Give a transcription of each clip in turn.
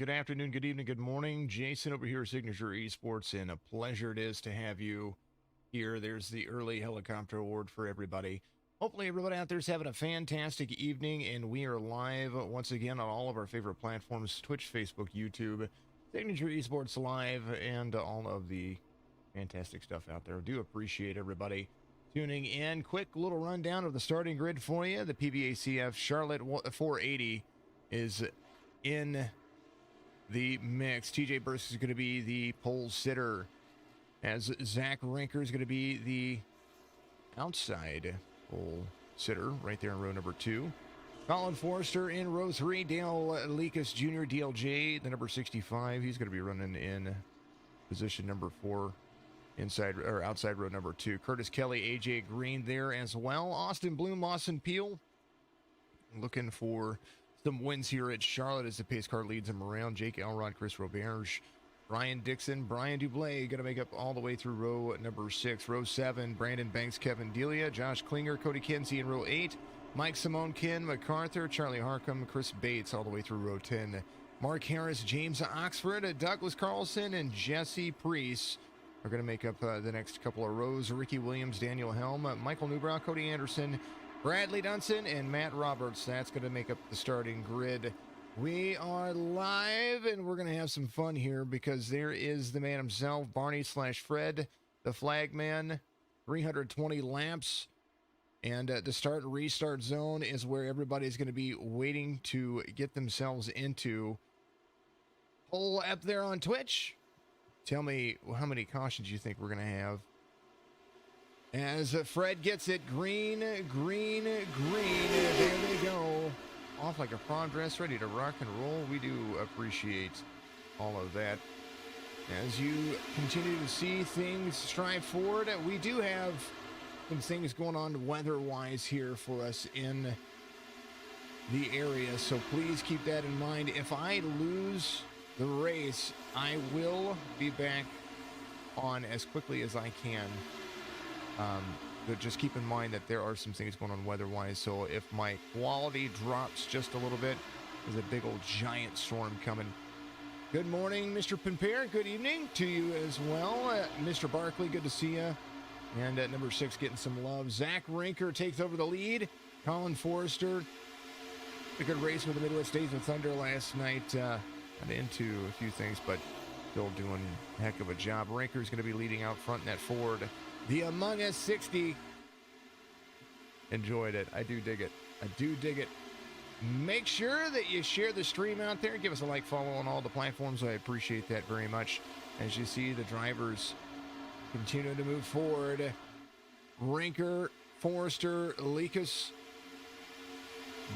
good afternoon, good evening, good morning. Jason over here, Signature Esports, and a pleasure it is to have you here. There's the early helicopter award for everybody. Hopefully everybody out there is having a fantastic evening, and we are live once again on all of our favorite platforms, Twitch, Facebook, YouTube, Signature Esports Live, and all of the fantastic stuff out there. Do appreciate everybody tuning in. Quick little rundown of the starting grid for you. The PVACF Charlotte 480 is in the mix. TJ Burst is going to be the pole sitter, as Zach Rinker is going to be the outside pole sitter right there in row number 2. Colin Forrester in row 3. Dale Lekas Jr., DLJ, the number 65. He's going to be running in position number 4, inside or outside row number 2. Curtis Kelly, AJ Green there as well. Austin Bloom, Lawson Peel, looking for some wins here at Charlotte as the pace car leads him around. Jake Elrod, Chris Roberge, Brian Dixon, Brian Dublé going to make up all the way through row number 6. Row 7, Brandon Banks, Kevin Delia, Josh Klinger, Cody Kinsey in row 8. Mike Simone, Ken MacArthur, Charlie Harcum, Chris Bates all the way through row 10. Mark Harris, James Oxford, Douglas Carlson, and Jesse Priest are going to make up the next couple of rows. Ricky Williams, Daniel Helm, Michael Newbrow, Cody Anderson, Bradley Dunson, and Matt Roberts. That's going to make up the starting grid. We are live, and we're going to have some fun here because there is the man himself, Barney/Fred, the flag man, 320 laps. And the start and restart zone is where everybody's going to be waiting to get themselves into. Poll up there on Twitch. Tell me how many cautions you think we're going to have. As Fred gets it, green, green, green. There they go. Off like a prawn dress, ready to rock and roll. We do appreciate all of that. As you continue to see things strive forward, we do have some things going on weather-wise here for us in the area. So please keep that in mind. If I lose the race, I will be back on as quickly as I can. But just keep in mind that there are some things going on weather-wise, so if my quality drops just a little bit, there's a big old giant storm coming. Good morning, Mr. Pimpere. Good evening to you as well. Mr. Barkley, good to see you. And at number 6, getting some love. Zach Rinker takes over the lead. Colin Forrester, a good race with the Midwest Days of Thunder last night. Got into a few things, but still doing a heck of a job. Rinker's going to be leading out front in that Ford. The Among Us 60. Enjoyed it. I do dig it. I do dig it. Make sure that you share the stream out there. Give us a like, follow on all the platforms. I appreciate that very much. As you see, the drivers continue to move forward. Rinker, Forrester, Lekas,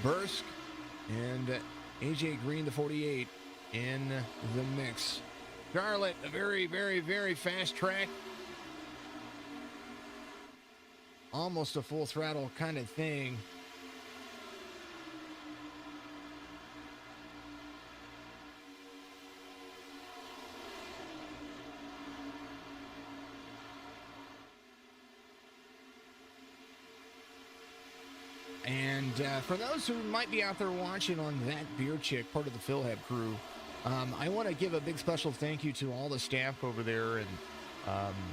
Bursk, and AJ Green, the 48, in the mix. Charlotte, a very, very, very fast track. Almost a full throttle kind of thing. And for those who might be out there watching on That Beer Chick, part of the PhilHab crew, I want to give a big special thank you to all the staff over there and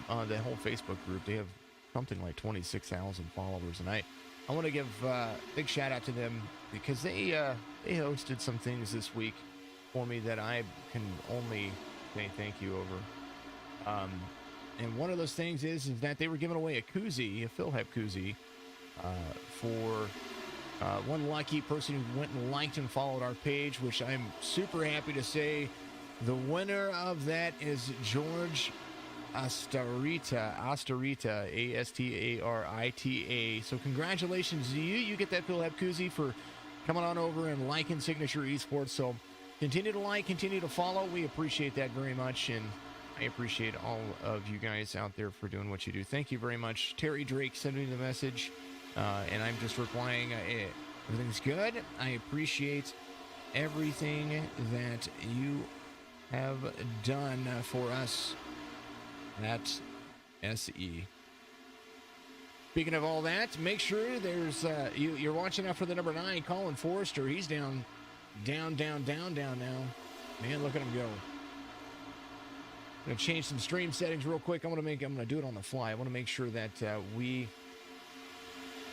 on the whole Facebook group. They have something like 26,000 followers, and I want to give a big shout out to them because they hosted some things this week for me that I can only say thank you over. And one of those things is that they were giving away a koozie, a PhilHab koozie, for one lucky person who went and liked and followed our page, which I'm super happy to say the winner of that is George Astarita, Astarita. So congratulations to you. You get that PhilHab koozie for coming on over and liking Signature Esports. So continue to like, continue to follow. We appreciate that very much, and I appreciate all of you guys out there for doing what you do. Thank you very much. Terry Drake sent me the message, and I'm just replying, everything's good. I appreciate everything that you have done for us at SE. Speaking of all that, make sure there's you're watching out for the number 9, Colin Forrester. He's down now. Man, look at him go. I'm going to change some stream settings real quick. I'm going to do it on the fly. I want to make sure that we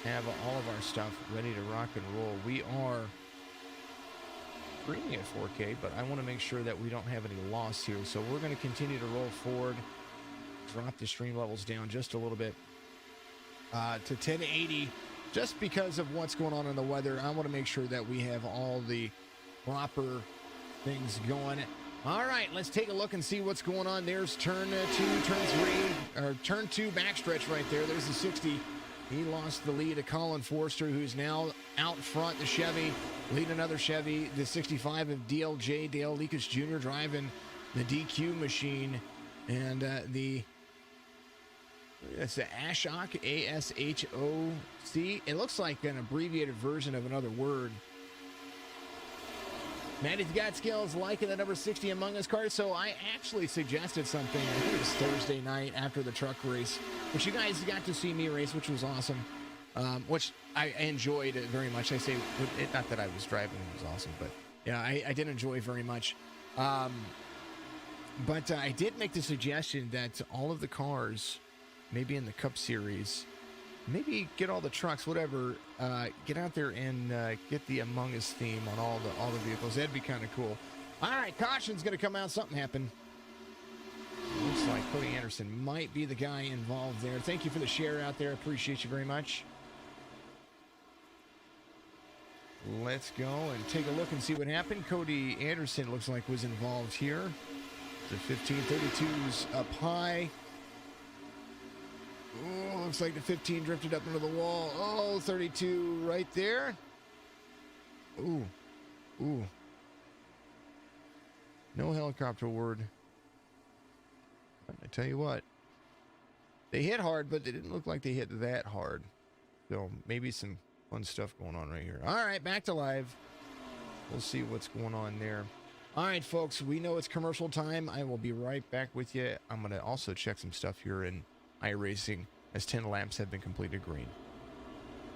have all of our stuff ready to rock and roll. We are streaming at 4K, but I want to make sure that we don't have any loss here. So we're going to continue to roll forward, drop the stream levels down just a little bit to 1080, just because of what's going on in the weather. I want to make sure that we have all the proper things going. All right, let's take a look and see what's going on. There's turn 2, turn 2 backstretch right there. There's the 60. He lost the lead to Colin Forster, who's now out front. The Chevy lead another Chevy. The 65 of DLJ, Dale Leakus Jr. driving the DQ machine. And that's the Ashok, A-S-H-O-C. It looks like an abbreviated version of another word. Maddie's got skills liking the number 60 Among Us card. So I actually suggested something, I think it was Thursday night after the truck race, which you guys got to see me race, which was awesome, which I enjoyed it very much. I say, not that I was driving, it was awesome, but yeah, I did enjoy very much. But I did make the suggestion that all of the cars, maybe in the Cup Series, maybe get all the trucks, whatever, get out there and get the Among Us theme on all the vehicles. That'd be kind of cool. All right, caution's going to come out. Something happened. Looks like Cody Anderson might be the guy involved there. Thank you for the share out there. Appreciate you very much. Let's go and take a look and see what happened. Cody Anderson looks like was involved here. The 1532's up high. Oh, looks like the 15 drifted up into the wall. Oh, 32 right there. Ooh. No helicopter word. I tell you what. They hit hard, but they didn't look like they hit that hard. So maybe some fun stuff going on right here. All right, back to live. We'll see what's going on there. All right, folks, we know it's commercial time. I will be right back with you. I'm going to also check some stuff here in iRacing as 10 laps have been completed green.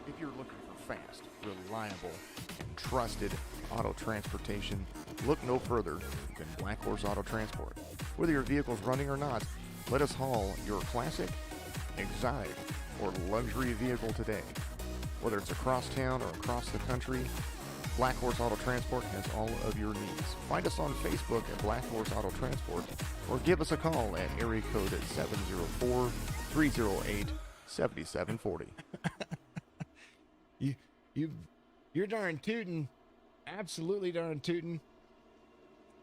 If you're looking for fast, reliable, and trusted auto transportation, look no further than Black Horse Auto Transport. Whether your vehicle's running or not, let us haul your classic, exotic, or luxury vehicle today. Whether it's across town or across the country, Black Horse Auto Transport has all of your needs. Find us on Facebook at Black Horse Auto Transport or give us a call at area code 704-308-7740. You're darn tootin'. Absolutely darn tootin'.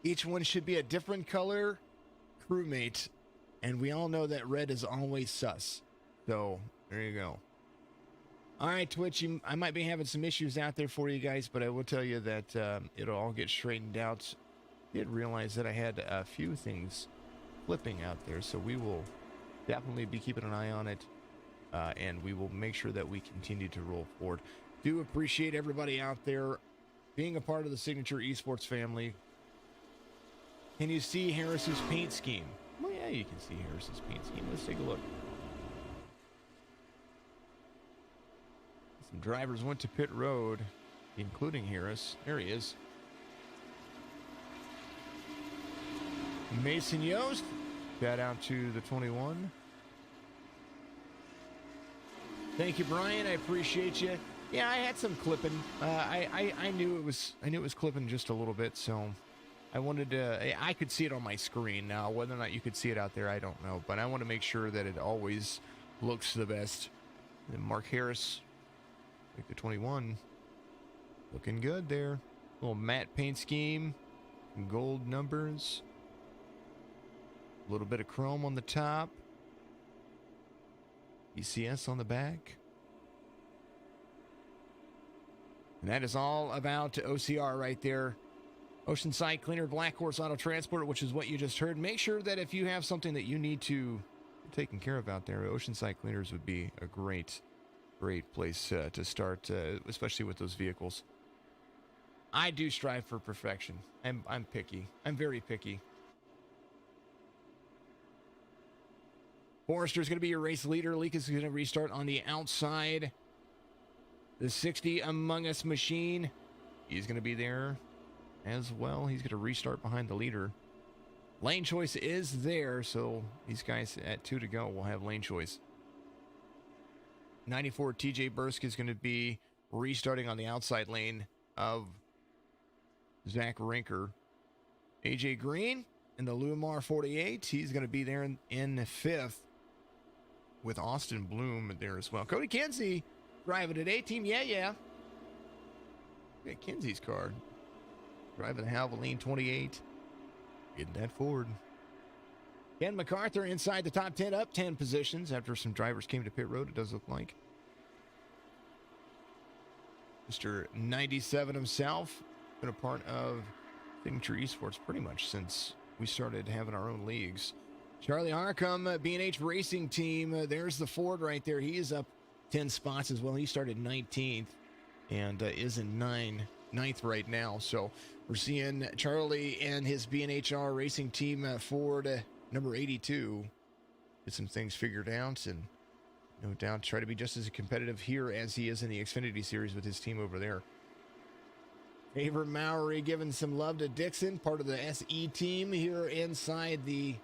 Each one should be a different color crewmate, and we all know that red is always sus. So, there you go. All right, Twitch, I might be having some issues out there for you guys, but I will tell you that it'll all get straightened out. I did realize that I had a few things flipping out there, so we will definitely be keeping an eye on it, and we will make sure that we continue to roll forward. Do appreciate everybody out there being a part of the Signature Esports family. Can you see Harris's paint scheme? Well, yeah, you can see Harris's paint scheme. Let's take a look. Some drivers went to pit road, including Harris. There he is. Mason Yost got out to the 21. Thank you, Brian. I appreciate you. Yeah, I had some clipping. I knew it was clipping just a little bit, so I wanted to. I could see it on my screen. Now, whether or not you could see it out there, I don't know. But I want to make sure that it always looks the best. And Mark Harris. Like the 21, looking good there. Little matte paint scheme, gold numbers, a little bit of chrome on the top, ECS on the back. And that is all about OCR right there. Oceanside Cleaner, Black Horse Auto Transport, which is what you just heard. Make sure that if you have something that you need to taken care of out there, Oceanside Cleaners would be a great place to start, especially with those vehicles. I do strive for perfection. I'm picky. I'm very picky. Forrester's going to be your race leader. Leak is going to restart on the outside. The 60 Among Us machine. He's going to be there. as well. He's going to restart behind the leader. Lane choice is there, so these guys at 2 to go will have lane choice. 94 TJ Bursk is going to be restarting on the outside lane of Zach Rinker. AJ Green in the Lumar 48. He's going to be there in fifth with Austin Bloom there as well. Cody Kinsey driving at A-Team. Yeah. Look at Kinsey's car. Driving the Havoline 28. Getting that forward. Ken MacArthur inside the top 10, up 10 positions after some drivers came to pit road, it does look like. Mr. 97 himself, been a part of Signature Esports pretty much since we started having our own leagues. Charlie Harcum, B&H Racing Team, there's the Ford right there. He is up 10 spots as well. He started 19th and is in ninth right now. So we're seeing Charlie and his B&HR Racing Team Ford number 82 get some things figured out, and no doubt try to be just as competitive here as he is in the Xfinity Series with his team over there. Favor Mowry giving some love to Dixon, part of the SE team here inside the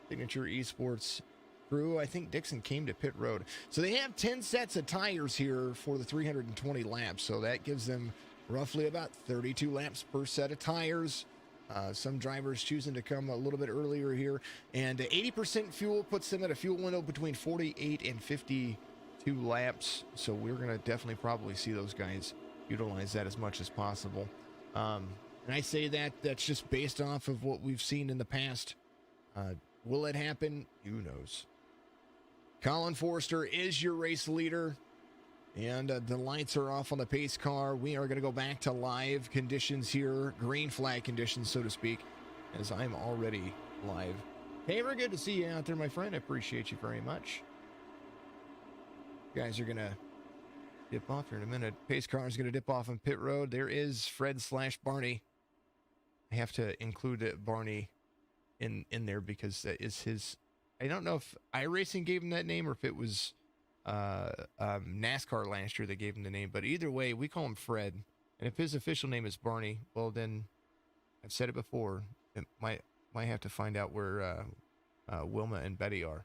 Signature Esports crew. I think Dixon came to pit road. So they have 10 sets of tires here for the 320 laps. So that gives them roughly about 32 laps per set of tires. Some drivers choosing to come a little bit earlier here. And 80% fuel puts them at a fuel window between 48 and 52 laps. So we're going to definitely probably see those guys utilize that as much as possible. And I say that's just based off of what we've seen in the past. Will it happen? Who knows? Colin Forrester is your race leader. And the lights are off on the pace car. We are going to go back to live conditions here. Green flag conditions, so to speak, as I'm already live. Hey, we're good to see you out there, my friend. I appreciate you very much. You guys are going to dip off here in a minute. Pace car is going to dip off on pit road. There is Fred/Barney. I have to include Barney in there because that is his. I don't know if iRacing gave him that name or if it was NASCAR last year that gave him the name, but either way, we call him Fred. And if his official name is Barney, well, then I've said it before. It might have to find out where Wilma and Betty are.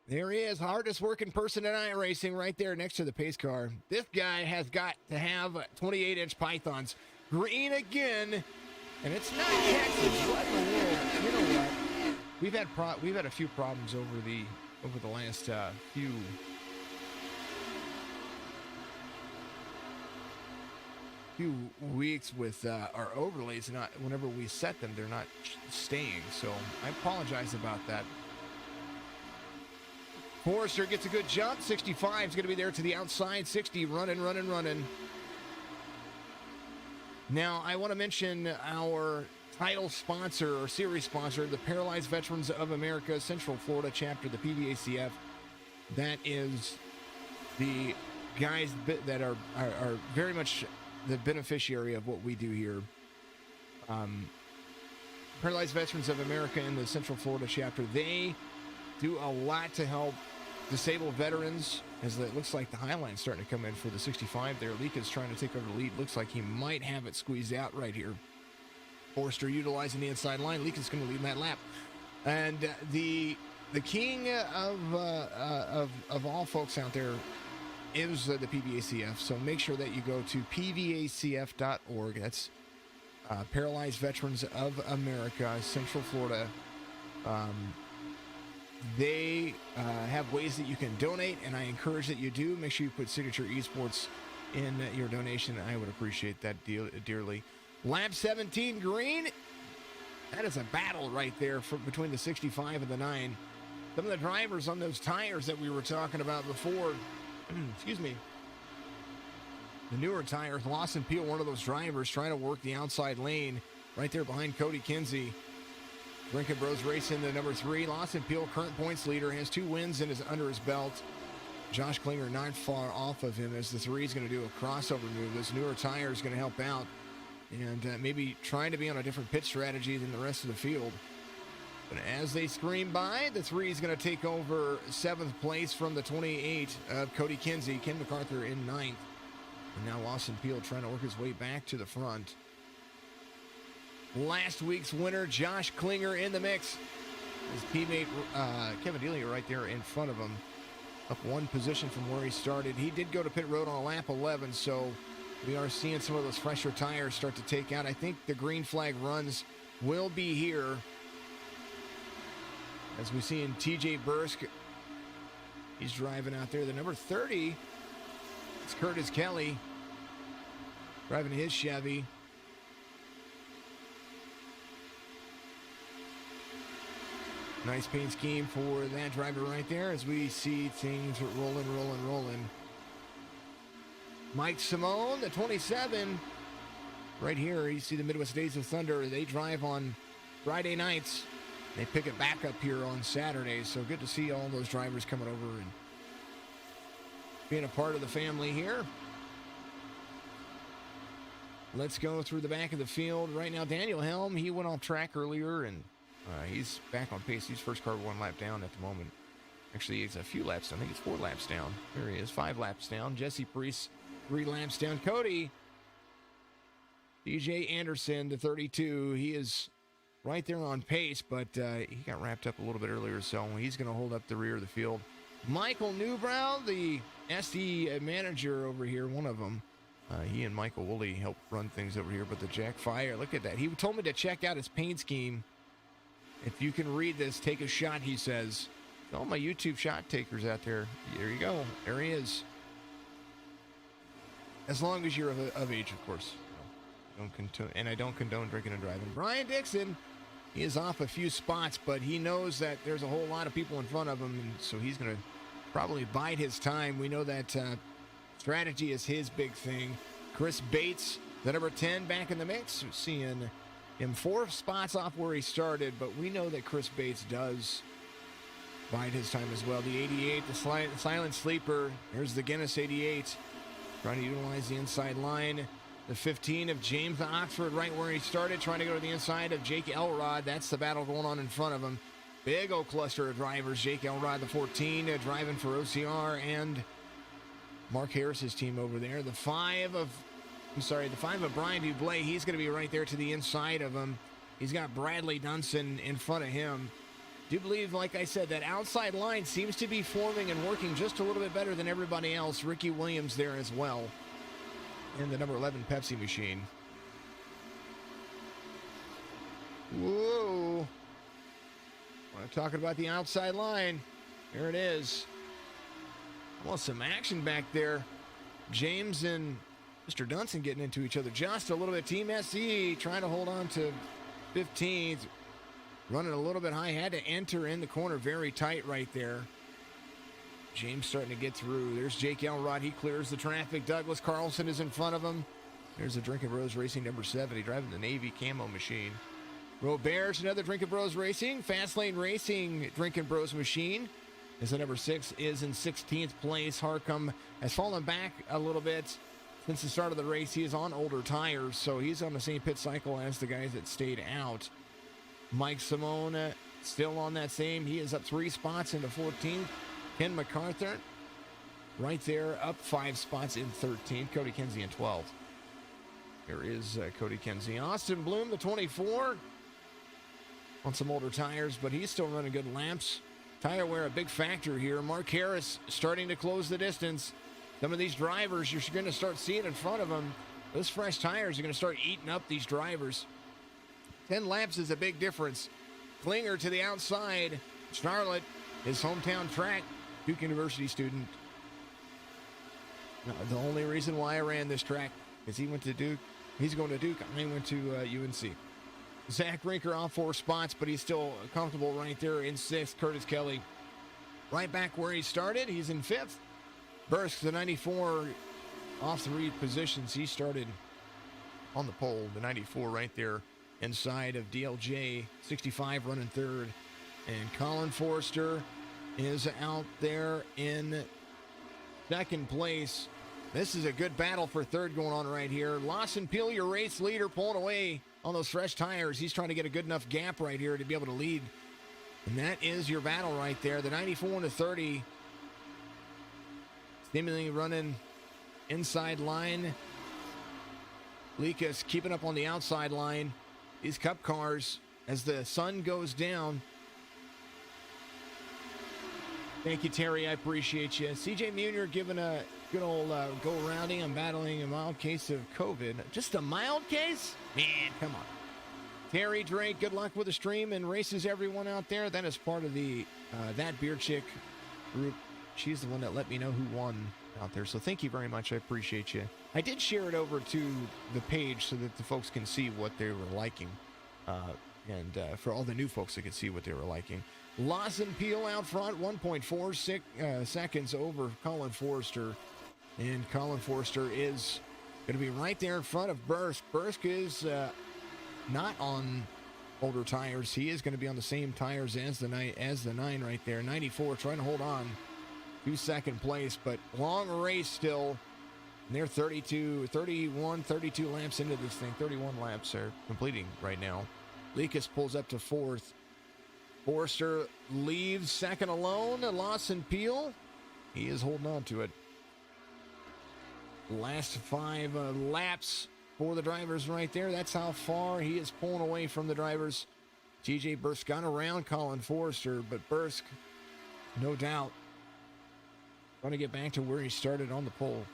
There he is, hardest working person in iRacing, right there next to the pace car. This guy has got to have 28-inch pythons. Green again, and it's not Texas. What in the world? You know what? We've had a few problems over the last few weeks with our overlays. Whenever we set them, they're not staying. So I apologize about that. Forrester gets a good jump. 65 is going to be there to the outside. 60 running. Now I want to mention our title sponsor or series sponsor, the Paralyzed Veterans of America Central Florida chapter, the PVACF. That is the guys that are very much the beneficiary of what we do here. Paralyzed Veterans of America in the Central Florida chapter, they do a lot to help disabled veterans, as it looks like the Highline's starting to come in for the 65 there. Leaka's trying to take over the lead. Looks like he might have it squeezed out right here. Forrester utilizing the inside line. Leaka's going to lead that lap. And the king of all folks out there is the PVACF. So make sure that you go to pvacf.org. That's Paralyzed Veterans of America, Central Florida. They have ways that you can donate, and I encourage that you do. Make sure you put Signature Esports in your donation. I would appreciate that dearly. Lap 17 green. That is a battle right there between the 65 and the 9. Some of the drivers on those tires that we were talking about before, excuse me, the newer tires, Lawson Peel, one of those drivers, trying to work the outside lane right there behind Cody Kinsey. Drinking Bros racing the number 3. Lawson Peel, current points leader, has 2 wins under his belt. Josh Klinger not far off of him as the 3 is going to do a crossover move. This newer tire is going to help out and maybe trying to be on a different pit strategy than the rest of the field. But as they scream by, the 3 is going to take over 7th place from the 28 of Cody Kinsey. Ken MacArthur in 9th. And now Lawson Peel trying to work his way back to the front. Last week's winner, Josh Klinger, in the mix. His teammate, Kevin Delia, right there in front of him. Up one position from where he started. He did go to pit road on lap 11, so we are seeing some of those fresher tires start to take out. I think the green flag runs will be here. As we see in TJ Bursk, he's driving out there. The number 30, it's Curtis Kelly, driving his Chevy. Nice paint scheme for that driver right there as we see things rolling. Mike Simone, the 27. Right here, you see the Midwest Days of Thunder. They drive on Friday nights. They pick it back up here on Saturday. So good to see all those drivers coming over and being a part of the family here. Let's go through the back of the field. Right now, Daniel Helm, he went off track earlier, and he's back on pace. He's first car 1 lap down at the moment. Actually, it's a few laps down. I think it's 4 laps down. There he is, 5 laps down. Jesse Priest, 3 laps down. Cody, DJ Anderson, the 32. He is right there on pace, but he got wrapped up a little bit earlier, so he's going to hold up the rear of the field. Michael Newbrow, the SD manager over here, one of them. He and Michael Woolley help run things over here, but the Jack Fire, look at that. He told me to check out his paint scheme. If you can read this, take a shot, he says. All my YouTube shot takers out there, there you go. There he is. As long as you're of age, of course. And I don't condone drinking and driving. Brian Dixon, he is off a few spots, but he knows that there's a whole lot of people in front of him, and so he's going to probably bide his time. We know that strategy is his big thing. Chris Bates, the number 10, back in the mix. We're seeing him 4 spots off where he started, but we know that Chris Bates does bide his time as well. The 88, the silent sleeper. There's the Guinness 88, trying to utilize the inside line. The 15 of James Oxford, right where he started, trying to go to the inside of Jake Elrod. That's the battle going on in front of him. Big old cluster of drivers. Jake Elrod, the 14, driving for OCR and Mark Harris's team over there. The 5 of Brian Dublé. He's going to be right there to the inside of him. He's got Bradley Dunson in front of him. Do believe, like I said, that outside line seems to be forming and working just a little bit better than everybody else. Ricky Williams there as well in the number 11 Pepsi machine. Whoa. I'm talking about the outside line. There it is. Well, some action back there. James and Mr. Dunson getting into each other just a little bit. Team SC trying to hold on to 15th. Running a little bit high. Had to enter in the corner very tight right there. James starting to get through. There's Jake Elrod. He clears the traffic. Douglas Carlson is in front of him. There's the Drinking Bros Racing number 70, driving the Navy camo machine. Robert's another Drinking Bros Racing. Fast Lane Racing Drinking Bros machine. As the number 6 is in 16th place. Harcum has fallen back a little bit since the start of the race. He is on older tires, so he's on the same pit cycle as the guys that stayed out. Mike Simone still on that same. He is up 3 spots into 14th. Ken MacArthur right there, up 5 spots in 13th. Cody Kenzie in 12th. Here is Cody Kenzie. Austin Bloom, the 24, on some older tires, but he's still running good laps. Tire wear a big factor here. Mark Harris starting to close the distance. Some of these drivers you're going to start seeing in front of them. Those fresh tires are going to start eating up these drivers. 10 laps is a big difference. Klinger to the outside. Charlotte, his hometown track. Duke University student. Now, the only reason why I ran this track is he went to Duke. He's going to Duke. I went to UNC. Zach Rinker off 4 spots, but he's still comfortable right there in 6th. Curtis Kelly right back where he started. He's in 5th. Bursk, the 94, off 3 positions. He started on the pole. The 94 right there inside of DLJ. 65 running 3rd. And Colin Forrester is out there in 2nd place. This is a good battle for 3rd going on right here. Lawson Peel, your race leader, pulling away on those fresh tires. He's trying to get a good enough gap right here to be able to lead. And that is your battle right there. The 94 and the 30. Seemingly running inside line. Likas keeping up on the outside line. These Cup cars, as the sun goes down. Thank you, Terry. I appreciate you. CJ Munier giving a good old go-rounding. I'm battling a mild case of COVID. Just a mild case? Man, come on. Terry Drake, good luck with the stream and races, everyone out there. That is part of the That Beer Chick group. She's the one that let me know who won out there. So thank you very much. I appreciate you. I did share it over to the page so that the folks can see what they were liking. And for all the new folks that can see what they were liking. Lawson Peel out front, 1.46 seconds over Colin Forrester. And Colin Forrester is going to be right there in front of Bursk. Bursk is not on older tires. He is going to be on the same tires as the 9 right there. 94 trying to hold on to second place, but long race still. And they're 32 laps into this thing. 31 laps are completing right now. Likas pulls up to fourth. Forrester leaves second alone. Lawson Peel, he is holding on to it. Last 5 laps for the drivers right there. That's how far he is pulling away from the drivers. TJ Bursk got around Colin Forrester, but Bursk, no doubt, going to get back to where he started on the pole.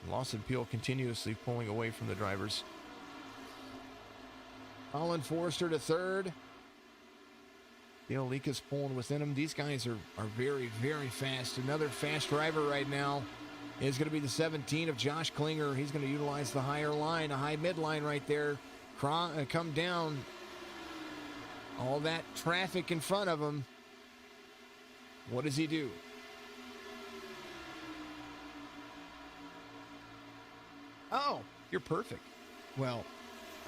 Lawson Peel continuously pulling away from the drivers. Colin Forrester to third. Dale Likas pulling within him. These guys are very, very fast. Another fast driver right now is going to be the 17 of Josh Klinger. He's going to utilize the higher line, a high midline right there. Come down. All that traffic in front of him. What does he do? Oh, you're perfect. Well,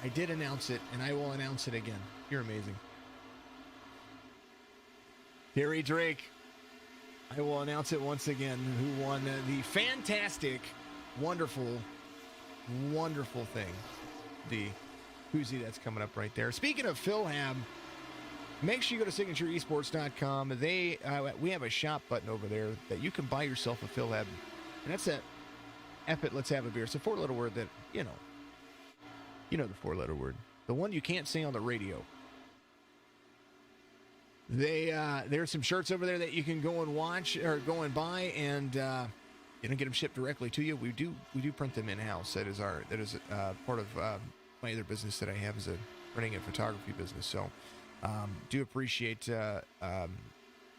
I did announce it, and I will announce it again. You're amazing. Terry Drake, I will announce it once again, who won the fantastic, wonderful, wonderful thing. The koozie that's coming up right there. Speaking of PhilHab, make sure you go to signatureesports.com. We have a shop button over there that you can buy yourself a PhilHab. And that's it. F it, let's have a beer. It's a 4-letter word that, you know the 4-letter word. The one you can't say on the radio. There's some shirts over there that you can go and watch or go and buy, and get them shipped directly to you. We do print them in house. That is part of my other business that I have, is a printing and photography business. So do appreciate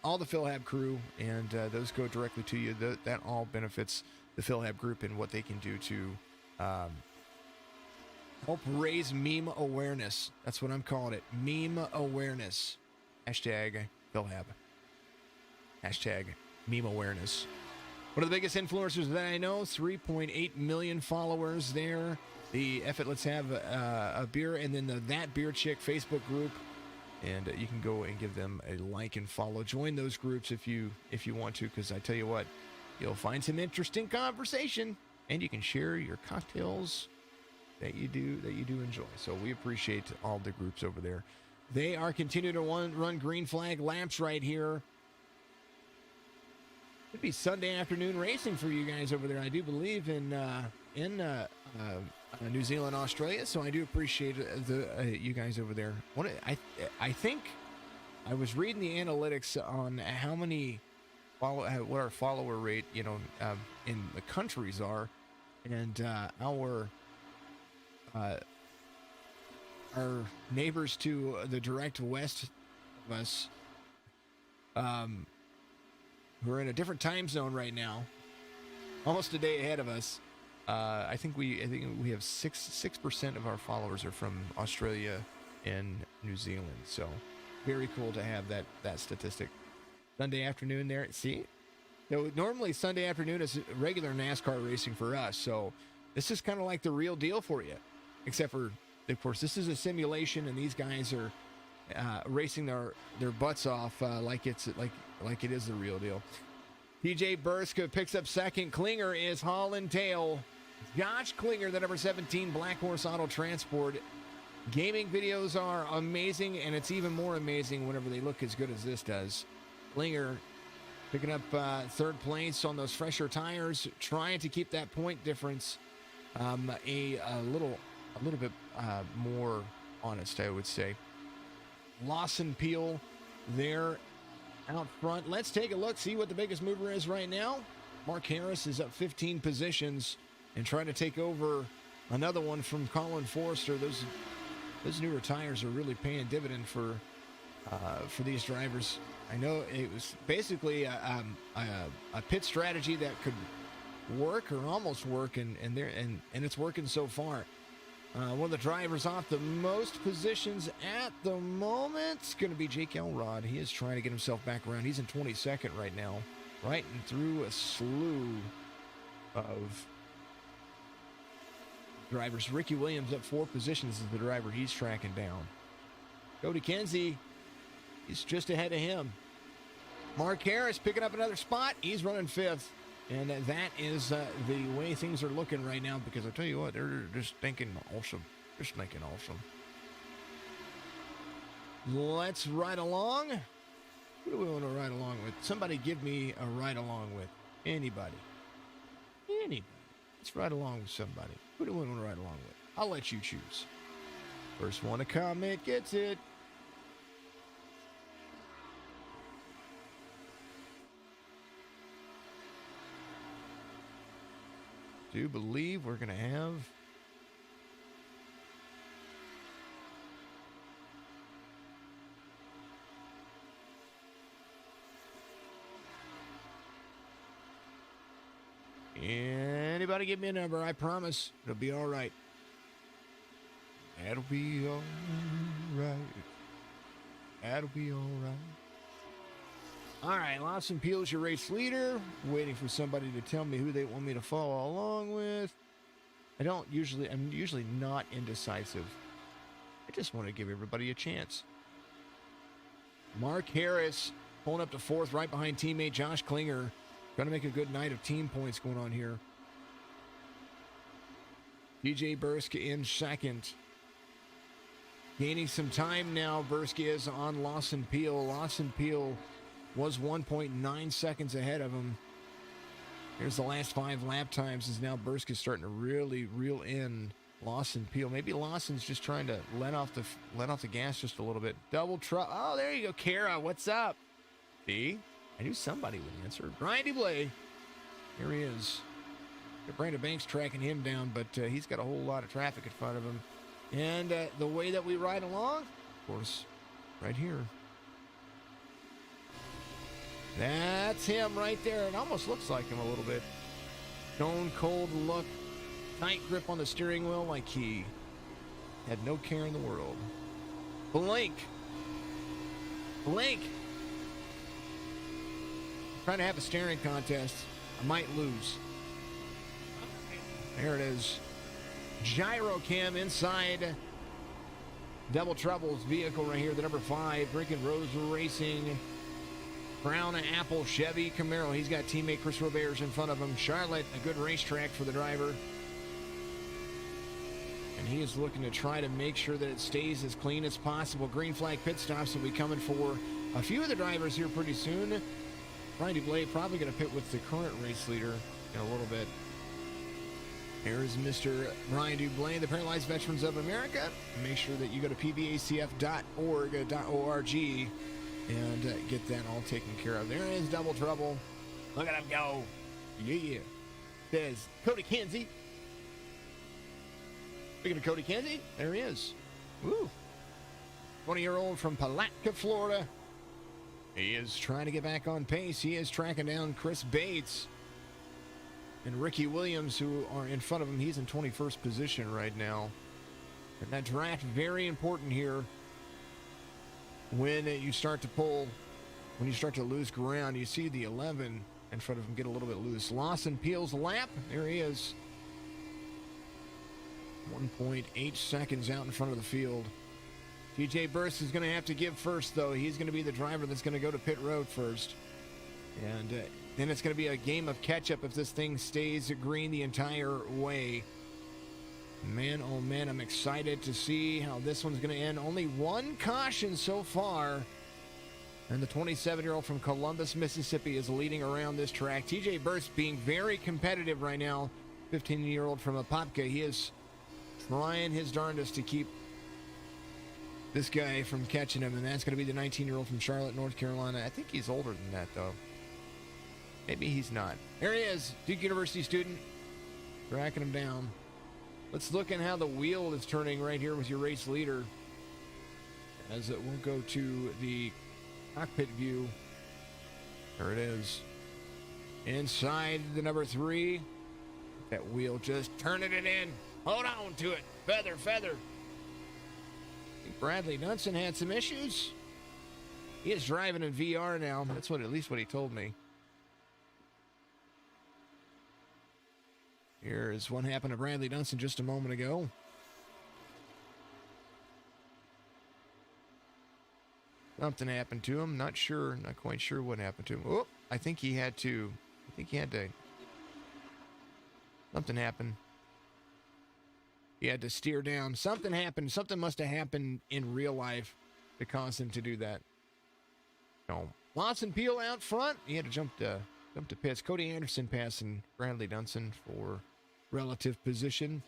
all the PhilHab crew, and those go directly to you. That all benefits the PhilHab group and what they can do to help raise meme awareness. That's what I'm calling it, meme awareness. Hashtag PhilHab. Hashtag meme awareness. One of the biggest influencers that I know, 3.8 million followers there. The F It, Let's Have a Beer, and then the That Beer Chick Facebook group. And you can go and give them a like and follow. Join those groups if you want to, because I tell you what, you'll find some interesting conversation, and you can share your cocktails that you do enjoy. So we appreciate all the groups over there. They are continuing to run green flag laps right here. It'd be Sunday afternoon racing for you guys over there, I do believe, in New Zealand, Australia. So I do appreciate you guys over there. I think I was reading the analytics on how many what our follower rate, in the countries are, and our neighbors to the direct west of us, who are in a different time zone right now, almost a day ahead of us. I think we have 6% of our followers are from Australia and New Zealand. So very cool to have that statistic. Sunday afternoon there. See, normally Sunday afternoon is regular NASCAR racing for us. So this is kind of like the real deal for you, except for, of course, this is a simulation, and these guys are racing their butts off like it is the real deal. TJ Bursk picks up second. Klinger is hauling tail. Josh Klinger, the number 17 Black Horse Auto Transport. Gaming videos are amazing, and it's even more amazing whenever they look as good as this does. Klinger picking up third place on those fresher tires, trying to keep that point difference a little bit more honest, I would say. Lawson Peel there out front. Let's take a look, see what the biggest mover is right now. Mark Harris is up 15 positions and trying to take over another one from Colin Forrester. Those newer tires are really paying dividend for these drivers. I know it was basically a pit strategy that could work or almost work, and it's working so far. One of the drivers off the most positions at the moment is going to be Jake Elrod. He is trying to get himself back around. He's in 22nd right now, right and through a slew of drivers. Ricky Williams up 4 positions is the driver he's tracking down. Cody Kenzie, he's just ahead of him. Mark Harris picking up another spot. He's running 5th. And that is the way things are looking right now, because I tell you what, they're just thinking awesome. Just thinking awesome. Let's ride along. Who do we want to ride along with? Somebody give me a ride along with. Anybody. Anybody. Let's ride along with somebody. Who do we want to ride along with? I'll let you choose. First one to comment gets it. Do believe we're going to have anybody give me a number. I promise it'll be all right. That'll be all right. That'll be all right. All right, Lawson Peel's your race leader. Waiting for somebody to tell me who they want me to follow along with. I'm usually not indecisive. I just want to give everybody a chance. Mark Harris pulling up to 4th, right behind teammate Josh Klinger. Going to make a good night of team points going on here. DJ Bursk in 2nd. Gaining some time now, Bursk is on Lawson Peel. Lawson Peel was 1.9 seconds ahead of him. Here's the last 5 lap times, as now Bursk is starting to really reel in Lawson Peel. Maybe Lawson's just trying to let off the gas just a little bit. Double truck. Oh, there you go, Kara. What's up? See? I knew somebody would answer. Brian DeBlay. Here he is. Brandon Banks tracking him down, but he's got a whole lot of traffic in front of him. And the way that we ride along, of course, right here. That's him right there. It almost looks like him a little bit. Stone cold look. Tight grip on the steering wheel like he had no care in the world. Blink. Trying to have a staring contest. I might lose. There it is. Gyro cam inside Double Trouble's vehicle right here. The number 5, Drinking Rose Racing. Brown Apple Chevy Camaro. He's got teammate Chris Roberts in front of him. Charlotte, a good racetrack for the driver. And he is looking to try to make sure that it stays as clean as possible. Green flag pit stops will be coming for a few of the drivers here pretty soon. Brian DeBlay probably going to pit with the current race leader in a little bit. Here's Mr. Brian DeBlay, the Paralyzed Veterans of America. Make sure that you go to PVACF.org and get that all taken care of. There is Double Trouble. Look at him go. Yeah. There's Cody Kenzie. Speaking of Cody Kenzie, there he is. Woo. 20-year-old from Palatka, Florida. He is trying to get back on pace. He is tracking down Chris Bates and Ricky Williams, who are in front of him. He's in 21st position right now. And that draft, very important here. When you start to pull, when you start to lose ground, you see the 11 in front of him get a little bit loose. Lawson Peel's lap. There he is. 1.8 seconds out in front of the field. TJ Burst is going to have to give first, though. He's going to be the driver that's going to go to pit road first. And then it's going to be a game of catch-up if this thing stays green the entire way. Man, oh man, I'm excited to see how this one's going to end. Only one caution so far. And the 27-year-old from Columbus, Mississippi is leading around this track. TJ Burst being very competitive right now. 15-year-old from Apopka. He is trying his darndest to keep this guy from catching him, and that's going to be the 19-year-old from Charlotte, North Carolina. I think he's older than that, though. Maybe he's not. There he is, Duke University student, tracking him down. Let's look at how the wheel is turning right here with your race leader. As it will go to the cockpit view. There it is. Inside the number 3. That wheel just turning it in. Hold on to it. Feather, feather. I think Bradley Dunson had some issues. He is driving in VR now. That's at least what he told me. Here is what happened to Bradley Dunson just a moment ago. Something happened to him. Not sure. Not quite sure what happened to him. Oh, I think he had to. Something happened. He had to steer down. Something happened. Something must have happened in real life to cause him to do that. No. Lawson Peel out front. He had to jump to pits. Cody Anderson passing Bradley Dunson for relative position.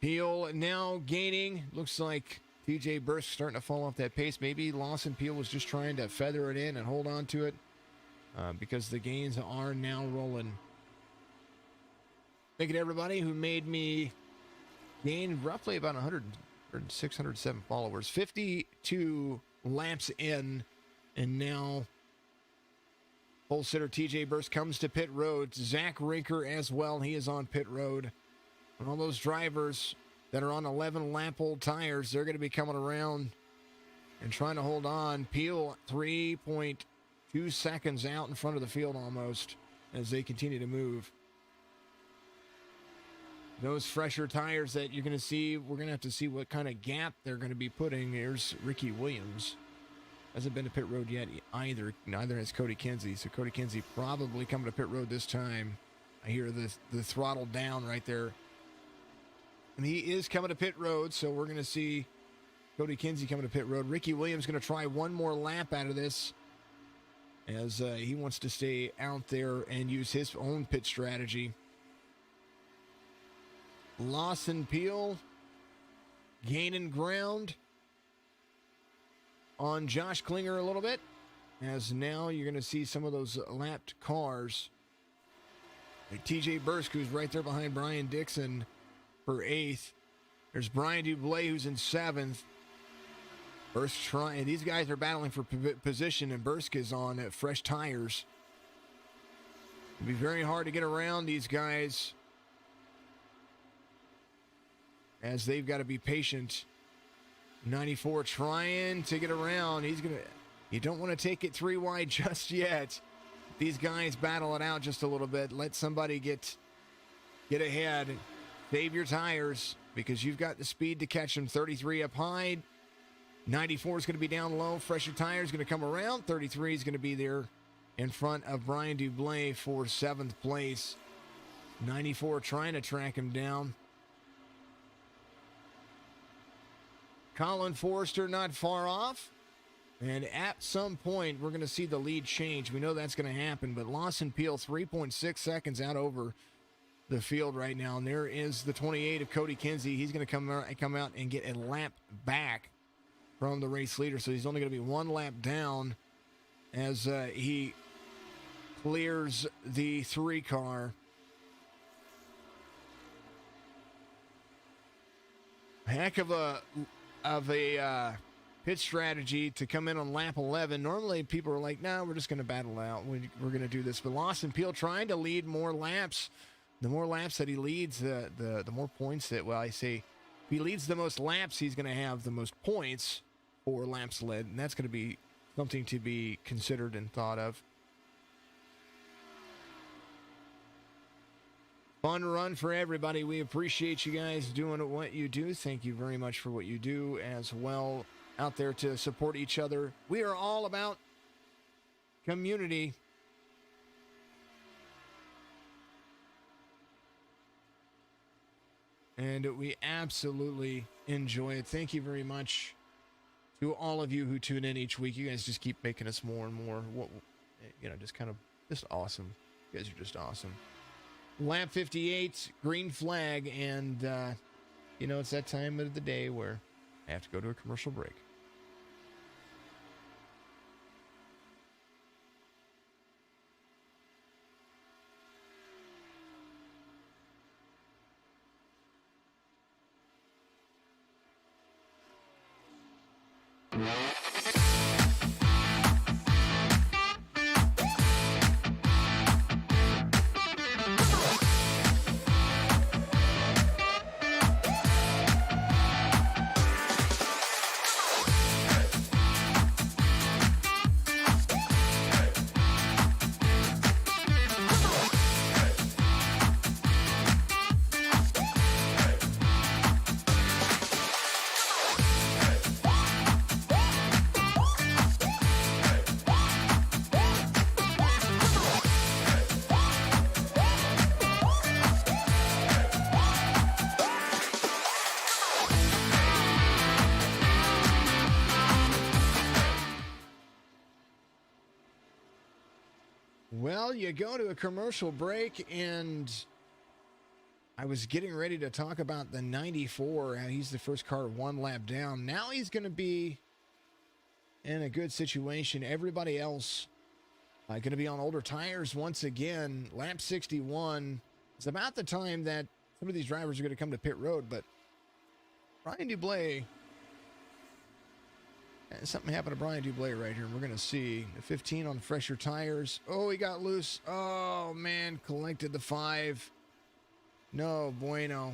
Peel now gaining. Looks like TJ Burst starting to fall off that pace. Maybe Lawson Peel was just trying to feather it in and hold on to it because the gains are now rolling. Thank you to everybody who made me gain roughly about 106, 107 followers. 52 laps in, and now pole sitter TJ Burst comes to pit road. Zach Rinker as well. He is on pit road. And all those drivers that are on 11 lap old tires, they're going to be coming around and trying to hold on. Peel 3.2 seconds out in front of the field almost as they continue to move. Those fresher tires that you're going to see, we're going to have to see what kind of gap they're going to be putting. Here's Ricky Williams. Hasn't been to pit road yet either. Neither has Cody Kinsey. So Cody Kinsey probably coming to pit road this time. I hear the throttle down right there. And he is coming to pit road, so we're going to see Cody Kinsey coming to pit road. Ricky Williams going to try one more lap out of this as he wants to stay out there and use his own pit strategy. Lawson Peel gaining ground on Josh Klinger a little bit, as now you're going to see some of those lapped cars. Like TJ Bursk, who's right there behind Brian Dixon for 8th. There's Brian Dublé, who's in 7th. Bursk trying. These guys are battling for position, and Bursk is on fresh tires. It'll be very hard to get around these guys as they've got to be patient. 94 trying to get around. You don't want to take it 3 wide just yet. These guys battle it out just a little bit. Let somebody get ahead. Save your tires because you've got the speed to catch them. 33 up high. 94 is going to be down low. Fresher tires going to come around. 33 is going to be there in front of Brian Dublé for 7th place. 94 trying to track him down. Colin Forrester not far off. And at some point, we're going to see the lead change. We know that's going to happen. But Lawson Peel, 3.6 seconds out over the field right now. And there is the 28 of Cody Kinsey. He's going to come out and get a lap back from the race leader. So he's only going to be 1 lap down as he clears the 3 car. Heck of a pit strategy to come in on lap 11. Normally people are like, nah, we're just going to battle out. We're going to do this. But Lawson Peel trying to lead more laps. The more laps that he leads, the more points that, well, I say, if he leads the most laps, he's going to have the most points for laps led. And that's going to be something to be considered and thought of. Fun run for everybody. We appreciate you guys doing what you do. Thank you very much for what you do as well out there to support each other. We are all about community. and we absolutely enjoy it. Thank you very much to all of you who tune in each week. You guys just keep making us more and more, just awesome. You guys are just awesome. Lap 58, green flag, and, it's that time of the day where I have to go to a commercial break. Well, you go to a commercial break, and I was getting ready to talk about the 94. How he's the first car one lap down. Now he's going to be in a good situation. Everybody else going to be on older tires once again. Lap 61 is about the time that some of these drivers are going to come to pit road, but Brian Dublé, something happened to Brian Dublé right here. We're going to see the 15 on fresher tires. Oh, he got loose. Oh, man, collected the 5. No bueno.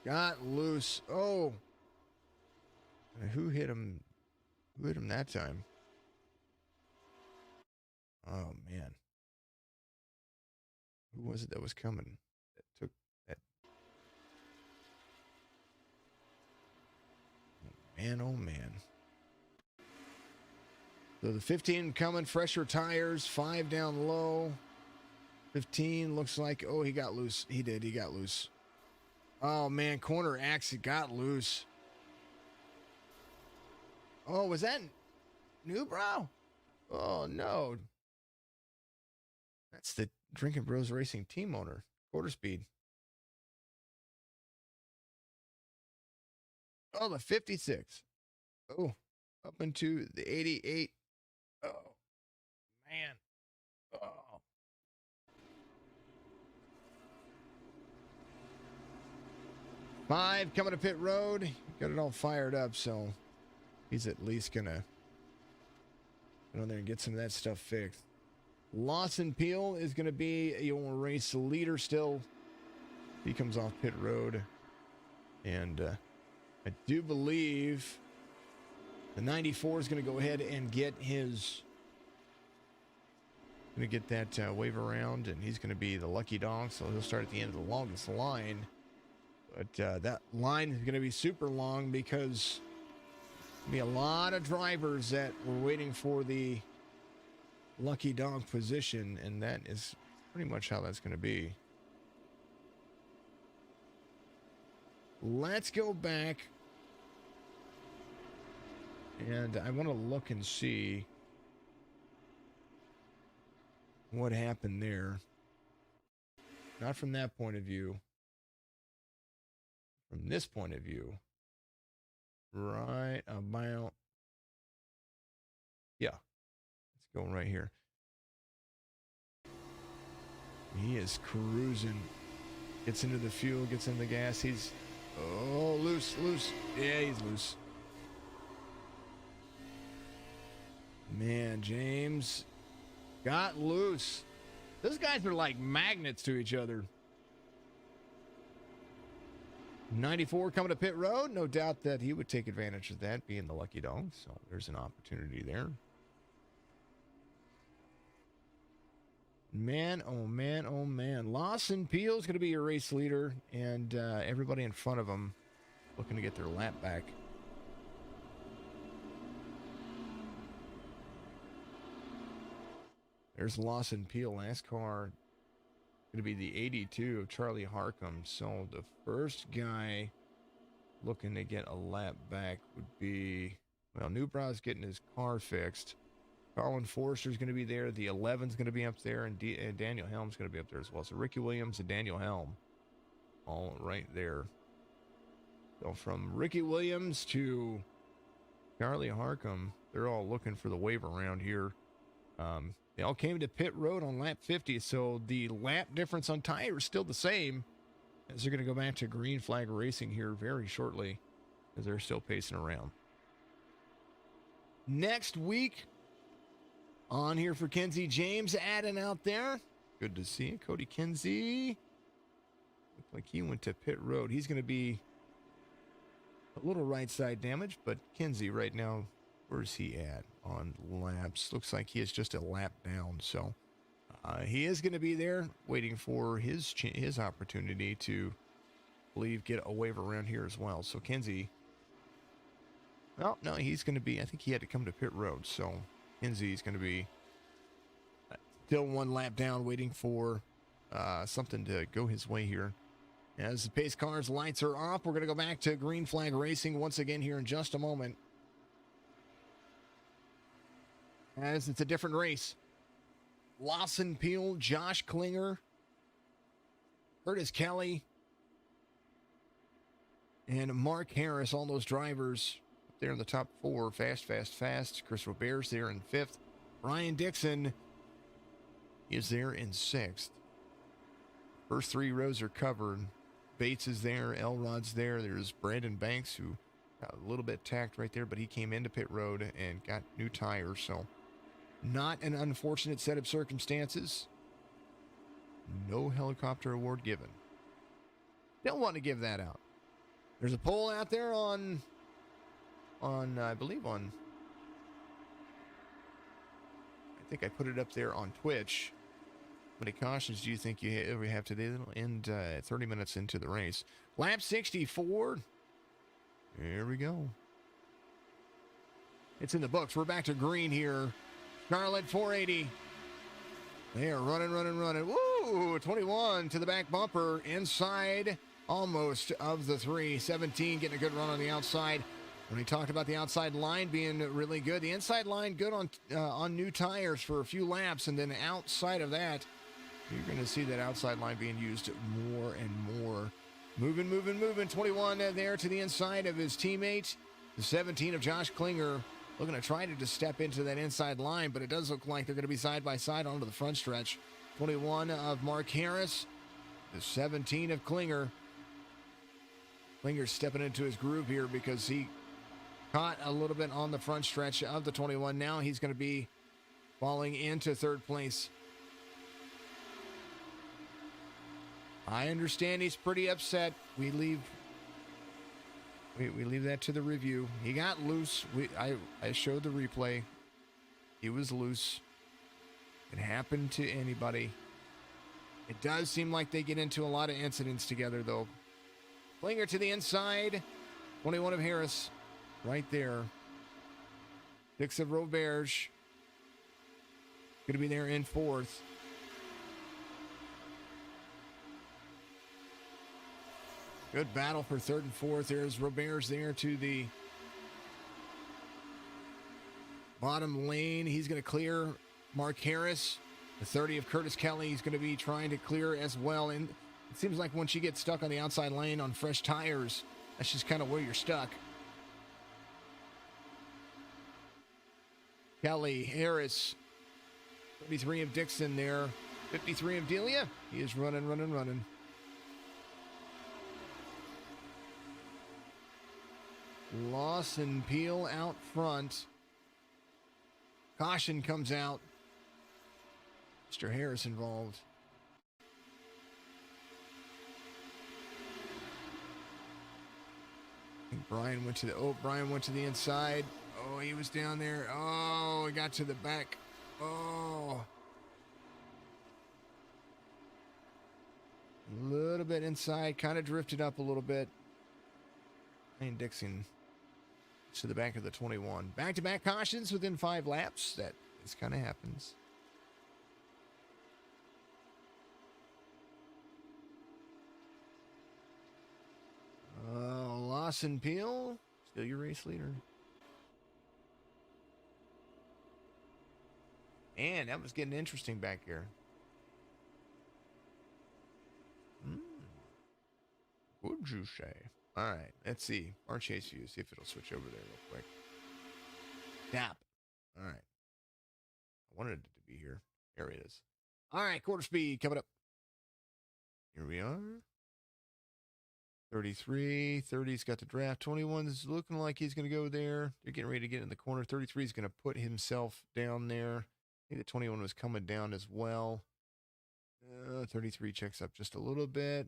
Got loose. Oh. Who hit him? Who hit him that time? Oh, man. Who was it that was coming? That took that. Man, oh, man. So the 15 coming, fresher tires, 5 down low. 15 looks like, oh, he got loose. He did. He got loose. Oh, man, corner exit got loose. Oh, was that Newbrow? Oh, no. That's the Drinking Bros Racing team owner, quarter speed. Oh, the 56. Oh, up into the 88. Oh, man. Oh. Five coming to pit road. Got it all fired up, so he's at least going to go in there and get some of that stuff fixed. Lawson Peel is going to be your race leader still. He comes off pit road. And I do believe the 94 is going to go ahead and get his... Going to get that wave around, and he's going to be the lucky dog, so he'll start at the end of the longest line. But that line is going to be super long because there'll be a lot of drivers that were waiting for the lucky dog position, and that is pretty much how that's going to be. Let's go back, and I want to look and see what happened there. Not from that point of view. From this point of view. Right about... Yeah. Let's go right here. He is cruising. Gets into the fuel, gets in the gas. He's... Oh, loose. Yeah, he's loose. Man, James got loose. Those guys are like magnets to each other. 94 coming to pit road. No doubt that he would take advantage of that, being the lucky dog. So there's an opportunity there. Man, oh man, oh man. Lawson Peel's going to be your race leader, and everybody in front of him looking to get their lap back. There's Lawson Peel, NASCAR going to be the 82 of Charlie Harcum. So the first guy looking to get a lap back would be, well, Newbrow's getting his car fixed. Colin Forster's going to be there. The 11's going to be up there, and Daniel Helm's going to be up there as well. So Ricky Williams and Daniel Helm all right there. So from Ricky Williams to Charlie Harcum, they're all looking for the wave around here. They all came to pit road on lap 50, so the lap difference on tire is still the same, as they're going to go back to green flag racing here very shortly, as they're still pacing around. Next week, on here for Kenzie James, adding out there. Good to see you, Cody Kinsey. Looks like he went to pit road. He's going to be a little right side damage, but Kinsey right now, where's he at on laps? Looks like he is just a lap down. So he is going to be there waiting for his opportunity to, I believe, get a wave around here as well. So Kinsey, well, no, he's going to be, I think he had to come to pit road. So Kinsey's going to be still one lap down waiting for something to go his way here. As the pace cars lights are off, we're going to go back to green flag racing once again here in just a moment, as it's a different race. Lawson Peel, Josh Klinger, Curtis Kelly, and Mark Harris, all those drivers up there in the top four. Fast. Chris Robert's there in fifth. Ryan Dixon is there in sixth. First three rows are covered. Bates is there. Elrod's there. There's Brandon Banks, who got a little bit tacked right there, but he came into pit road and got new tires. So not an unfortunate set of circumstances. No helicopter award given. Don't want to give that out. There's a poll out there on I believe on, I think I put it up there on Twitch. How many cautions do you think you have today? That'll end 30 minutes into the race. Lap 64. Here we go. It's in the books. We're back to green here. Charlotte 480. They are running. Woo! 21 to the back bumper. Inside almost of the 317. Getting a good run on the outside. When we talked about the outside line being really good, the inside line good on new tires for a few laps, and then outside of that, you're going to see that outside line being used more and more. Moving. 21 there to the inside of his teammate. The 17 of Josh Klinger looking to try to just step into that inside line, but it does look like they're going to be side by side onto the front stretch. 21 of Mark Harris. The 17 of Klinger. Klinger's stepping into his groove here because he caught a little bit on the front stretch of the 21. Now he's going to be falling into third place. I understand he's pretty upset. We leave that to the review. He got loose. I showed the replay. He was loose. It happened to anybody. It does seem like they get into a lot of incidents together, though. Klinger to the inside. 21 of Harris. Right there. 6 of Roberge. Going to be there in fourth. Good battle for third and fourth. There's Roberge there to the bottom lane. He's going to clear Mark Harris. The 30 of Curtis Kelly. He's going to be trying to clear as well. And it seems like once you get stuck on the outside lane on fresh tires, that's just kind of where you're stuck. Kelly, Harris, 33 of Dixon there, 53 of Delia. He is running. Lawson Peel out front. Caution comes out. Mr. Harris involved. I think Brian went to the inside. Oh, he was down there. Oh, he got to the back. Oh. A little bit inside, kind of drifted up a little bit. And Dixon to the back of the 21. Back-to-back cautions within 5 laps. That just kind of happens. Lawson Peel, still your race leader. And that was getting interesting back here. What'd you say? All right, let's see. Our chase view, see if it'll switch over there real quick. Tap. All right. I wanted it to be here. There it is. All right, quarter speed coming up. Here we are. 33. 30's got the draft. 21's looking like he's going to go there. They're getting ready to get in the corner. 33 is going to put himself down there. I think the 21 was coming down as well. 33 checks up just a little bit.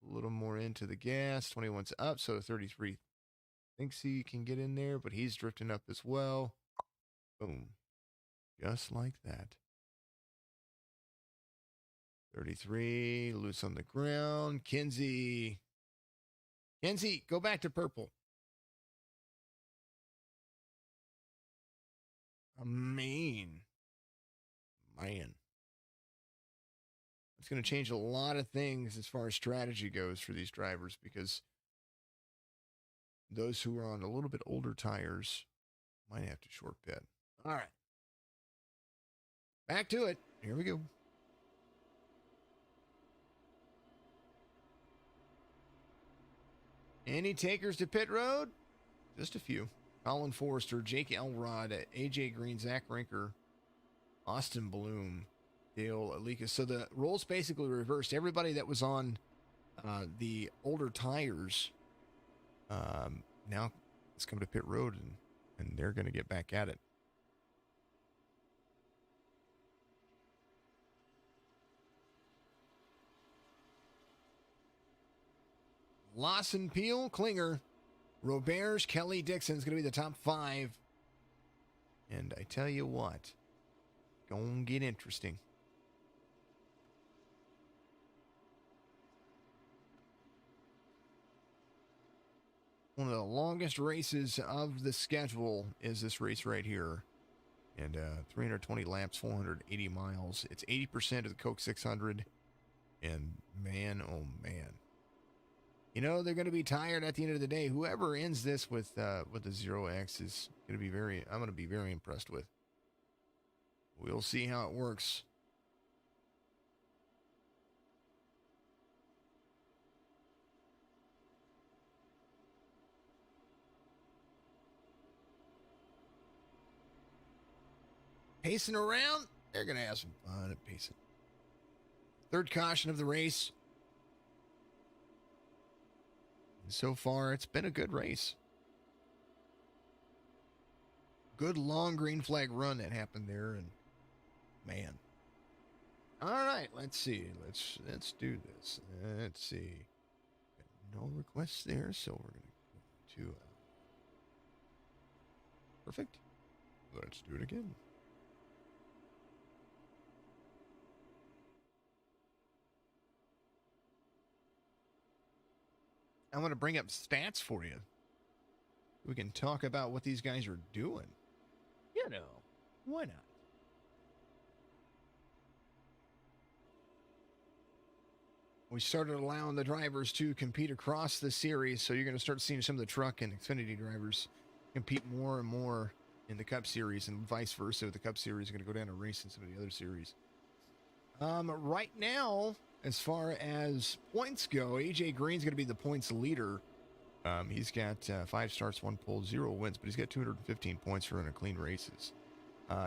A little more into the gas. 21's up, so 33 thinks he can get in there, but he's drifting up as well. Boom. Just like that. 33, loose on the ground. Kinsey, go back to purple. Man. It's going to change a lot of things as far as strategy goes for these drivers, because those who are on a little bit older tires might have to short pit. All right. Back to it. Here we go. Any takers to pit road? Just a few. Colin Forrester, Jake Elrod, AJ Green, Zach Rinker, Austin Bloom, Dale Alika. So the roles basically reversed. Everybody that was on the older tires now it's coming to pit road, and they're going to get back at it. Lawson, Peel, Klinger, Roberge, Kelly, Dixon is going to be the top 5. And I tell you what, gonna get interesting. One of the longest races of the schedule is this race right here. And 320 laps, 480 miles. It's 80% of the Coke 600. And man, oh man. You know, they're going to be tired at the end of the day. Whoever ends this with the 0X is going to be I'm going to be very impressed with. We'll see how it works. Pacing around, they're going to have some fun at pacing. Third caution of the race. And so far, it's been a good race. Good long green flag run that happened there, and man. All right, let's see. Let's do this. Let's see. No requests there, so we're going to perfect. Let's do it again. I'm going to bring up stats for you. We can talk about what these guys are doing. You know, why not? We started allowing the drivers to compete across the series, so you're going to start seeing some of the truck and Xfinity drivers compete more and more in the Cup Series, and vice versa. The Cup Series is going to go down and race in some of the other series. Right now, as far as points go, AJ Green's going to be the points leader. He's got 5 starts, 1 pole, 0 wins, but he's got 215 points for running clean races.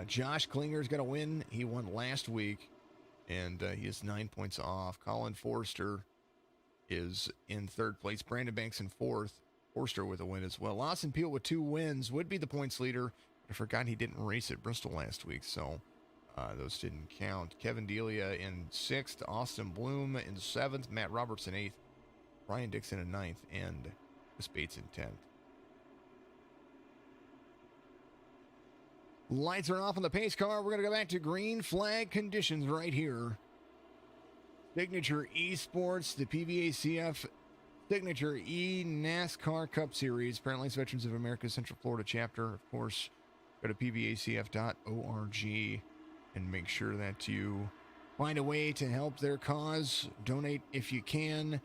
Josh Klinger's got a win. He won last week, and he is 9 points off. Colin Forrester is in 3rd place. Brandon Banks in 4th. Forrester with a win as well. Lawson Peel with 2 wins would be the points leader. I forgot he didn't race at Bristol last week, so those didn't count. Kevin Delia in 6th. Austin Bloom in 7th. Matt Roberts in 8th. Brian Dixon in 9th. And Chris Bates in 10th. Lights are off on the pace car. We're going to go back to green flag conditions right here. Signature Esports, the PVACF Signature eNASCAR Cup Series. Paralympics Veterans of America Central Florida chapter. Of course, go to pvacf.org and make sure that you find a way to help their cause. Donate if you can.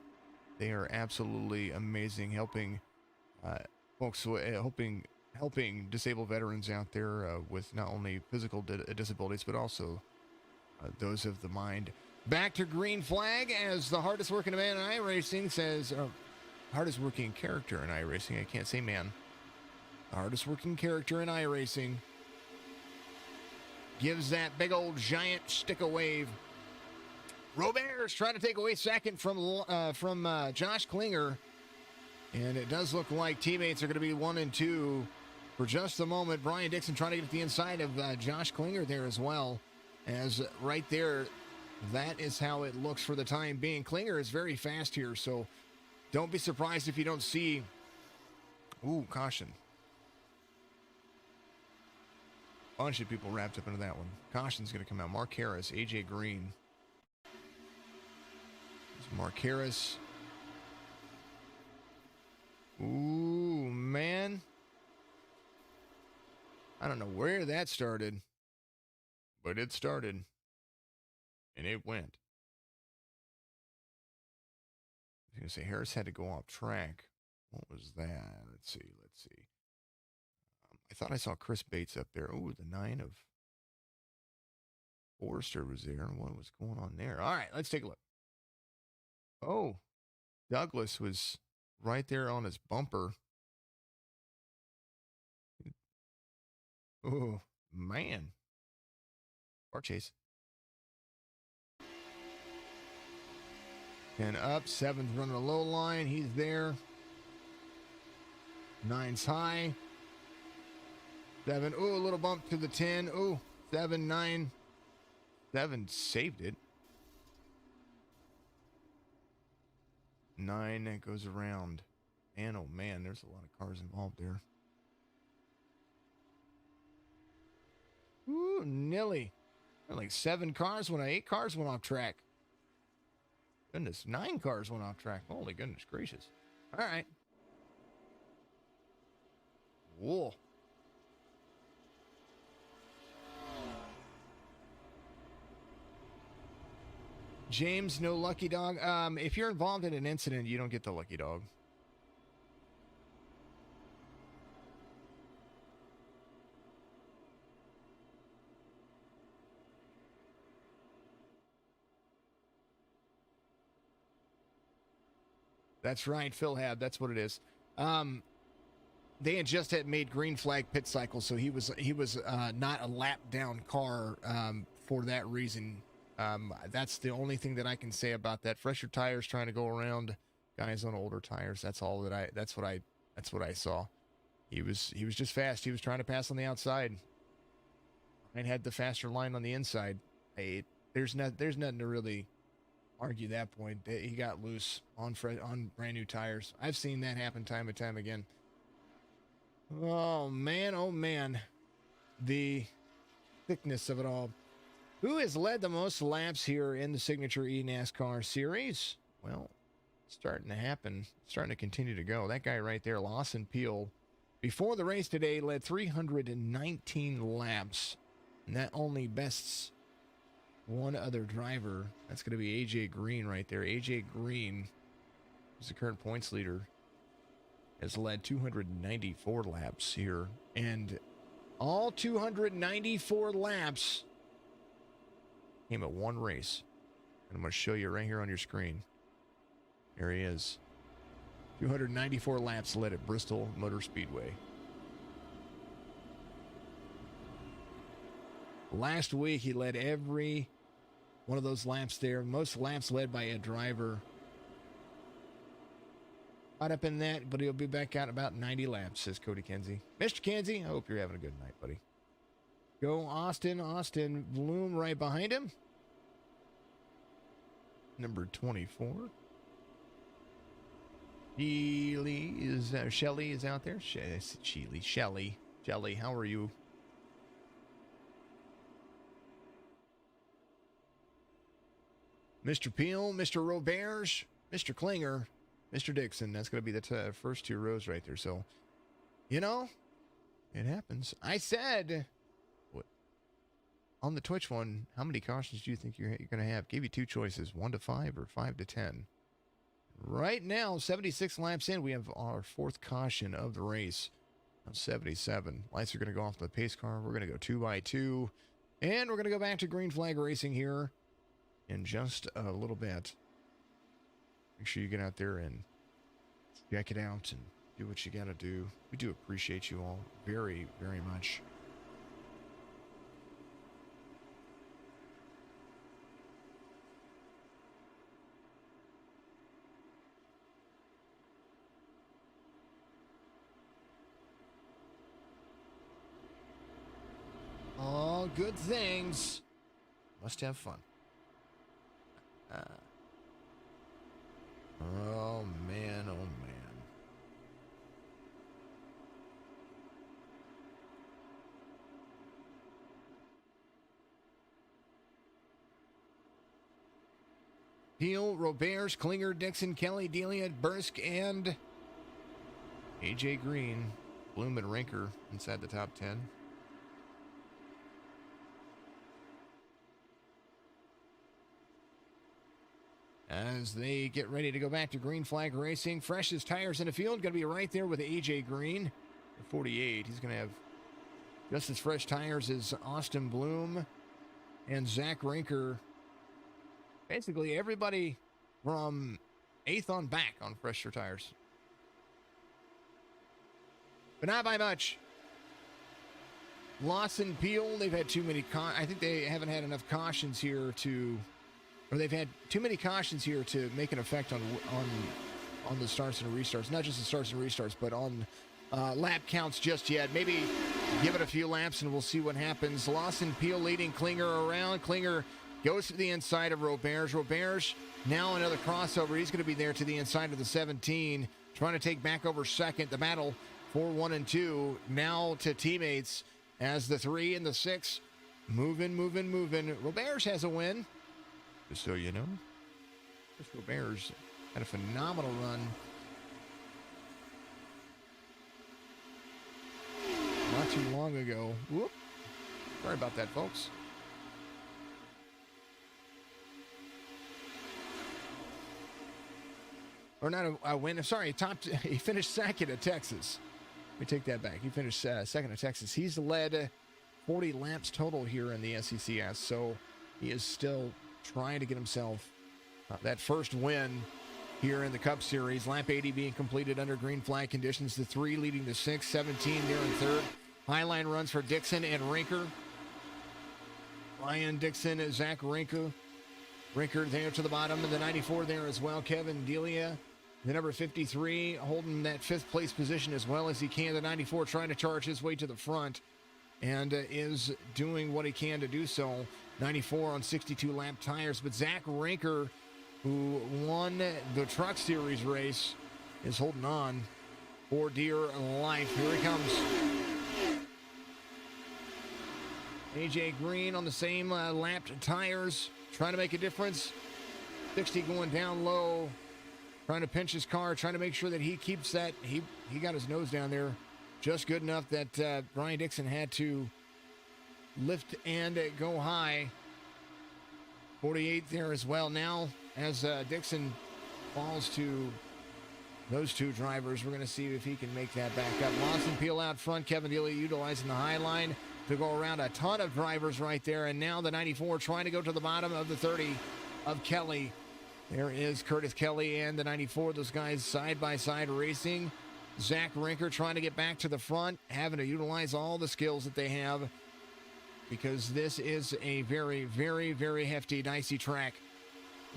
They are absolutely amazing, helping folks helping disabled veterans out there with not only physical disabilities, but also those of the mind. Back to green flag as the hardest working man in iRacing says, hardest working character in iRacing. I can't say man. The hardest working character in iRacing gives that big old giant stick a wave. Robert's trying to take away second from Josh Klinger. And it does look like teammates are going to be 1 and 2 for just a moment. Brian Dixon trying to get to the inside of Josh Klinger there as well. As right there, that is how it looks for the time being. Klinger is very fast here, so don't be surprised if you don't see... Ooh, caution. Bunch of people wrapped up into that one. Caution's going to come out. Mark Harris, AJ Green. Mark Harris. Ooh, man. I don't know where that started, but it started. And it went. I was going to say Harris had to go off track. What was that? Let's see. I thought I saw Chris Bates up there. Ooh, the 9 of Forrester was there. What was going on there? All right, let's take a look. Oh, Douglas was right there on his bumper. Oh, man. Car chase. And up, 7th running a low line. He's there. 9's high. 7. Ooh, a little bump to the 10. Ooh, 7, 9. 7 saved it. 9 that goes around. And oh man, there's a lot of cars involved there. Ooh, Nilly. Like 8 cars went off track. Goodness, 9 cars went off track. Holy goodness gracious. All right. Whoa. James, no lucky dog. If you're involved in an incident, you don't get the lucky dog. That's right, Phil Hab. That's what it is. They had just made green flag pit cycle, so he was not a lap down car for that reason. That's the only thing that I can say about that. Fresher tires trying to go around guys on older tires. That's all that that's what I saw. He was just fast. He was trying to pass on the outside and had the faster line on the inside. There's nothing to really argue that point. He got loose on brand new tires. I've seen that happen time and time again. Oh man, the thickness of it all. Who has led the most laps here in the Signature eNASCAR series? Well, it's starting to happen. It's starting to continue to go. That guy right there, Lawson Peel, before the race today, led 319 laps. And that only bests one other driver. That's going to be AJ Green right there. AJ Green, who's the current points leader, has led 294 laps here. And all 294 laps came at one race. And I'm going to show you right here on your screen. There he is. 294 laps led at Bristol Motor Speedway. Last week, he led every one of those laps there. Most laps led by a driver. Caught up in that, but he'll be back out about 90 laps, says Cody Kenzie. Mr. Kenzie, I hope you're having a good night, buddy. Go Austin. Austin Bloom right behind him. Number 24. Shelly is out there. Shelly, how are you? Mr. Peel, Mr. Roberge, Mr. Klinger, Mr. Dixon. That's going to be the first 2 rows right there. So, you know, it happens. I said, what, on the Twitch one, how many cautions do you think you're going to have? Gave you 2 choices, 1 to 5 or 5 to 10. Right now, 76 laps in, we have our fourth caution of the race. 77. Lights are going to go off the pace car. We're going to go 2 by 2. And we're going to go back to green flag racing here in just a little bit. Make sure you get out there and check it out and do what you got to do. We do appreciate you all very, very much. All good things. Must have fun. Oh, man. Oh, man. Peel, Roberts, Klinger, Dixon, Kelly, Delia, Bursk, and AJ Green, Bloom, and Rinker inside the top 10. As they get ready to go back to green flag racing, freshest tires in the field, going to be right there with AJ Green at 48. He's going to have just as fresh tires as Austin Bloom and Zach Rinker. Basically, everybody from 8th on back on fresher tires. But not by much. Lawson, Peel, they've had too many. I think they haven't had enough cautions here to. Or they've had too many cautions here to make an effect on the starts and restarts. Not just the starts and restarts, but on lap counts just yet. Maybe give it a few laps and we'll see what happens. Lawson, Peel leading Klinger around. Klinger goes to the inside of Roberts. Roberts now another crossover. He's going to be there to the inside of the 17, trying to take back over second. The battle for 1 and 2 now to teammates as the 3 and the 6 moving. Roberts has a win. Just so you know, Crystal Bears had a phenomenal run not too long ago. Whoop. Sorry about that, folks. Or not a win. Sorry, he finished second at Texas. Let me take that back. He finished second at Texas. He's led 40 laps total here in the SECS, so he is still trying to get himself that first win here in the Cup Series. Lap 80 being completed under green flag conditions. The 3 leading the 6, 17 there in third. Highline runs for Dixon and Rinker. Ryan Dixon, Zach Rinker. Rinker there to the bottom, and the 94 there as well. Kevin Delia, the number 53, holding that 5th place position as well as he can. The 94 trying to charge his way to the front and is doing what he can to do so. 94 on 62 lap tires, but Zach Rinker, who won the Truck Series race, is holding on for dear life. Here he comes. AJ Green on the same lapped tires, trying to make a difference. 60 going down low, trying to pinch his car, trying to make sure that he keeps that. He got his nose down there just good enough that Brian Dixon had to lift and go high. 48 there as well. Now, as Dixon falls to those two drivers, we're going to see if he can make that back up. Lawson, Peel out front. Kevin Dealey utilizing the high line to go around a ton of drivers right there. And now the 94 trying to go to the bottom of the 30 of Kelly. There is Curtis Kelly and the 94. Those guys side by side racing. Zach Rinker trying to get back to the front, having to utilize all the skills that they have, because this is a very, very, very hefty, dicey track.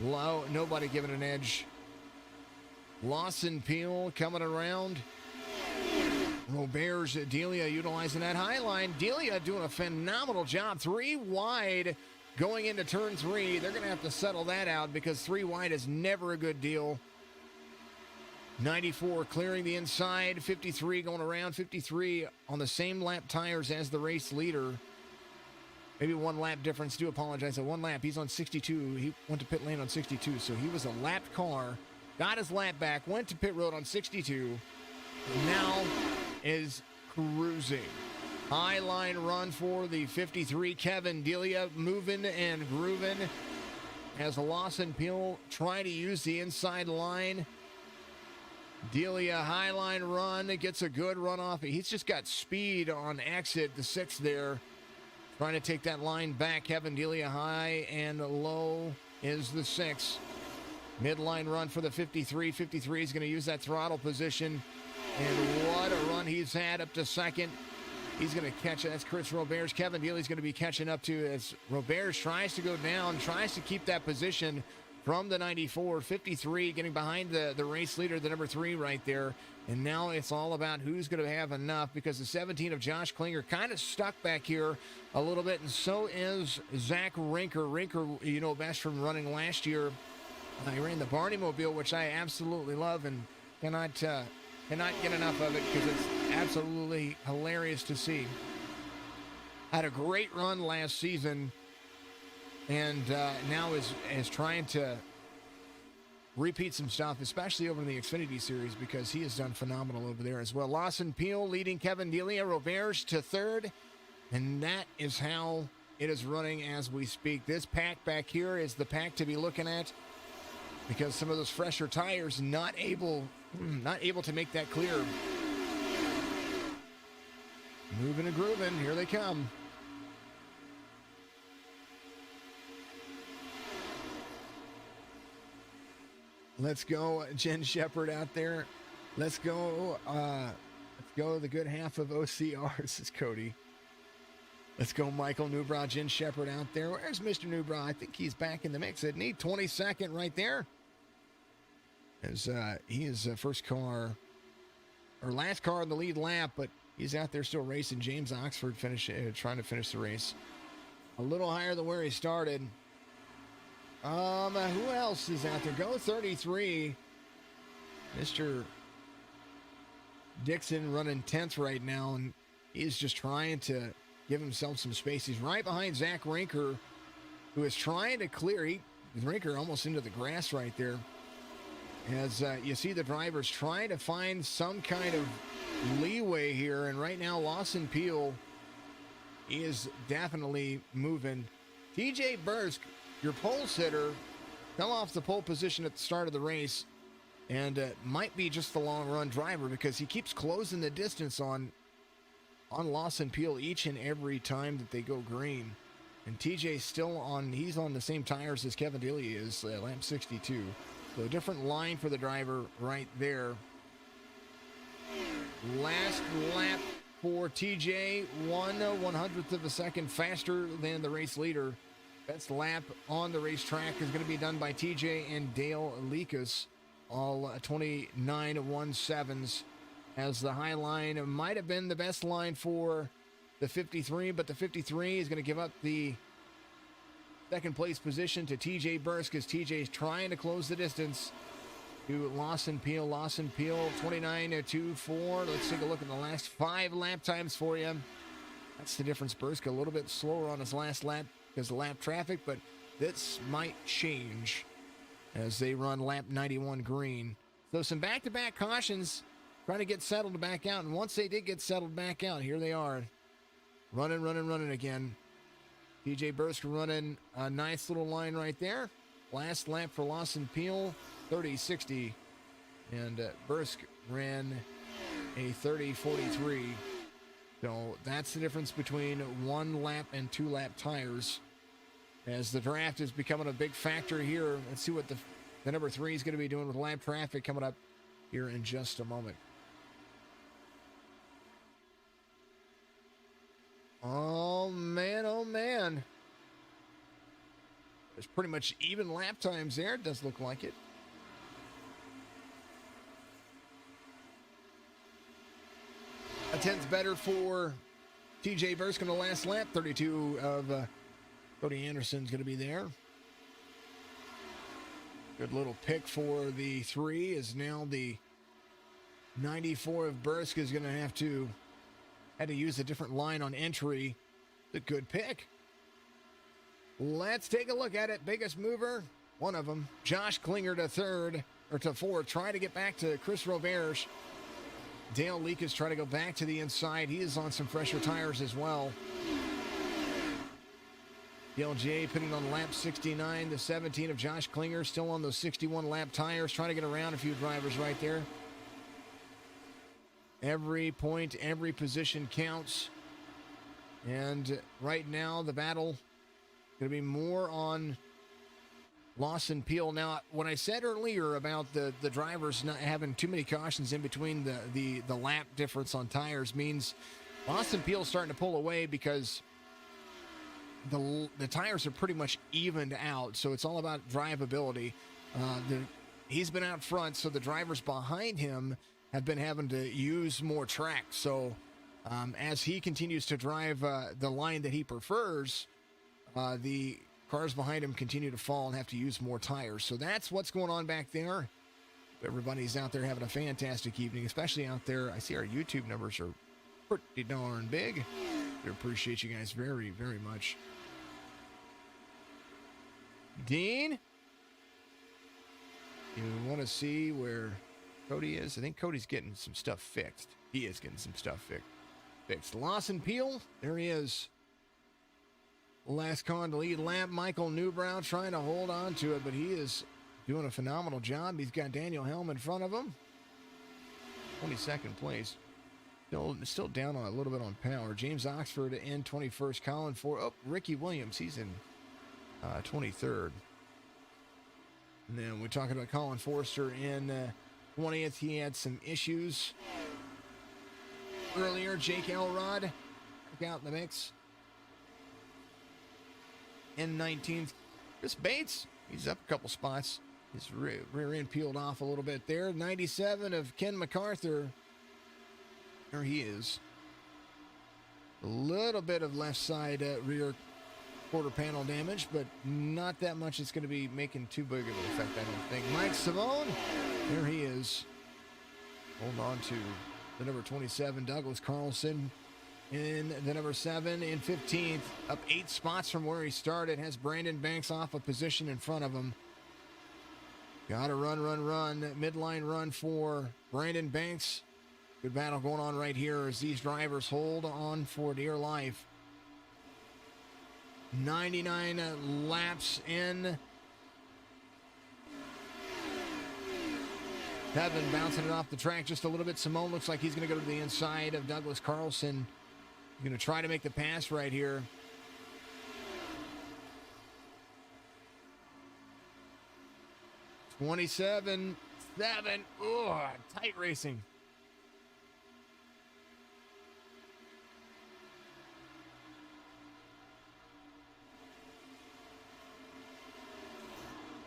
Low, nobody giving an edge. Lawson, Peel coming around. Roberts, Delia utilizing that high line. Delia doing a phenomenal job. 3 wide going into turn 3. They're going to have to settle that out because 3 wide is never a good deal. 94 clearing the inside. 53 going around. 53 on the same lap tires as the race leader. Maybe 1 lap difference. Do apologize. At 1 lap, he's on 62. He went to pit lane on 62, so he was a lapped car. Got his lap back, went to pit road on 62. Now is cruising. High line run for the 53. Kevin Delia moving and grooving as Lawson Peel trying to use the inside line. Delia highline run. It gets a good run off. He's just got speed on exit, the 6 there. Trying to take that line back. Kevin Delia high and low is the 6. Midline run for the 53. 53 is going to use that throttle position. And what a run he's had up to second. He's going to catch it. That's Chris Roberts. Kevin Dealey's going to be catching up to as Roberts tries to go down, tries to keep that position from the 94. 53 getting behind the race leader, the number 3 right there. And now it's all about who's going to have enough, because the 17 of Josh Klinger kind of stuck back here a little bit. And so is Zach Rinker. Rinker, you know best from running last year. He ran the Barney Mobile, which I absolutely love and cannot get enough of it because it's absolutely hilarious to see. Had a great run last season, and now is trying to repeat some stuff, especially over in the Xfinity Series, because he has done phenomenal over there as well. Lawson Peel leading Kevin Delia, Roberts to 3rd, and that is how it is running as we speak. This pack back here is the pack to be looking at, because some of those fresher tires not able to make that clear. Moving and grooving, here they come. Let's go, Jen Shepard out there. Let's go the good half of OCR. This is Cody. Let's go, Michael Newbrow, Jen Shepard out there. Where's Mr. Newbrow? I think he's back in the mix. Isn't he? 22nd right there. As he is first car, or last car in the lead lap, but he's out there still racing. James Oxford trying to finish the race a little higher than where he started. Who else is out there? Go 33. Mr. Dixon running 10th right now, and he's just trying to give himself some space. He's right behind Zach Rinker, who is trying to clear. Rinker almost into the grass right there. As you see the drivers trying to find some kind of leeway here. And right now, Lawson Peel is definitely moving. TJ Bursk, your pole sitter, fell off the pole position at the start of the race, and might be just the long run driver, because he keeps closing the distance on Lawson Peel each and every time that they go green. And TJ's he's on the same tires as Kevin Delia is, lap 62. So a different line for the driver right there. Last lap for TJ, 1/100th of a second faster than the race leader. Best lap on the racetrack is going to be done by TJ and Dale Lekas, all 29.17s, as the high line might have been the best line for the 53, but the 53 is going to give up the second place position to TJ Bursk, as TJ is trying to close the distance to Lawson Peel. Lawson Peel, 29.24. Let's take a look at the last 5 lap times for you. That's the difference. Bursk a little bit slower on his last lap because of lap traffic, but this might change as they run lap 91 green. So some back-to-back cautions, trying to get settled back out, and once they did get settled back out, here they are. Running again. TJ Bursk running a nice little line right there. Last lap for Lawson Peel, 30.60. And Bursk ran a 30.43. So that's the difference between 1 lap and 2 lap tires. As the draft is becoming a big factor here. Let's see what the number 3 is going to be doing with lap traffic coming up here in just a moment. Oh, man. There's pretty much even lap times there. It does look like it. A 10th better for TJ Bursk in the last lap. 32 of Cody Anderson's going to be there. Good little pick for the 3 is now the 94 of Bursk is going to had to use a different line on entry. The good pick. Let's take a look at it. Biggest mover, one of them, Josh Klinger to 3rd, or to 4th, trying to get back to Chris Roberts. Dale Lekas trying to go back to the inside. He is on some fresher tires as well. LJ pitting on lap 69, the 17 of Josh Klinger, still on those 61 lap tires, trying to get around a few drivers right there. Every point, every position counts. And right now, the battle going to be more on Lawson Peel. Now, what I said earlier about the drivers not having too many cautions in between the lap difference on tires means Lawson Peel's starting to pull away because the tires are pretty much evened out, so it's all about drivability. He's been out front, so the drivers behind him have been having to use more track. So as he continues to drive the line that he prefers, the cars behind him continue to fall and have to use more tires. So that's what's going on back there. Everybody's out there having a fantastic evening, especially out there. I see our YouTube numbers are pretty darn big. We appreciate you guys very, very much. Dean, you want to see where Cody is? I think Cody's getting some stuff fixed. He is getting some stuff fixed. Lawson Peel, there he is. Last con to lead lap. Michael Newbrow trying to hold on to it, but he is doing a phenomenal job. He's got Daniel Helm in front of him. 22nd place. Still down on a little bit on power. James Oxford in 21st. Colin Ford. Oh, Ricky Williams. He's in 23rd. And then we're talking about Colin Forster in 20th. He had some issues earlier. Jake Elrod back out in the mix. In 19th. Chris Bates. He's up a couple spots. His rear end peeled off a little bit there. 97 of Ken MacArthur. There he is. A little bit of left side rear quarter panel damage, but not that much. It's going to be making too big of an effect, I don't think. Mike Savone, there he is. Hold on to the number 27, Douglas Carlson. In the number 7 in 15th, up 8 spots from where he started, has Brandon Banks off a position in front of him. Got to run. Midline run for Brandon Banks. Good battle going on right here as these drivers hold on for dear life. 99 laps in. Kevin bouncing it off the track just a little bit. Simone looks like he's going to go to the inside of Douglas Carlson. He's going to try to make the pass right here. $27.7. Oh, tight racing.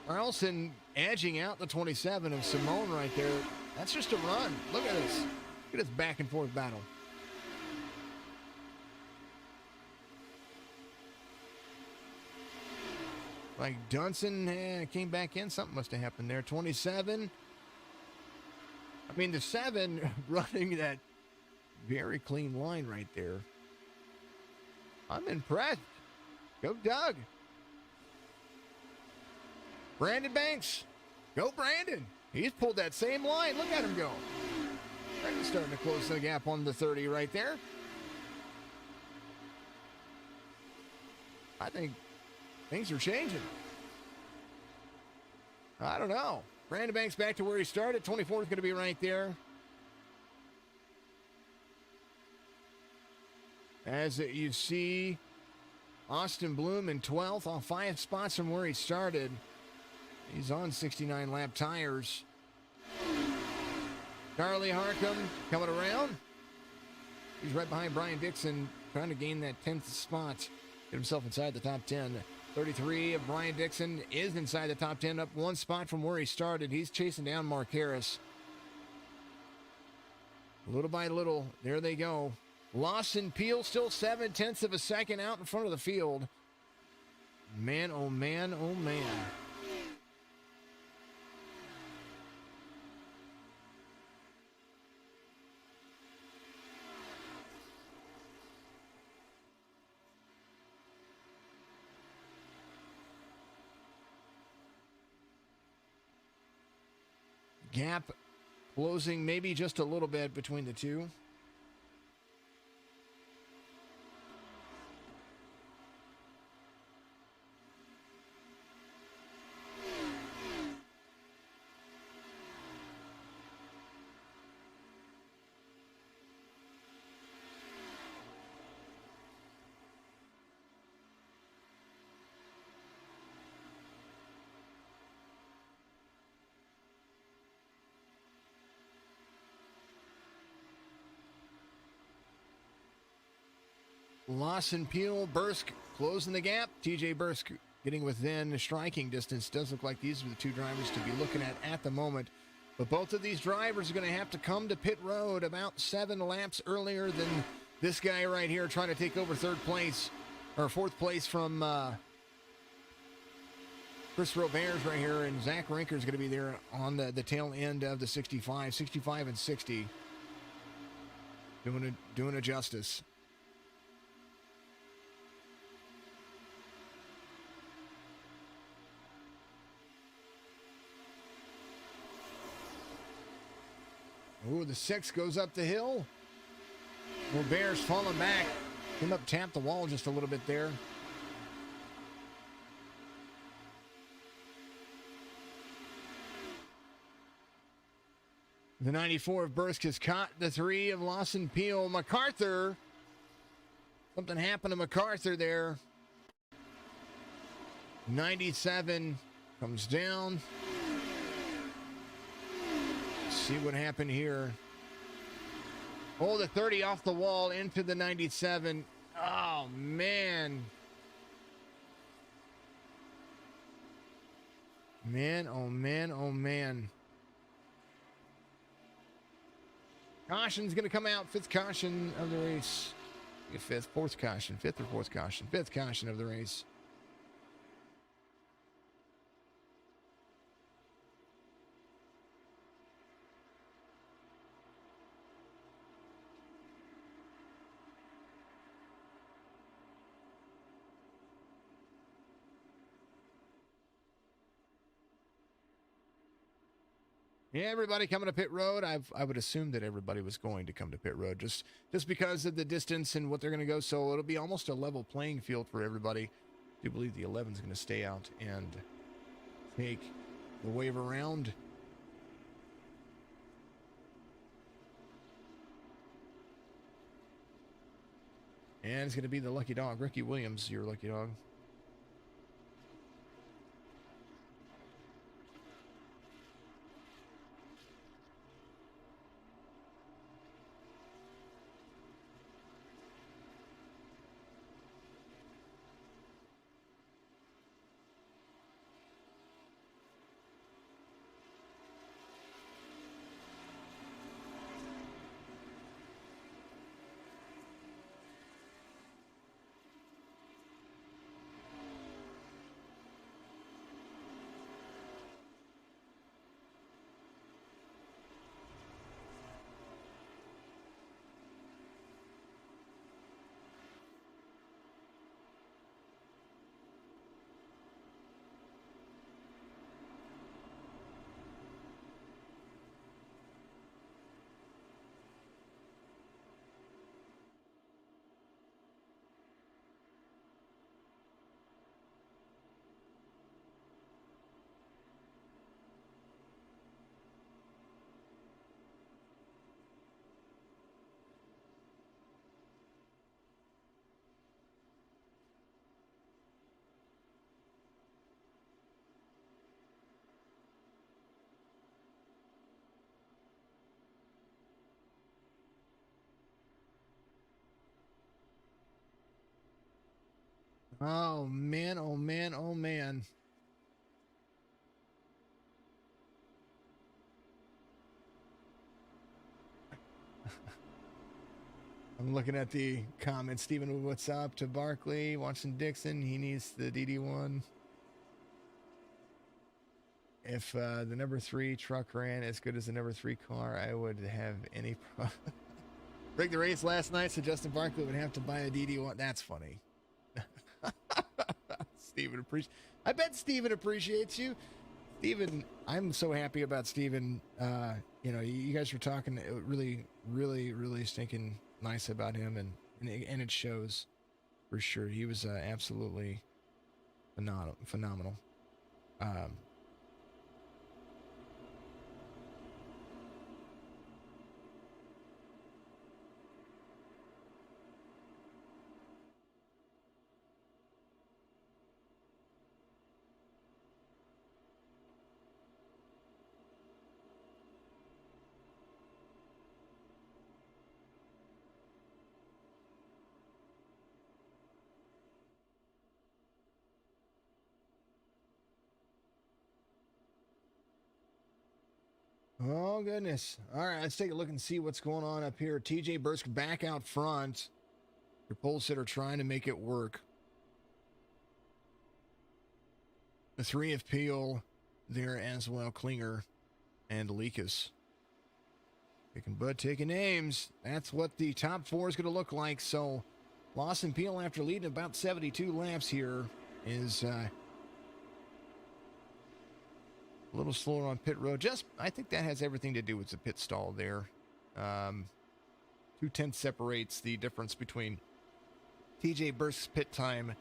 Carlson edging out the 27 of Simone right there. That's just a run. Look at this. Look at this back and forth battle. Like Dunson came back in. Something must have happened there. 27. I mean, the 7 running that very clean line right there. I'm impressed. Go, Doug. Brandon Banks. Go, Brandon. He's pulled that same line. Look at him go. Brandon's starting to close the gap on the 30 right there. I think things are changing. I don't know. Brandon Banks back to where he started. 24 is going to be right there. As you see, Austin Bloom in 12th, off 5 spots from where he started. He's on 69 lap tires. Charlie Harcum coming around. He's right behind Brian Dixon, trying to gain that 10th spot. Get himself inside the top 10. 33 of Brian Dixon is inside the top 10, up 1 spot from where he started. He's chasing down Mark Harris. Little by little, there they go. Lawson Peel still 0.7 of a second out in front of the field. Man, oh man, oh man. Gap closing maybe just a little bit between the two. Lawson, Peel, Bursk closing the gap. TJ Bursk getting within striking distance. Does look like these are the two drivers to be looking at the moment. But both of these drivers are going to have to come to pit road about 7 laps earlier than this guy right here trying to take over third place or fourth place from Chris Roberts right here. And Zach Rinker is going to be there on the tail end of the 65 and 60. Doing it justice. Ooh, the 6 goes up the hill. Robert's falling back. Came up, tapped the wall just a little bit there. The 94 of Bursk has caught the 3 of Lawson Peel. MacArthur. Something happened to MacArthur there. 97 comes down. See what happened here. Oh, the 30 off the wall into the 97. Oh, man. Man, oh, man, oh, man. Caution's going to come out. 5th caution of the race. Fourth caution. 5th or 4th caution? 5th caution of the race. Yeah, everybody coming to pit road. I would assume that everybody was going to come to pit road just because of the distance and what they're going to go. So it'll be almost a level playing field for everybody. I do believe the 11 is going to stay out and take the wave around. And it's going to be the lucky dog, Ricky Williams, your lucky dog. Oh, man, oh, man, oh, man. I'm looking at the comments. Stephen, what's up to Barkley? Watson Dixon, he needs the DD1. If the number 3 truck ran as good as the number 3 car, I would have any problem. Break the race last night, so Justin Barkley would have to buy a DD1. That's funny. Steven, I bet Steven appreciates you. Steven, I'm so happy about Steven. You guys were talking really, really, really stinking nice about him, and it shows for sure. He was absolutely phenomenal. Oh, goodness. All right, let's take a look and see what's going on up here. TJ Bursk back out front. Your pole sitter trying to make it work. The three of Peel there as well. Klinger and Leakus. Kicking butt, taking names. That's what the top four is going to look like. So Lawson Peel, after leading about 72 laps here, is a little slower on pit road. I think that has everything to do with the pit stall there. 2/10 separates the difference between TJ Bursk's pit time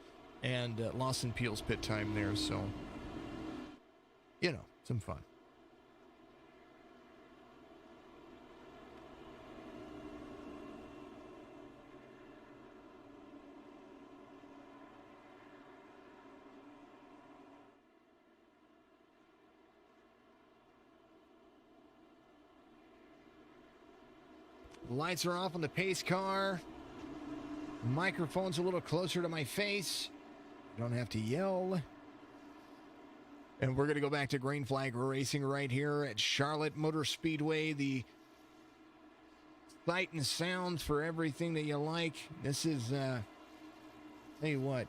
and Lawson Peel's pit time there. So, some fun. Lights are off on the pace car. Microphone's a little closer to my face. Don't have to yell. And we're going to go back to green flag racing right here at Charlotte Motor Speedway. The sight and sound for everything that you like. This is, tell you what,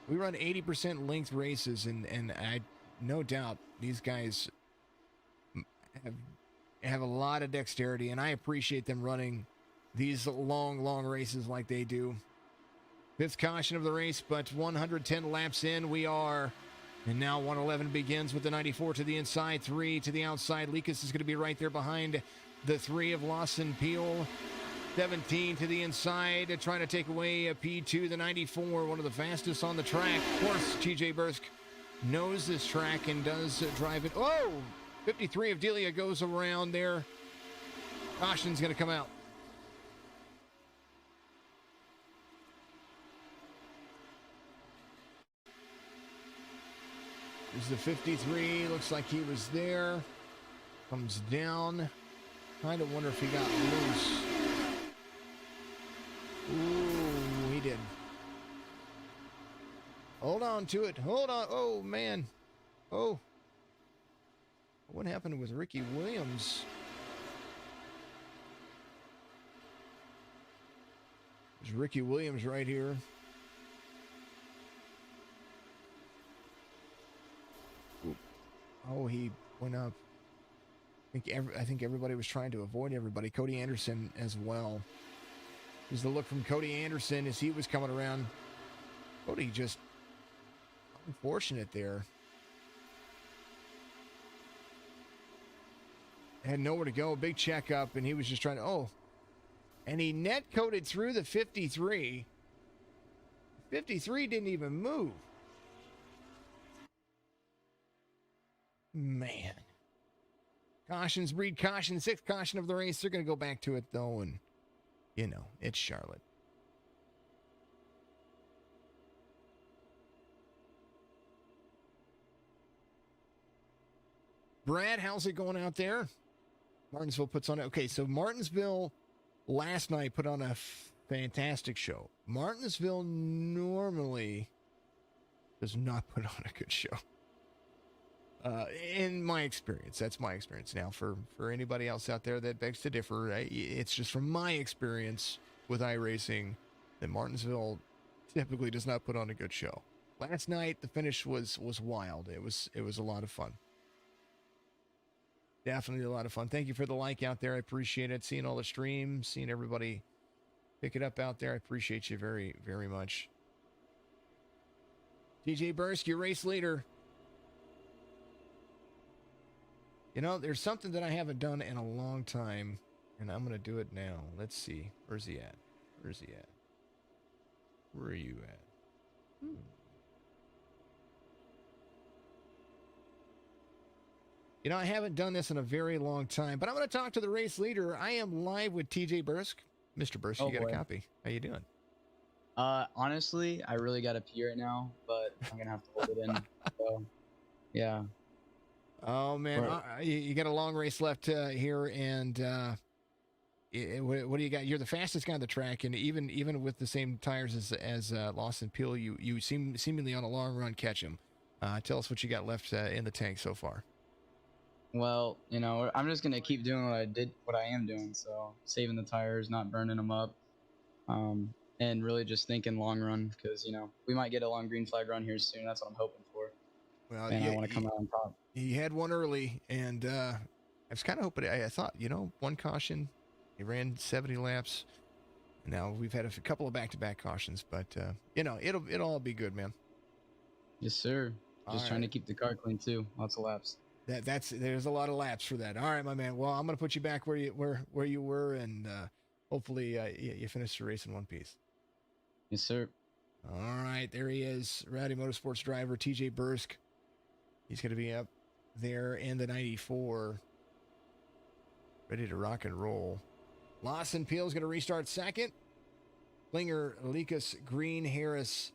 we run 80% length races, and I no doubt these guys have a lot of dexterity, and I appreciate them running these long races like they do. Fifth caution of the race, but 110 laps in we are. And now 111 begins with the 94 to the inside, 3 to the outside. Leakus is going to be right there behind the 3 of Lawson Peel. 17 to the inside, trying to take away a P2, the 94, one of the fastest on the track. Of course, TJ Bursk knows this track and does drive it. Oh! 53 of Delia goes around there. Caution's going to come out. There's the 53. Looks like he was there. Comes down. Kind of wonder if he got loose. Ooh, he did. Hold on to it. Hold on. Oh, man. Oh. What happened with Ricky Williams? There's Ricky Williams right here. Oop. Oh, he went up. I think everybody was trying to avoid everybody. Cody Anderson as well. There's the look from Cody Anderson as he was coming around. Cody just unfortunate there. Had nowhere to go, big checkup, and he was just trying to, and he net coated through the 53. 53 didn't even move. Man. Cautions breed caution. Sixth caution of the race. They're going to go back to it, though, and, it's Charlotte. Brad, how's it going out there? Martinsville puts on it. Okay, so Martinsville last night put on a fantastic show. Martinsville normally does not put on a good show. In my experience, that's my experience. Now, for anybody else out there that begs to differ, it's just from my experience with iRacing that Martinsville typically does not put on a good show. Last night, the finish was wild. It was a lot of fun. Definitely a lot of fun. Thank you for the like out there. I appreciate it. Seeing all the streams, seeing everybody pick it up out there. I appreciate you very, very much. TJ Bursk, your race leader. There's something that I haven't done in a long time, and I'm going to do it now. Let's see. Where's he at? Where's he at? Where are you at? I haven't done this in a very long time, but I'm going to talk to the race leader. I am live with TJ Bursk. Mr. Bursk, you got a copy. How you doing? Honestly, I really got to pee right now, but I'm going to have to hold it in. So, yeah. Oh, man. You got a long race left here, and what do you got? You're the fastest guy on the track, and even with the same tires as Lawson Peel, you seemingly on a long run catch him. Tell us what you got left in the tank so far. Well, I'm just gonna keep doing what I am doing. So saving the tires, not burning them up, and really just thinking long run because we might get a long green flag run here soon. That's what I'm hoping for, Well, and I yeah, want to come out on top. he had one early, and I was kind of hoping. I thought, one caution, he ran 70 laps. Now we've had a couple of back-to-back cautions, but it'll all be good, man. Yes, sir. Just All trying to right. keep the car clean too. Lots of laps. There's a lot of laps for that. All right, my man. Well, I'm gonna put you back where you were, and hopefully you finish the race in one piece. Yes, sir. All right, there he is, Rowdy Motorsports driver TJ Bursk. He's gonna be up there in the 94, ready to rock and roll. Lawson Peel's gonna restart second. Klinger, Likas, Green, Harris,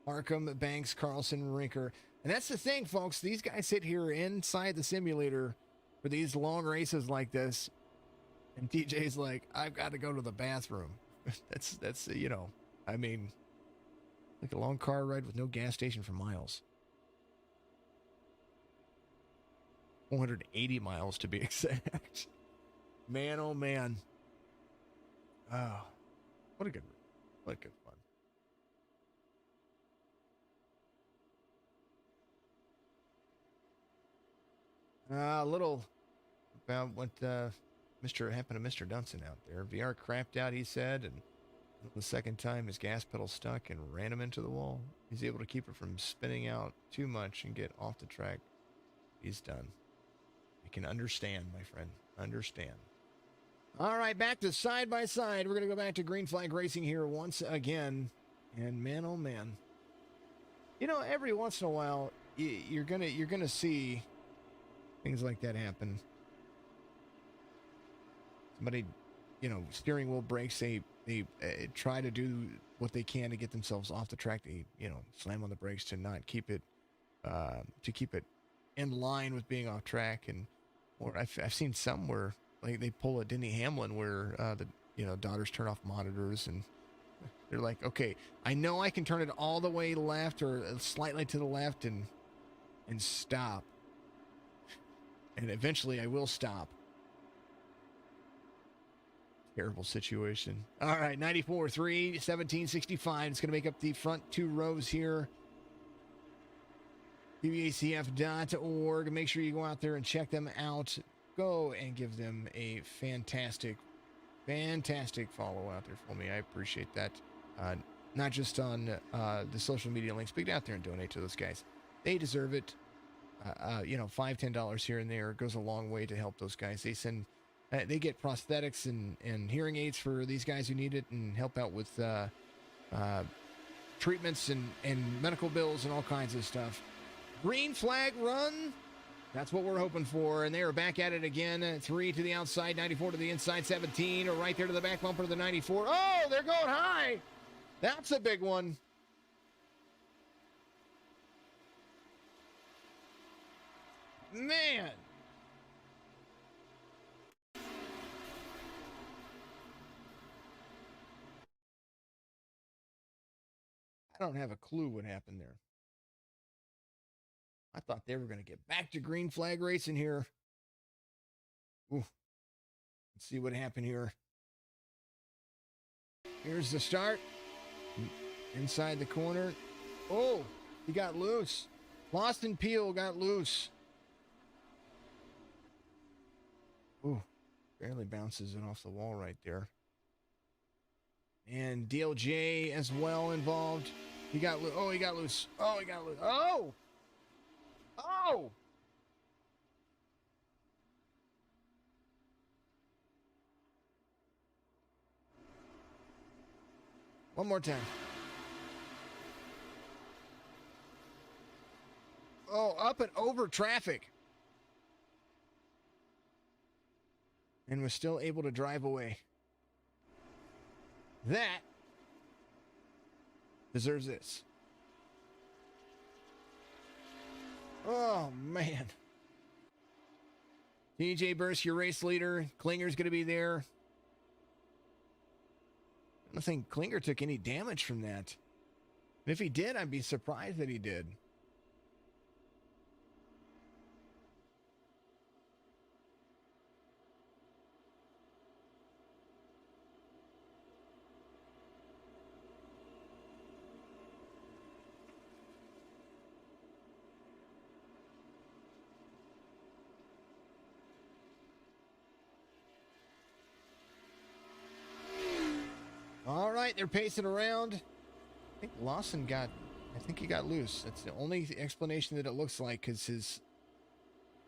Markham, Banks, Carlson, Rinker. And that's the thing, folks. These guys sit here inside the simulator for these long races like this. And TJ's like, I've got to go to the bathroom. that's I mean, like a long car ride with no gas station for miles. 480 miles to be exact. Man, oh man. Oh, what a good fun. A little about what happened to Mr. Dunson out there. VR crapped out, he said, and the second time his gas pedal stuck and ran him into the wall. He's able to keep it from spinning out too much and get off the track. He's done. I can understand, my friend. Understand. All right, back to side by side. We're going to go back to green flag racing here once again. And man, oh man. Every once in a while, you're gonna see things like that happen. Somebody, steering wheel breaks. They try to do what they can to get themselves off the track. They, slam on the brakes to not keep it, in line with being off track. Or I've seen some where like they pull a Denny Hamlin where the daughters turn off monitors and they're like, okay, I know I can turn it all the way left or slightly to the left and stop. And eventually I will stop. Terrible situation. All right, 94.3, 1765. It's going to make up the front two rows here. PVACF.org. Make sure you go out there and check them out. Go and give them a fantastic follow out there for me. I appreciate that. Not just on the social media links, but get out there and donate to those guys. They deserve it. $5, $10 here and there goes a long way to help those guys. They get prosthetics and hearing aids for these guys who need it and help out with treatments and medical bills and all kinds of stuff. Green flag run. That's what we're hoping for. And they are back at it again. 3 to the outside, 94 to the inside, 17. Or right there to the back bumper of the 94. Oh, they're going high. That's a big one. Man. I don't have a clue what happened there. I thought they were going to get back to green flag racing here. Ooh. Let's see what happened here. Here's the start. Inside the corner. Oh, he got loose. Boston Peel got loose. Ooh, barely bounces it off the wall right there. And DLJ as well involved. He got loose. Oh, he got loose. Oh, he got loose. Oh! Oh! One more time. Oh, up and over traffic. And was still able to drive away. That deserves this. Oh, man. TJ Burst, your race leader. Klinger's going to be there. I don't think Klinger took any damage from that. And if he did, I'd be surprised that he did. right, they're pacing around. I think Lawson got, I think he got loose. That's the only explanation that it looks like, because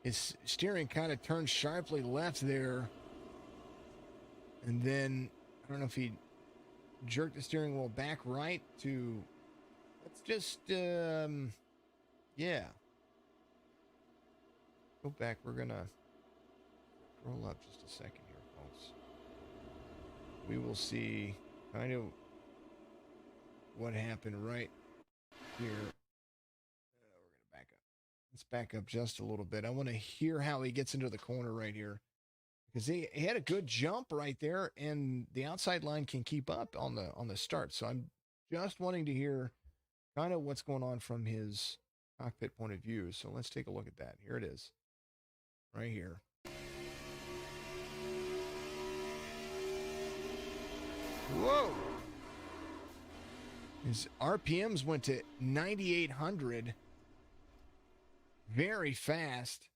his steering kind of turned sharply left there. And then, I don't know if he jerked the steering wheel back right to, let's just, yeah. Go back, we're gonna roll up just a second here, folks. We will see kind of what happened right here. We're gonna back up. Let's back up just a little bit. I want to hear how he gets into the corner right here, because he had a good jump right there, and the outside line can keep up on the start. So I'm just wanting to hear kind of what's going on from his cockpit point of view. So let's take a look at that. Here it is, right here. Whoa! His RPMs went to 9,800. Very fast.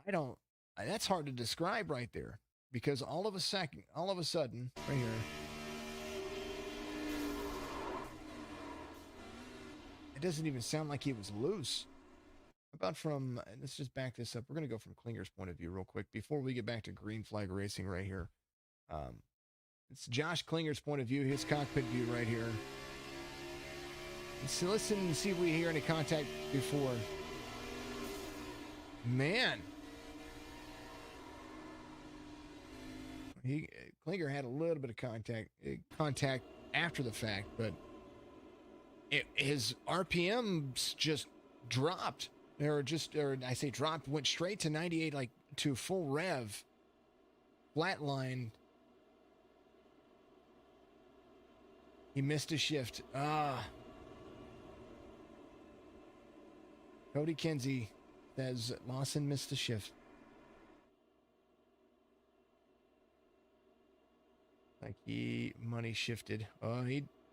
That's hard to describe right there, because all of a sudden, right here, it doesn't even sound like he was loose. About from, let's just back this up. We're going to go from Klinger's point of view real quick before we get back to green flag racing right here. It's Josh Klinger's point of view, his cockpit view right here. Let's listen and see if we hear any contact before. Man. Klinger had a little bit of contact after the fact, but his RPMs just dropped. Dropped, went straight to 98, like to full rev, flatline. He missed a shift. Cody Kinsey says Lawson missed the shift. Like money shifted.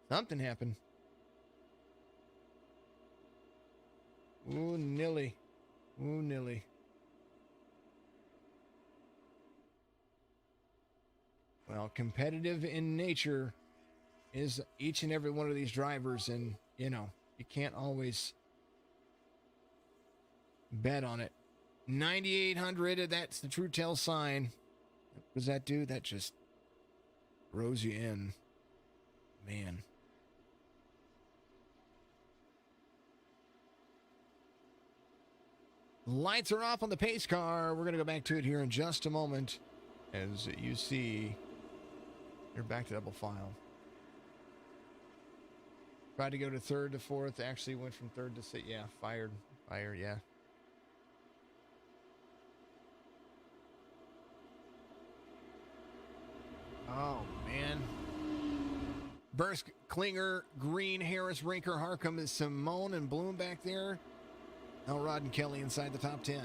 Something happened. Ooh, nilly. Well, competitive in nature is each and every one of these drivers, and you can't always bet on it. 9,800, that's the True Tell sign. What does that do? That just throws you in. Man. Lights are off on the pace car. We're going to go back to it here in just a moment. As you see, you're back to double file. Tried to go to third to fourth. Actually went from third to sixth. Yeah, fired, yeah. Oh, man. Bursk, Klinger, Green, Harris, Rinker, Harcum, Simone, and Bloom back there. Elrod and Kelly inside the top 10.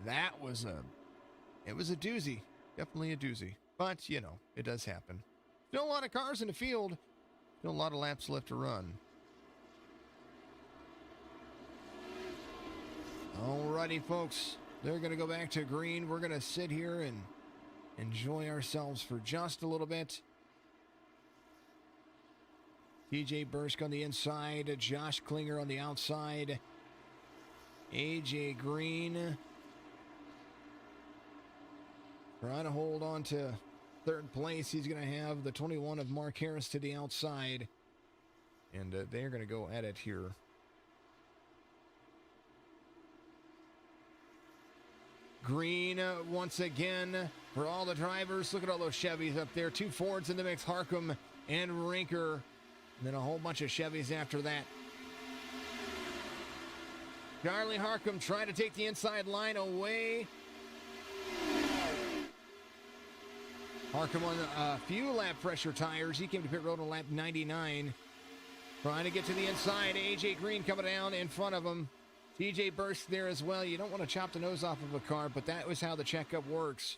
That was it was a doozy. Definitely a doozy. But, it does happen. Still a lot of cars in the field. Still a lot of laps left to run. Alrighty, folks. They're going to go back to green. We're going to sit here and enjoy ourselves for just a little bit. TJ Bursk on the inside. Josh Klinger on the outside. AJ Green trying to hold on to third place. He's going to have the 21 of Mark Harris to the outside. And they're going to go at it here. Green once again for all the drivers. Look at all those Chevys up there. Two Fords in the mix, Harcum and Rinker. And then a whole bunch of Chevys after that. Charlie Harcum trying to take the inside line away. Harcum on a few lap pressure tires. He came to pit road on lap 99. Trying to get to the inside. AJ Green coming down in front of him. TJ Bursk there as well. You don't want to chop the nose off of a car, but that was how the checkup works.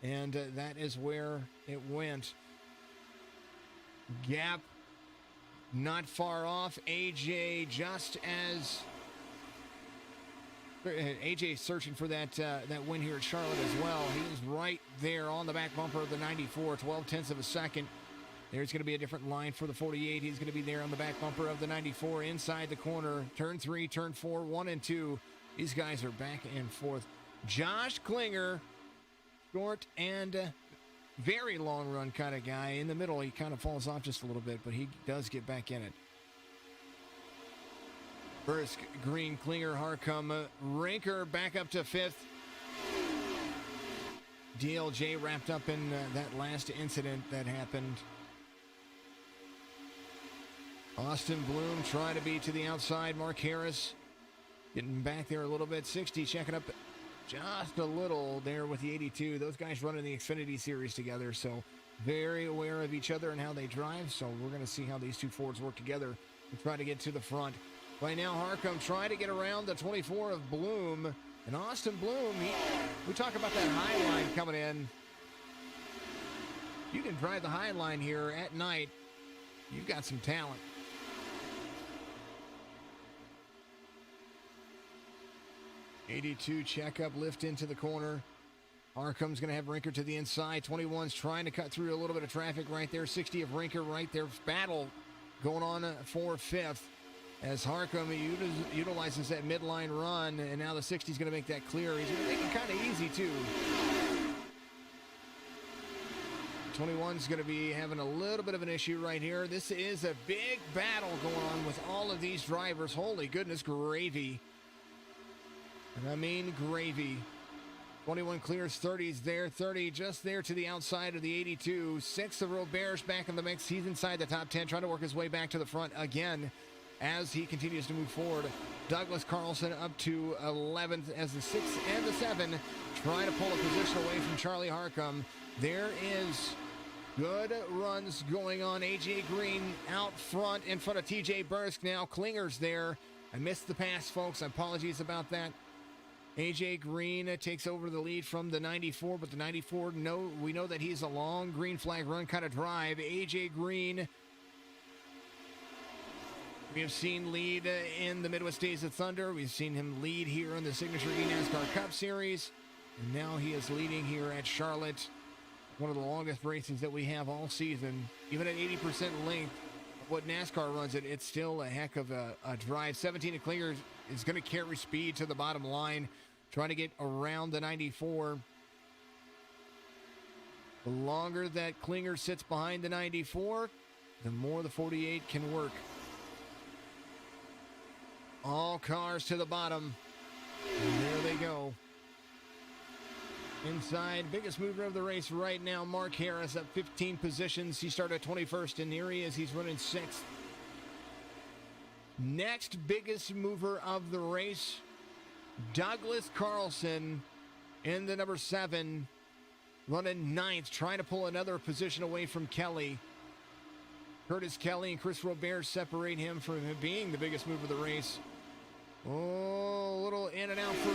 And that is where it went. Gap not far off. AJ just as AJ searching for that win here at Charlotte as well. He is right there on the back bumper of the 94, 12/10 of a second. There's going to be a different line for the 48. He's going to be there on the back bumper of the 94 inside the corner. Turn 3, turn 4, 1 and 2. These guys are back and forth. Josh Klinger, short and very long run kind of guy. In the middle, he kind of falls off just a little bit, but he does get back in it. Bursk, Green, Klinger, Harcum, Rinker back up to 5th. DLJ wrapped up in that last incident that happened. Austin Bloom trying to be to the outside. Mark Harris getting back there a little bit. 60 checking up just a little there with the 82. Those guys running the Xfinity Series together, so very aware of each other and how they drive. So we're going to see how these two Fords work together and try to get to the front. Right now, Harcum trying to get around the 24 of Bloom. And Austin Bloom, we talk about that high line coming in. You can drive the high line here at night. You've got some talent. '82 checkup, lift into the corner. Harcum's going to have Rinker to the inside. 21's trying to cut through a little bit of traffic right there. 60 of Rinker right there. Battle going on for 5th. As Harcum utilizes that midline run, and now the 60 is going to make that clear. He's going to make it kind of easy, too. 21's going to be having a little bit of an issue right here. This is a big battle going on with all of these drivers. Holy goodness, gravy. And I mean gravy. 21 clears, 30's there. 30 just there to the outside of the 82. 6 of Robert's back in the mix. He's inside the top 10, trying to work his way back to the front again. As he continues to move forward, Douglas Carlson up to 11th as the 6 and the 7 trying to pull a position away from Charlie Harcum. There is good runs going on. AJ Green out front in front of TJ Bursk now. Klinger's there. I missed the pass, folks. Apologies about that. AJ Green takes over the lead from the 94, but the 94, we know that he's a long green flag run kind of drive. AJ Green, we have seen lead in the Midwest Days of Thunder. We've seen him lead here in the Signature eNASCAR Cup Series. And now he is leading here at Charlotte. One of the longest races that we have all season. Even at 80% length of what NASCAR runs it, it's still a heck of a drive. 17 of Klinger is going to carry speed to the bottom line. Trying to get around the 94. The longer that Klinger sits behind the 94, the more the 48 can work. All cars to the bottom. And there they go. Inside, biggest mover of the race right now, Mark Harris up 15 positions. He started 21st, and here he is. He's running 6th. Next biggest mover of the race, Douglas Carlson in the number 7, running 9th, trying to pull another position away from Kelly. Curtis Kelly and Chris Robert separate him from him being the biggest mover of the race. Oh, a little in and out for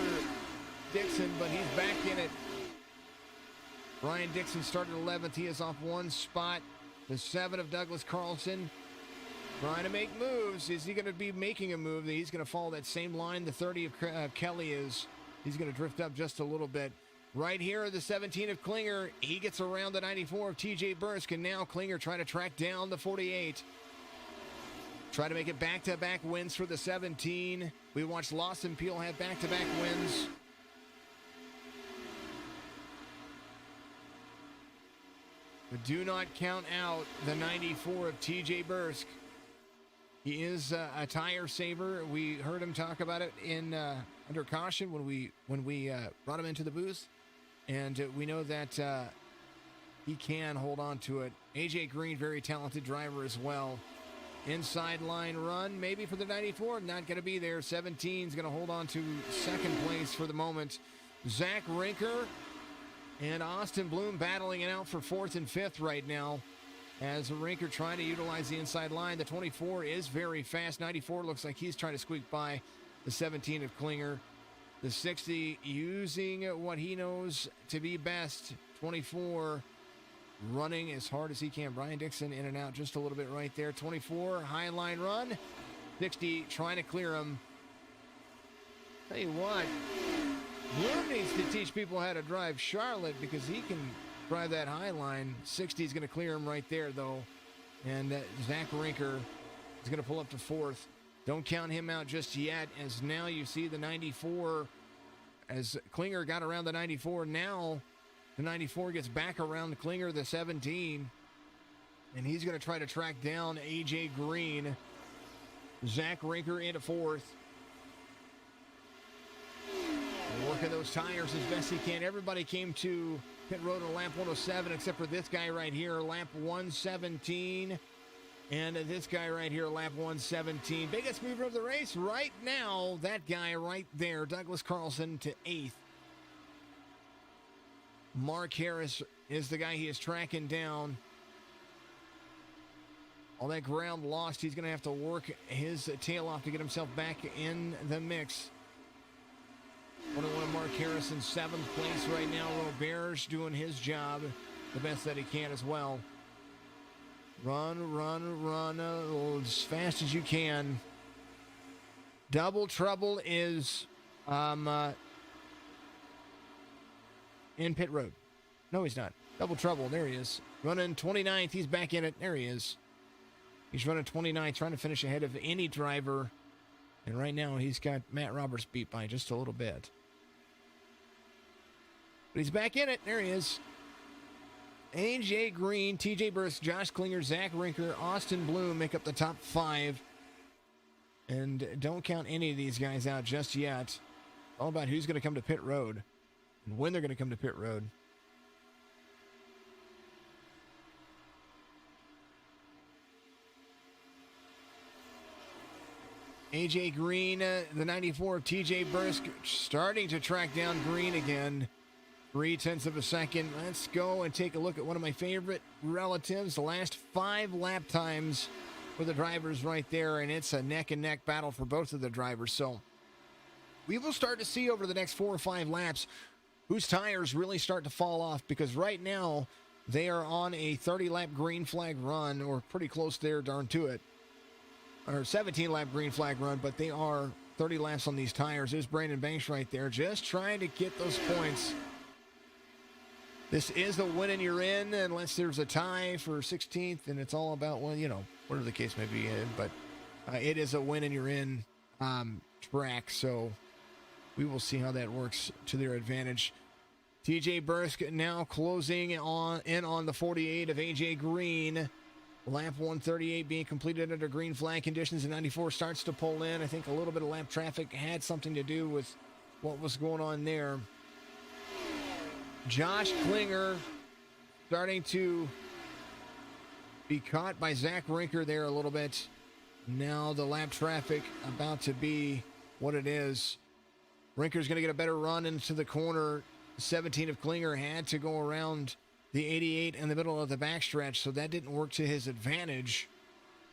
Dixon, but he's back in it. Brian Dixon started 11th. He is off one spot. The 7 of Douglas Carlson trying to make moves. Is he going to be making a move? He's going to follow that same line the 30 of Kelly is. He's going to drift up just a little bit. Right here, the 17 of Klinger. He gets around the 94 of TJ Bursk, and now Klinger trying to track down the 48. Try to make it back-to-back wins for the 17. We watched Lawson Peel have back-to-back wins. But do not count out the 94 of TJ Bursk. He is a tire saver. We heard him talk about it in under caution when we brought him into the booth, and we know that he can hold on to it. AJ Green, very talented driver as well. Inside line run, maybe for the 94, not going to be there. 17 is going to hold on to second place for the moment. Zach Rinker and Austin Bloom battling it out for 4th and 5th right now. As Rinker trying to utilize the inside line. The 24 is very fast. 94 looks like he's trying to squeak by the 17 of Klinger. The 60 using what he knows to be best. 24 running as hard as he can. Brian Dixon in and out just a little bit right there. 24 high line run. 60 trying to clear him. Tell you what, Bloom needs to teach people how to drive Charlotte because he can drive that high line. 60 is going to clear him right there, though. And Zach Rinker is going to pull up to fourth. Don't count him out just yet, as now you see the 94, as Klinger got around the 94. Now the 94 gets back around Klinger, the 17. And he's going to try to track down A.J. Green. Zach Rinker into fourth. Working those tires as best he can. Everybody came to pit road on lap 107 except for this guy right here, lap 117. And this guy right here, lap 117. Biggest mover of the race right now, that guy right there, Douglas Carlson to 8th. Mark Harris is the guy he is tracking down. All that ground lost, he's going to have to work his tail off to get himself back in the mix. 101 Mark Harris in 7th place right now. Roberge doing his job the best that he can as well. Run as fast as you can. Double Trouble is in pit road. No, he's not. Double Trouble, there he is. Running 29th, he's back in it. There he is. He's running 29th, trying to finish ahead of any driver. And right now, he's got Matt Roberts beat by just a little bit. But he's back in it. There he is. A.J. Green, T.J. Burst, Josh Klinger, Zach Rinker, Austin Bloom make up the top 5. And don't count any of these guys out just yet. All about who's going to come to pit road and when they're going to come to pit road. A.J. Green, the 94 of T.J. Bursk, starting to track down Green again. 0.3 of a second. Let's go and take a look at one of my favorite relatives. The last 5 lap times for the drivers right there, and it's a neck-and-neck battle for both of the drivers. So we will start to see over the next 4 or 5 laps whose tires really start to fall off, because right now they are on a 30-lap green flag run, or pretty close there, darn to it. Or 17-lap green flag run, but they are 30 laps on these tires. There's Brandon Banks right there, just trying to get those points. This is a win and you're in, unless there's a tie for 16th, and it's all about, well, you know, whatever the case may be. But it is a win and you're in track, so we will see how that works to their advantage. TJ Bursk now closing in on the 48 of AJ Green. Lap 138 being completed under green flag conditions, and 94 starts to pull in. I think a little bit of lap traffic had something to do with what was going on there. Josh Klinger starting to be caught by Zach Rinker there a little bit. Now the lap traffic about to be what it is. Rinker's going to get a better run into the corner. 17 of Klinger had to go around the 88 in the middle of the backstretch, so that didn't work to his advantage.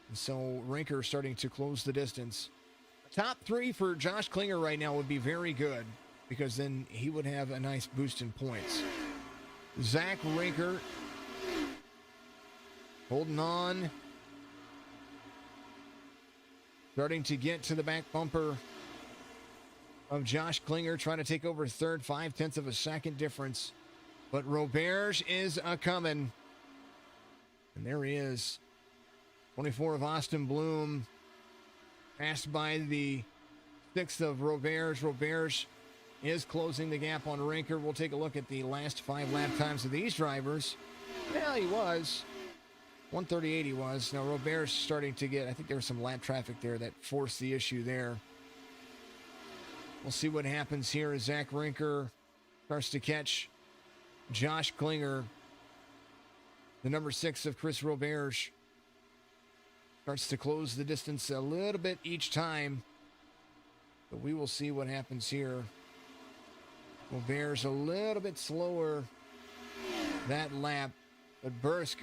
And so Rinker starting to close the distance. Top 3 for Josh Klinger right now would be very good, because then he would have a nice boost in points. Zach Rinker holding on. Starting to get to the back bumper of Josh Klinger, trying to take over third, 0.5 of a second difference. But Roberge is a-coming. And there he is. 24 of Austin Bloom. Passed by the 6th of Roberge. Roberge is closing the gap on Rinker. We'll take a look at the last 5 lap times of these drivers. Well, he was. 138 he was. Now Roberge starting to get, I think there was some lap traffic there that forced the issue there. We'll see what happens here as Zach Rinker starts to catch Josh Klinger. The number 6 of Chris Roberge starts to close the distance a little bit each time. But we will see what happens here. Roberge a little bit slower that lap. But Bursk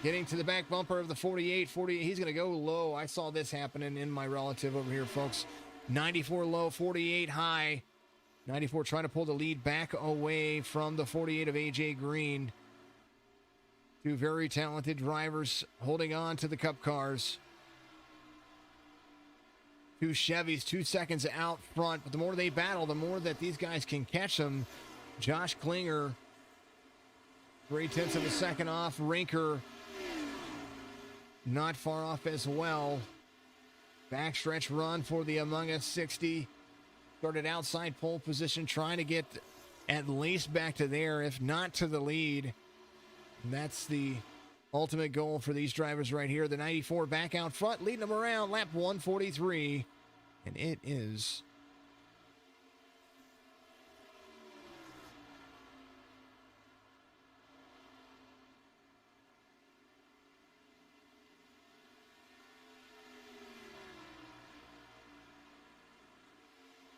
getting to the back bumper of the 48. He's going to go low. I saw this happening in my relative over here, folks. 94 low, 48 high. 94 trying to pull the lead back away from the 48 of AJ Green. 2 very talented drivers holding on to the Cup cars. Two Chevys, 2 seconds out front. But the more they battle, the more that these guys can catch them. Josh Klinger, 3/10 of a second off. Rinker, not far off as well. Backstretch run for the Among Us 60. Started outside pole position, trying to get at least back to there, if not to the lead. And that's the ultimate goal for these drivers right here. The 94 back out front, leading them around lap 143. And it is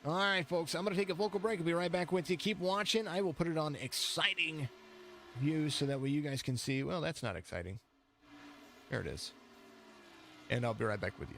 all right, folks. I'm going to take a vocal break. I'll be right back with you. Keep watching. I will put it on exciting view so that way you guys can see. Well, that's not exciting. There it is. And I'll be right back with you.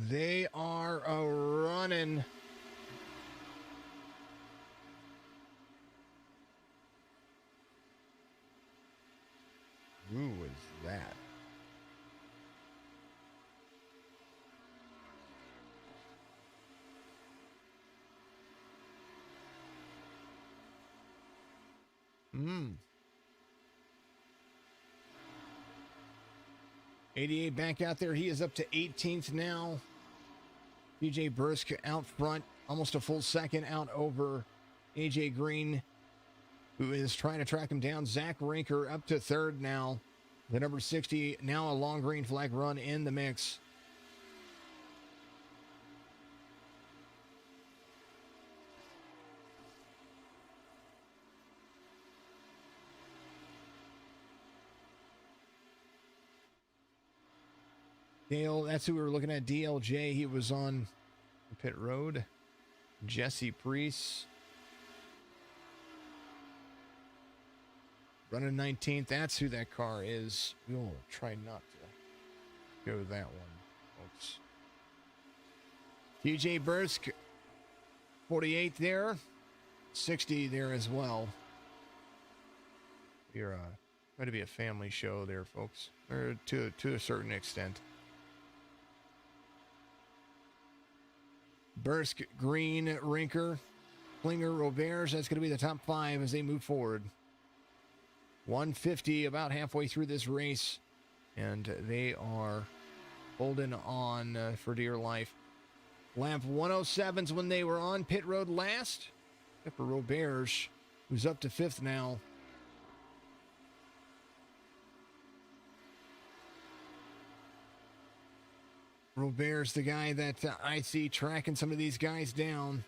They are running. Who was that? Hmm. 88 back out there. He is up to 18th now. DJ Bursk out front, almost a full second out over AJ Green, who is trying to track him down. Zach Rinker up to third now. The number 60, now a long green flag run in the mix. Dale, that's who we were looking at. DLJ, he was on pit road. Jesse Priest running 19th. That's who that car is. We'll try not to go that one, folks. TJ Bursk, 48 there. 60 there as well. We're trying to be a family show there, folks, or to a certain extent. Bursk, Green, Rinker, Klinger, Roberts. That's going to be the top five as they move forward. 150, about halfway through this race, and they are holding on for dear life. Lap 107's when they were on pit road last. Except for Roberts, who's up to fifth now. Robert's the guy that I see tracking some of these guys down.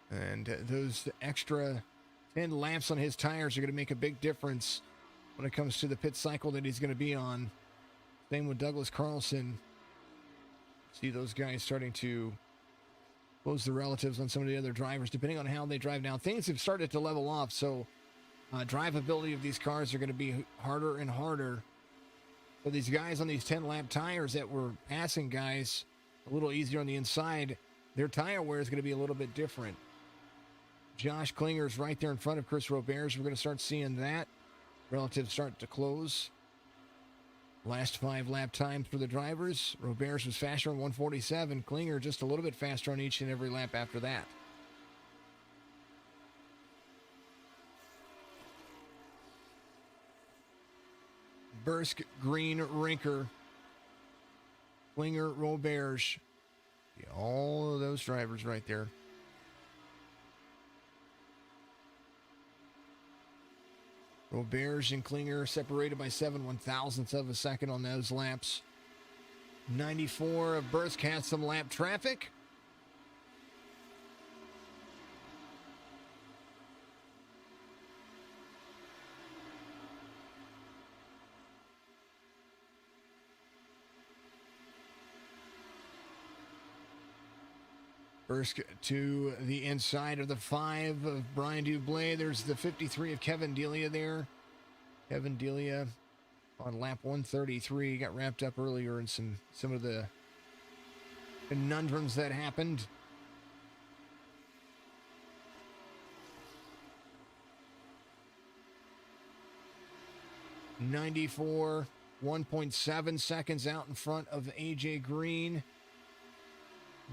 And those extra 10 laps on his tires are going to make a big difference when it comes to the pit cycle that he's going to be on. Same with Douglas Carlson. See those guys starting to close the relatives on some of the other drivers, depending on how they drive now. Things have started to level off, so drivability of these cars are going to be harder and harder. So these guys on these 10-lap tires that were passing guys a little easier on the inside, their tire wear is going to be a little bit different. Josh Klinger's right there in front of Chris Roberts. We're going to start seeing that relative start to close. Last 5 lap times for the drivers. Roberts was faster on 147. Klinger just a little bit faster on each and every lap after that. Bursk, Green, Rinker, Klinger, Roberts. Yeah, all of those drivers right there. Roberts and Klinger separated by 7/1000ths of a second on those laps. 94 of Bursk had some lap traffic. Bursk to the inside of the 5 of Brian Dublé. There's the 53 of Kevin Delia there. Kevin Delia on lap 133 got wrapped up earlier in some of the conundrums that happened. '94, 1.7 seconds out in front of AJ Green.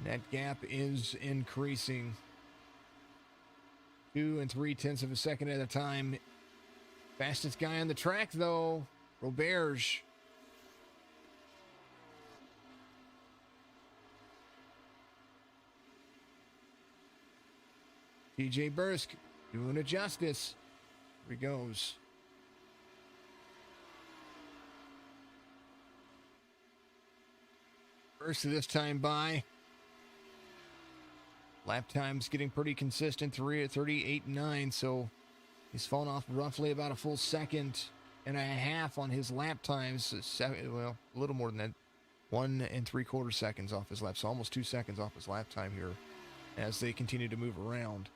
That gap is increasing. 2 3/10 of a second at a time. Fastest guy on the track, though, Roberts. TJ Bursk doing it justice. Here he goes. Bursk this time by. Lap time's getting pretty consistent, 38.9, so he's fallen off roughly about a full second and a half on his lap times. Well, a little more than that. 1 3/4 seconds off his lap, so almost 2 seconds off his lap time here as they continue to move around.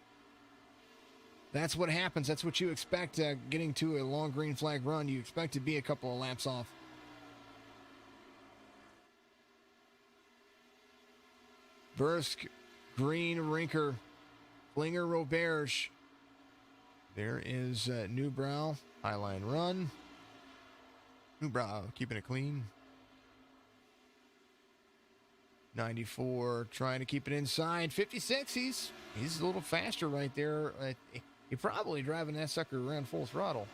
That's what happens. That's what you expect getting to a long green flag run. You expect to be a couple of laps off. Bursk, Green, Rinker, Klinger, Roberts. There is Newbrow, highline run. Newbrow keeping it clean. 94 trying to keep it inside. 56, he's a little faster right there. He's probably driving that sucker around full throttle.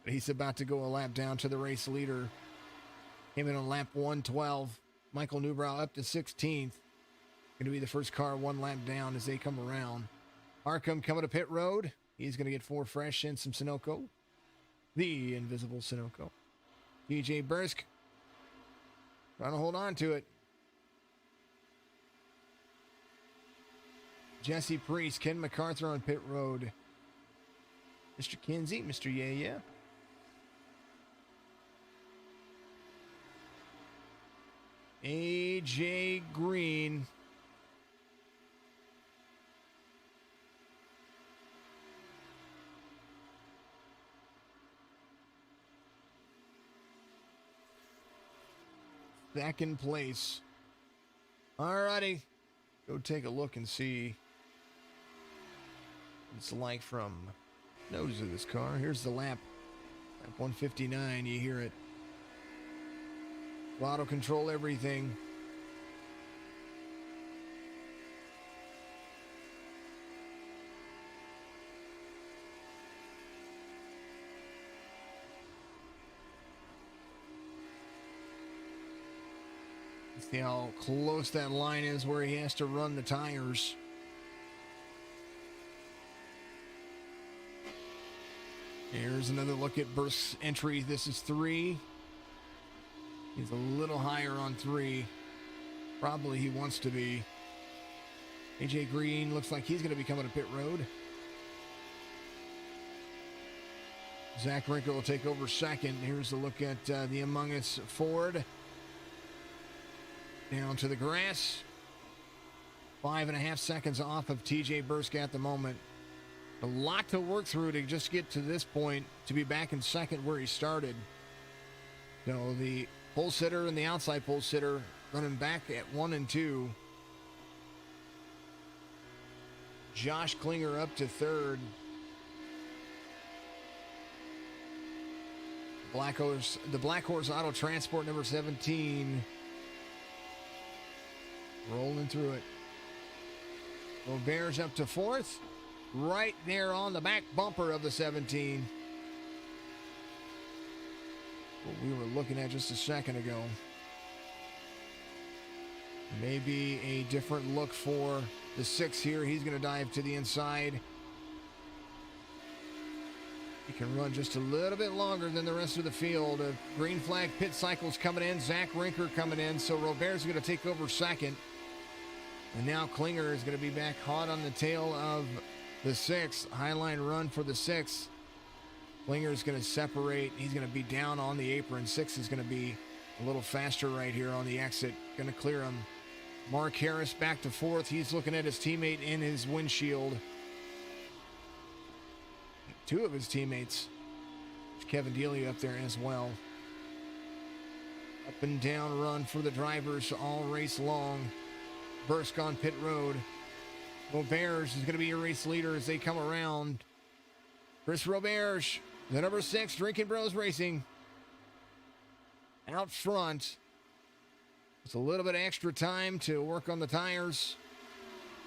He's about to go a lap down to the race leader. Came in on lap 112. Michael Newbrow up to 16th. Going to be the first car 1 lap down as they come around. Arkham coming to pit road. He's going to get 4 fresh and some Sunoco. The invisible Sunoco. TJ Bursk trying to hold on to it. Jesse Priest, Ken MacArthur on pit road. Mr. Kinsey, Mr. Yeah. AJ Green. Second place. Alrighty. Go take a look and see what it's like from nose of this car. Here's the lap. Lap 159. You hear it. Throttle control, everything. See how close that line is where he has to run the tires. Here's another look at Bursk's entry. This is 3. He's a little higher on 3. Probably he wants to be. AJ Green looks like he's going to be coming to pit road. Zach Rinker will take over second. Here's a look at the Among Us Ford. Down to the grass. 5.5 seconds off of TJ Bursk at the moment. A lot to work through to just get to this point, to be back in second where he started. So the pole sitter and the outside pole sitter running back at 1 and 2. Josh Klinger up to third. The Black Horse Auto Transport number 17. Rolling through it. Robert's up to fourth. Right there on the back bumper of the 17. What we were looking at just a second ago. Maybe a different look for the 6 here. He's going to dive to the inside. He can run just a little bit longer than the rest of the field. Green flag pit cycles coming in. Zach Rinker coming in. So Robert's going to take over second. And now Klinger is going to be back hot on the tail of the 6. Highline run for the 6. Klinger is going to separate. He's going to be down on the apron. 6 is going to be a little faster right here on the exit. Going to clear him. Mark Harris back to fourth. He's looking at his teammate in his windshield. 2 of his teammates. Kevin Dealey up there as well. Up and down run for the drivers all race long. Bursk on pit road. Roberge is going to be your race leader as they come around. Chris Roberge, the number 6, Drinking Bros Racing. Out front. It's a little bit extra time to work on the tires.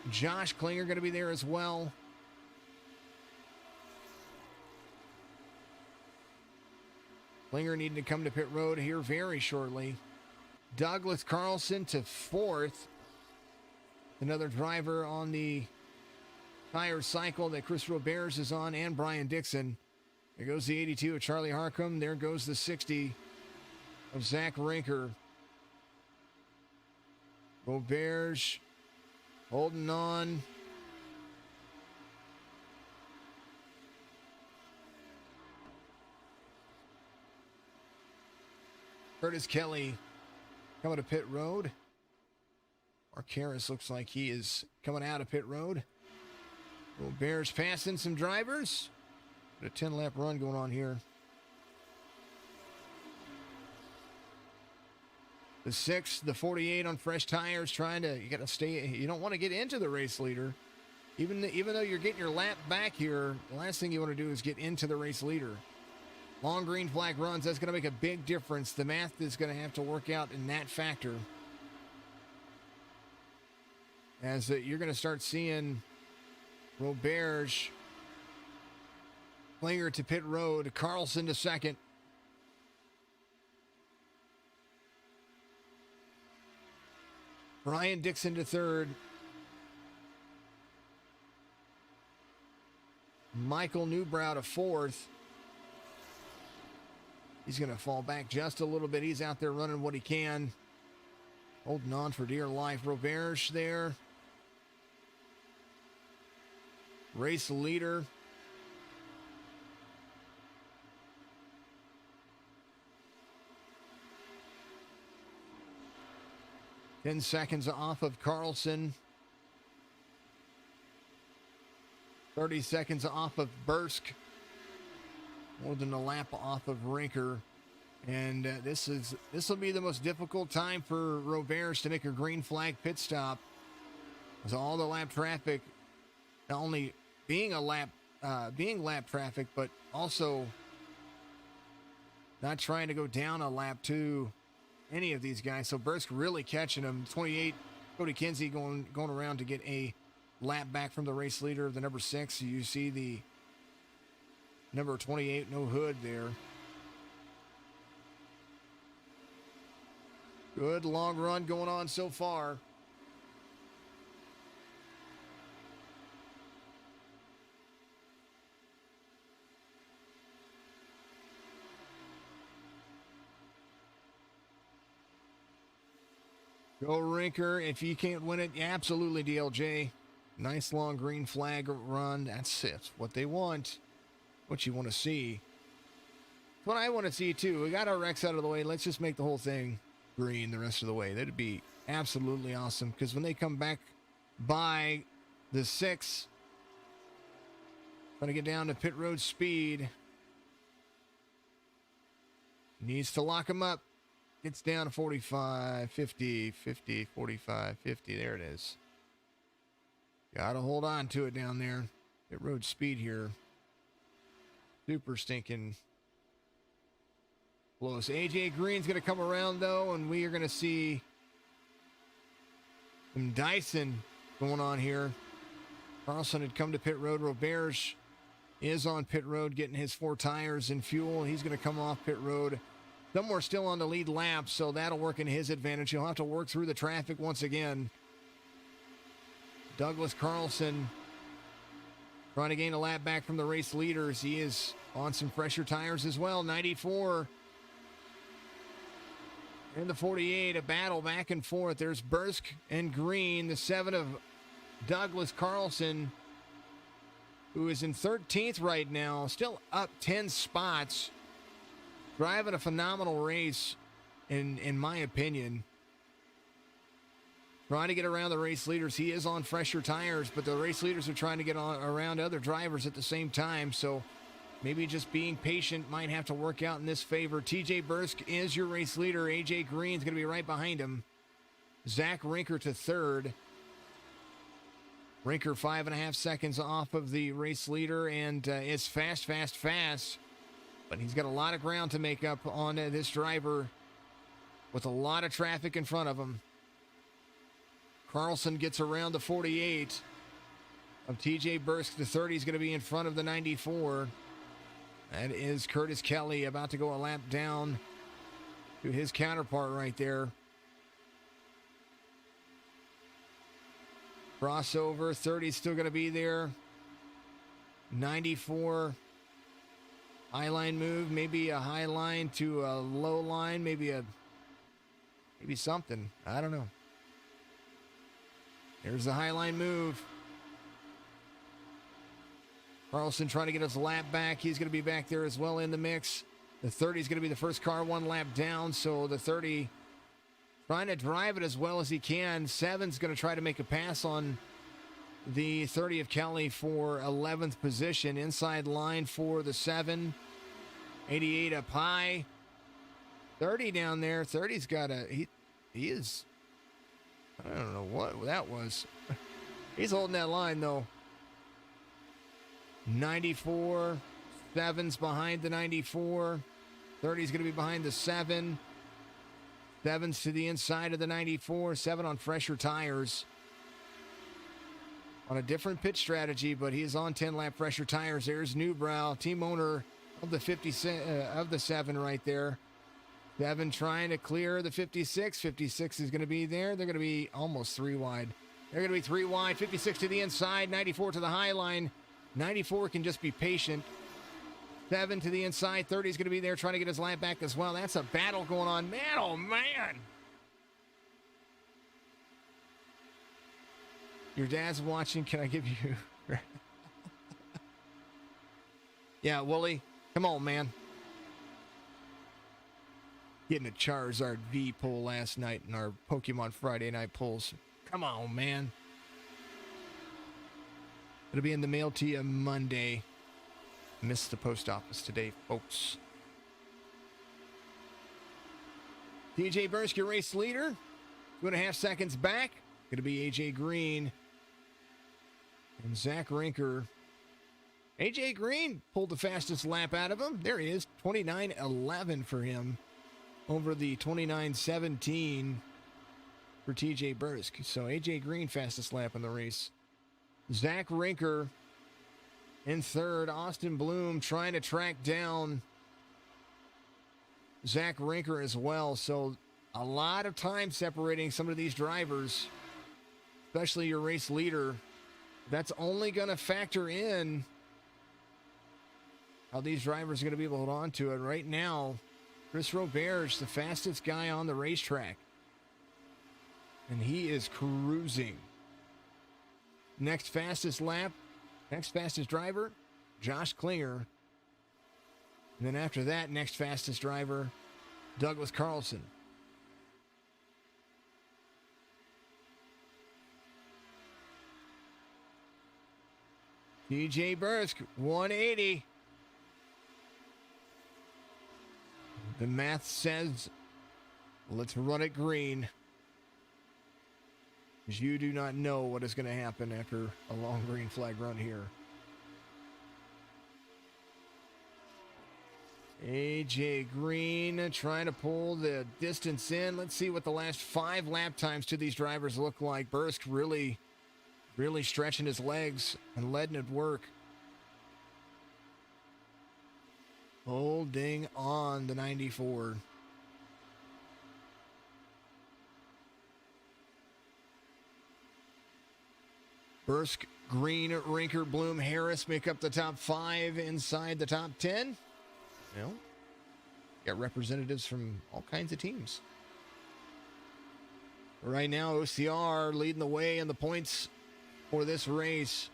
Josh Klinger going to be there as well. Klinger needing to come to pit road here very shortly. Douglas Carlson to fourth. Another driver on the tire cycle that Chris Roberge is on, and Brian Dixon. There goes the 82 of Charlie Harcum. There goes the 60 of Zach Rinker. Roberge holding on. Curtis Kelly coming to pit road. Mark Harris looks like he is coming out of pit road. Roberge passing some drivers. A 10-lap run going on here. The 6, the 48 on fresh tires, you got to stay. You don't want to get into the race leader. Even though you're getting your lap back here, the last thing you want to do is get into the race leader. Long green flag runs, that's going to make a big difference. The math is going to have to work out in that factor. As you're going to start seeing Roberge, Klinger to pit road, Carlson to second. Brian Dixon to third. Michael Newbrow to fourth. He's going to fall back just a little bit. He's out there running what he can. Holding on for dear life. Roberge there. Race leader. Ten seconds off of Carlson. 30 seconds off of Bursk. More than a lap off of Rinker. And this will be the most difficult time for Roberge to make a green flag pit stop. With all the lap traffic, not only being lap traffic, but also not trying to go down a lap to any of these guys. So Bursk really catching him. 28, Cody Kinsey going around to get a lap back from the race leader of the number 6. You see the number 28, no hood there. Good long run going on so far. Go Rinker. If you can't win it, absolutely DLJ. Nice long green flag run. That's it. What they want. What you want to see. What I want to see too. We got our Rex out of the way. Let's just make the whole thing green the rest of the way. That'd be absolutely awesome. Because when they come back by the 6, Trying to get down to pit road speed. Needs to lock him up. Gets down to 45, 50, 50, 45, 50. There it is. Got to hold on to it down there. Pit road speed here. Super stinking close. AJ Green's going to come around, though, and we are going to see some Dyson going on here. Carlson had come to pit road. Roberge is on pit road getting his 4 tires and fuel. He's going to come off pit road. Somewhere still on the lead lap, so that'll work in his advantage. He'll have to work through the traffic once again. Douglas Carlson trying to gain a lap back from the race leaders. He is on some fresher tires as well. 94 and the 48, a battle back and forth. There's Bursk and Green, the 7 of Douglas Carlson, who is in 13th right now, still up 10 spots. Driving a phenomenal race, in my opinion. Trying to get around the race leaders. He is on fresher tires, but the race leaders are trying to get around other drivers at the same time. So maybe just being patient might have to work out in this favor. TJ Bursk is your race leader. AJ Green's going to be right behind him. Zach Rinker to 3rd. Rinker 5.5 seconds off of the race leader and is fast. But he's got a lot of ground to make up on this driver with a lot of traffic in front of him. Carlson gets around the 48 of TJ Bursk. The 30 is going to be in front of the 94. That is Curtis Kelly about to go a lap down to his counterpart right there. Crossover, 30 is still going to be there. 94. High line move, maybe a high line to a low line, maybe something. I don't know. There's the high line move. Carlson trying to get his lap back. He's going to be back there as well in the mix. The 30 is going to be the first car 1 lap down, so the 30 trying to drive it as well as he can. 7's going to try to make a pass on the 30 of Kelly for 11th position. Inside line for the 7. 88 up high. 30 down there. 30's got he is, I don't know what that was. He's holding that line though. 94. 7's behind the 94. 30's going to be behind the 7. 7's to the inside of the 94. 7 on fresher tires. On a different pit strategy, but he is on 10-lap fresher tires. There's Newbrow, team owner of the 7 right there. 7 trying to clear the 56. 56 is going to be there. They're going to be almost 3 wide. They're going to be 3 wide. 56 to the inside. 94 to the high line. 94 can just be patient. 7 to the inside. 30 is going to be there trying to get his lap back as well. That's a battle going on. Man, oh man. Your dad's watching. Can I give you... Yeah, Wooly. Come on, man. Getting a Charizard V pull last night in our Pokemon Friday night pulls. Come on, man. It'll be in the mail to you Monday. Missed the post office today, folks. TJ Bursk, your race leader. 2.5 seconds back. Going to be AJ Green and Zach Rinker. AJ Green pulled the fastest lap out of him. There he is. 29.11 for him over the 29.17 for TJ Bursk. So AJ Green fastest lap in the race. Zach Rinker in 3rd. Austin Bloom trying to track down Zach Rinker as well. So a lot of time separating some of these drivers, especially your race leader. That's only going to factor in how these drivers are going to be able to hold on to it. Right now, Chris Roberge, the fastest guy on the racetrack. And he is cruising. Next fastest lap, next fastest driver, Josh Klinger. And then after that, next fastest driver, Douglas Carlson. TJ Bursk, 180. The math says, let's run it green. Because you do not know what is going to happen after a long green flag run here. AJ Green trying to pull the distance in. Let's see what the last 5 lap times to these drivers look like. Bursk really stretching his legs and letting it work. Holding on the 94. Bursk, Green, Rinker, Bloom, Harris make up the top 5 inside the top 10. You know, got representatives from all kinds of teams. Right now, OCR leading the way in the points for this race.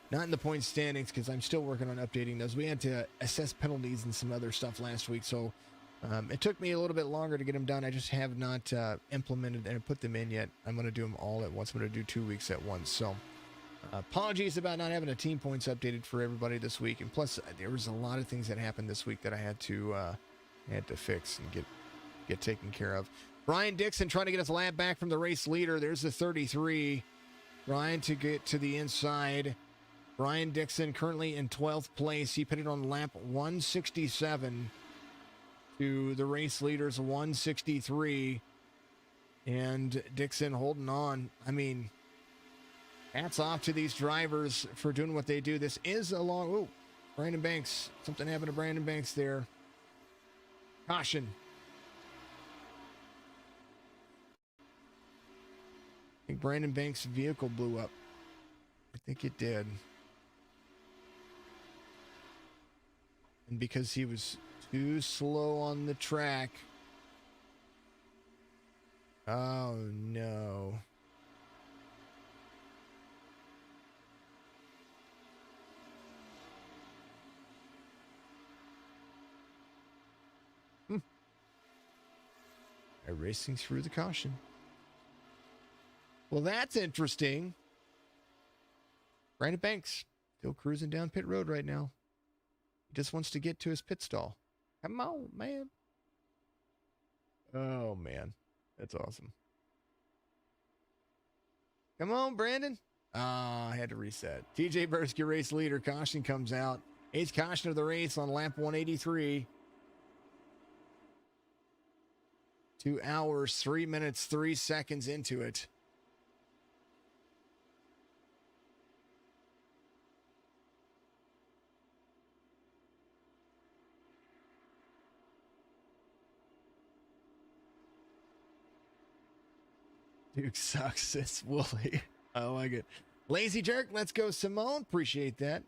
Not in the point standings because I'm still working on updating those. We had to assess penalties and some other stuff last week, so it took me a little bit longer to get them done. I just have not implemented and put them in yet. I'm going to do them all at once. I'm going to do 2 weeks at once. So apologies about not having a team points updated for everybody this week. And plus, there was a lot of things that happened this week that I had to fix and get taken care of. Brian Dixon trying to get his lap back from the race leader. There's the 33. Brian to get to the inside. Brian Dixon currently in 12th place. He pitted on lap 167 to the race leader's 163. And Dixon holding on. I mean, hats off to these drivers for doing what they do. This is a long... Oh, Brandon Banks. Something happened to Brandon Banks there. Caution. I think Brandon Banks' vehicle blew up. I think it did. And because he was too slow on the track. Oh, no. Racing through the caution. Well, that's interesting. Brandon Banks still cruising down pit road right now. He just wants to get to his pit stall. Come on, man. Oh, man. That's awesome. Come on, Brandon. I had to reset. TJ Bursk, your race leader. Caution comes out. 8th caution of the race on lap 183. 2 hours, 3 minutes, 3 seconds into it. Duke sucks. It's Wooly. I like it. Lazy Jerk, let's go, Simone. Appreciate that.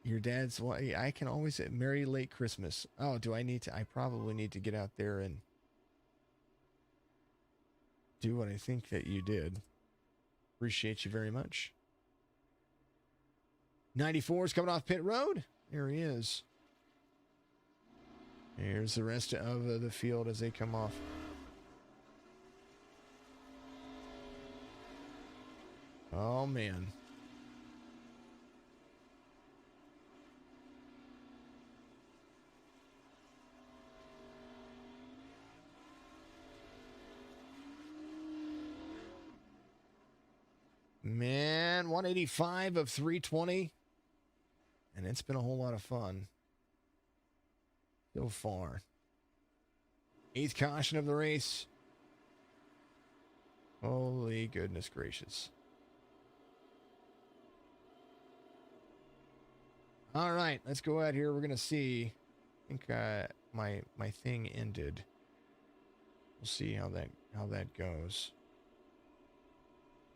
Your dad's... Well, I can always say Merry Late Christmas. Oh, do I need to... I probably need to get out there and do what I think that you did. Appreciate you very much. 94 is coming off pit road. There he is. Here's the rest of the field as they come off. Oh, man. Man, 185 of 320. And it's been a whole lot of fun so far. 8th caution of the race. Holy goodness gracious. All right, let's go out here. We're going to see. I think my thing ended. We'll see how that goes.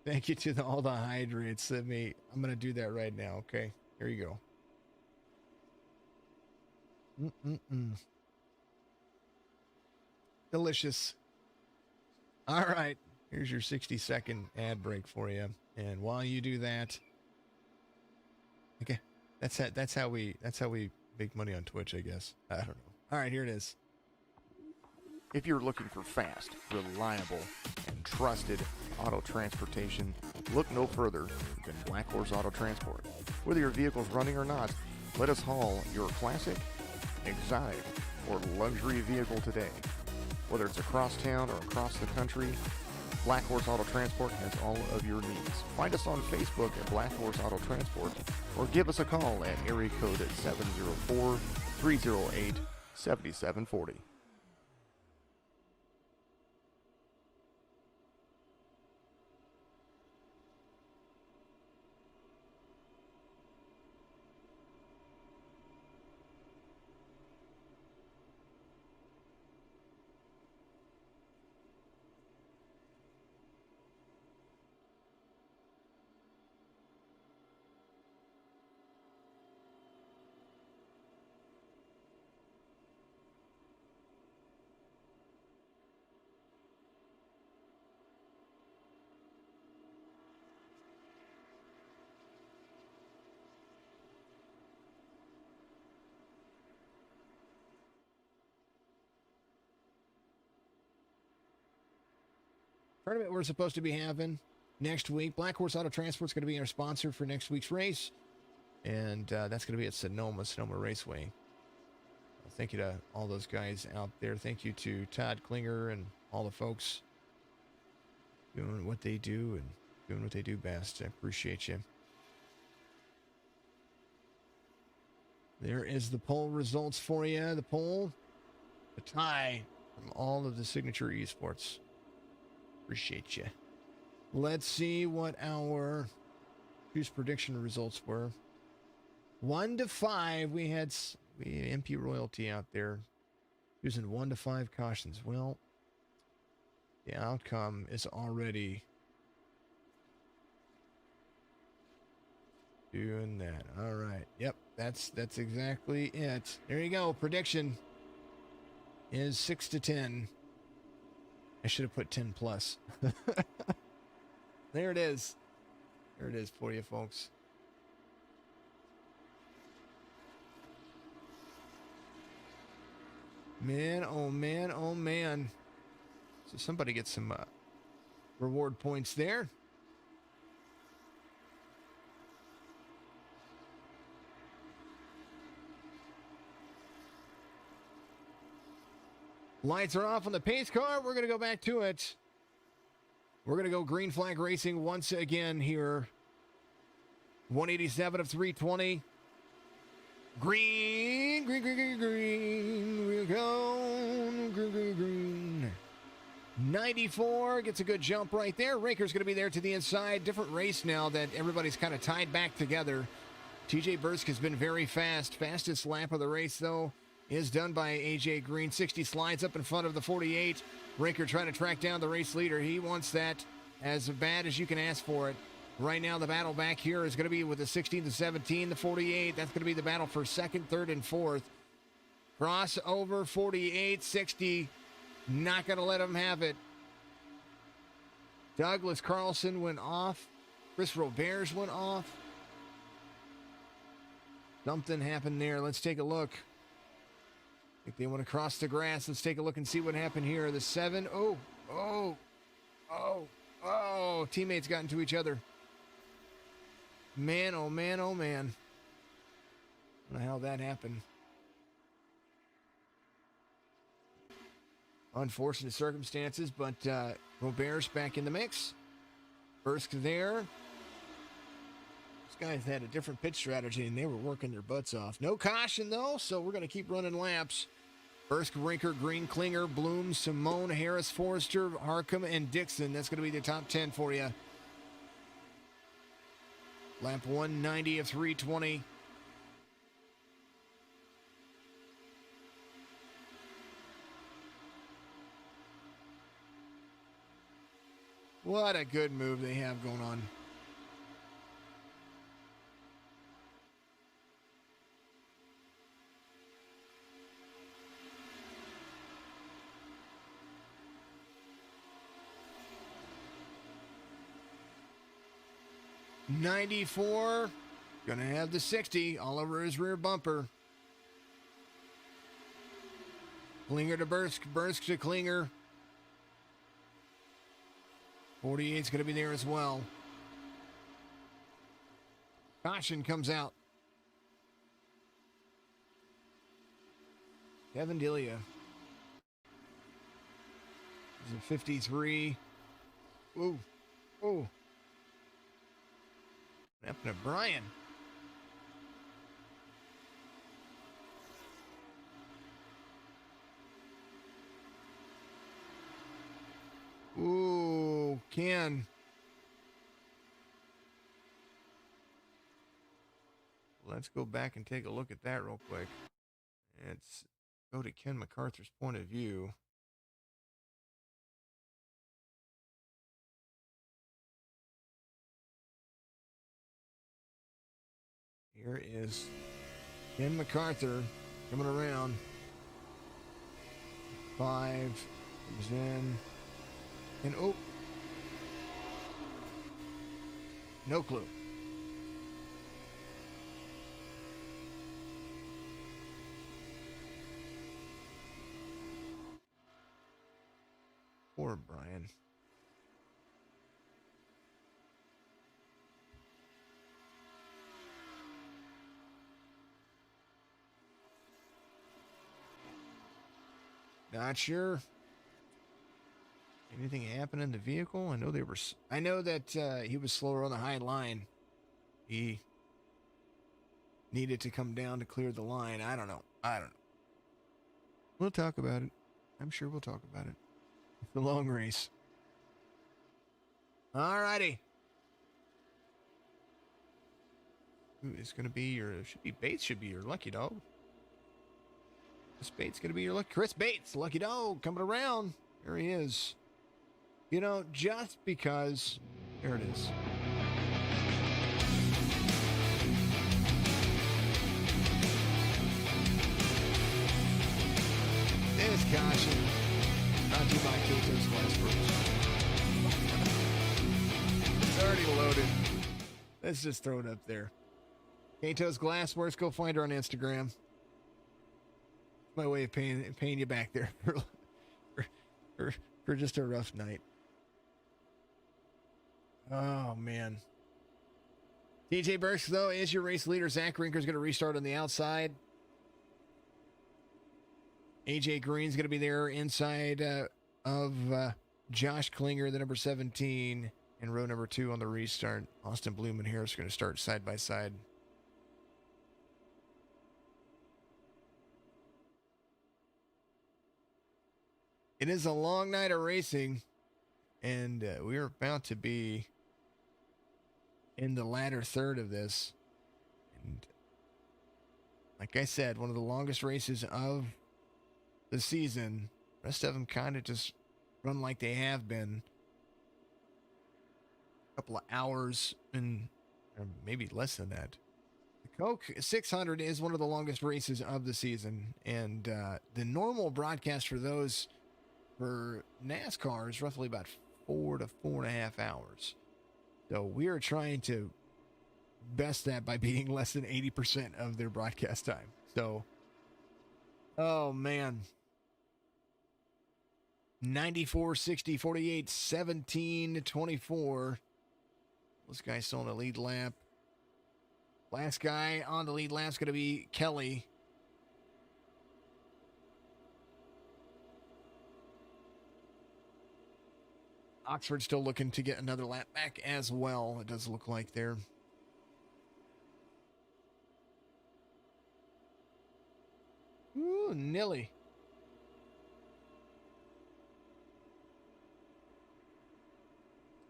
Thank you to all the hydrates. I'm going to do that right now. Okay, here you go. Delicious. All right, here's your 60-second ad break for you. And while you do that, okay, that's how we make money on Twitch, I guess. I don't know. All right, here it is. If you're looking for fast, reliable, and trusted auto transportation, look no further than Black Horse Auto Transport. Whether your vehicle's running or not, let us haul your classic, exotic, or luxury vehicle today. Whether it's across town or across the country, Black Horse Auto Transport has all of your needs. Find us on Facebook at Black Horse Auto Transport or give us a call at area code 704-308-7740. Tournament we're supposed to be having next week. Black Horse Auto Transport is going to be our sponsor for next week's race. And that's going to be at Sonoma Raceway. Thank you to all those guys out there. Thank you to Todd Klinger and all the folks doing what they do and doing what they do best. I appreciate you. There is the poll results for you. The poll, a tie from all of the signature esports. Appreciate you. Let's see what our choose prediction results were. 1 to 5, we had MP Royalty out there using 1 to 5 cautions. Well, the outcome is already doing that. All right. Yep, that's exactly it. There you go. Prediction is 6 to 10. I should have put 10 plus. There it is. There it is for you, folks. Man, oh man, oh man. So somebody gets some reward points there. Lights are off on the pace car. We're going to go back to it. We're going to go green flag racing once again here. 187 of 320. Green, green, green, green, green. We're going green, green, green. 94 gets a good jump right there. Raker's going to be there to the inside. Different race now that everybody's kind of tied back together. TJ Bursk has been very fast. Fastest lap of the race, though, is done by AJ Green. 60 slides up in front of the 48. Raker trying to track down the race leader. He wants that as bad as you can ask for it. Right now, the battle back here is going to be with the 16 to 17, the 48. That's going to be the battle for second, third, and fourth. Crossover 48, 60. Not going to let him have it. Douglas Carlson went off. Chris Roberts went off. Something happened there. Let's take a look. I think they want to cross the grass. Let's take a look and see what happened here. The 7. Oh. Teammates got into each other. Man, oh man, oh man. I don't know how that happened. Unfortunate circumstances, but Robert's back in the mix. Bursk there. These guys had a different pitch strategy, and they were working their butts off. No caution, though, so we're going to keep running laps. Bursk, Rinker, Green, Klinger, Bloom, Simone, Harris, Forrester, Harcum, and Dixon. That's going to be the top 10 for you. Lap 190 of 320. What a good move they have going on. '94, gonna have the 60 all over his rear bumper. Klinger to Bursk, Bursk to Klinger. 48's going to be there as well. Caution comes out. Kevin Delia. He's in 53. Ooh. Ooh. What happened to Brian? Ooh, Ken. Let's go back and take a look at that real quick. Let's go to Ken MacArthur's point of view. Here is Ken MacArthur coming around. 5 comes in. And oh, no clue. Poor Brian. Not sure. Anything happened in the vehicle? I know they were. I know that he was slower on the high line. He needed to come down to clear the line. I don't know. We'll talk about it. I'm sure we'll talk about it. It's the long race. All righty. It's going to be your. Bates should be your lucky dog. Chris Bates going to be your lucky. Chris Bates, lucky dog, coming around. There he is. You know, just because. There it is. This caution. Not too by Kato's Glassworks. It's already loaded. Let's just throw it up there. Kato's Glassworks. Go find her on Instagram. My way of paying you back there for just a rough night. Oh, man. TJ Burks, though, is your race leader. Zach Rinker's going to restart on the outside. AJ Green's going to be there inside of Josh Klinger, the number 17, and row number 2 on the restart. Austin Bloom and Harris are going to start side by side. It is a long night of racing, and we are about to be in the latter third of this. And like I said, one of the longest races of the season. The rest of them kind of just run like they have been. A couple of hours, and or maybe less than that. The Coke 600 is one of the longest races of the season, and the normal broadcast for those for NASCAR is roughly about 4 to 4.5 hours. So we are trying to best that by being less than 80% of their broadcast time. So, oh man. 94, 60, 48, 17, 24. This guy's still on the lead lap. Last guy on the lead lap is going to be Kelly. Oxford still looking to get another lap back as well. It does look like there. Ooh, Nilly.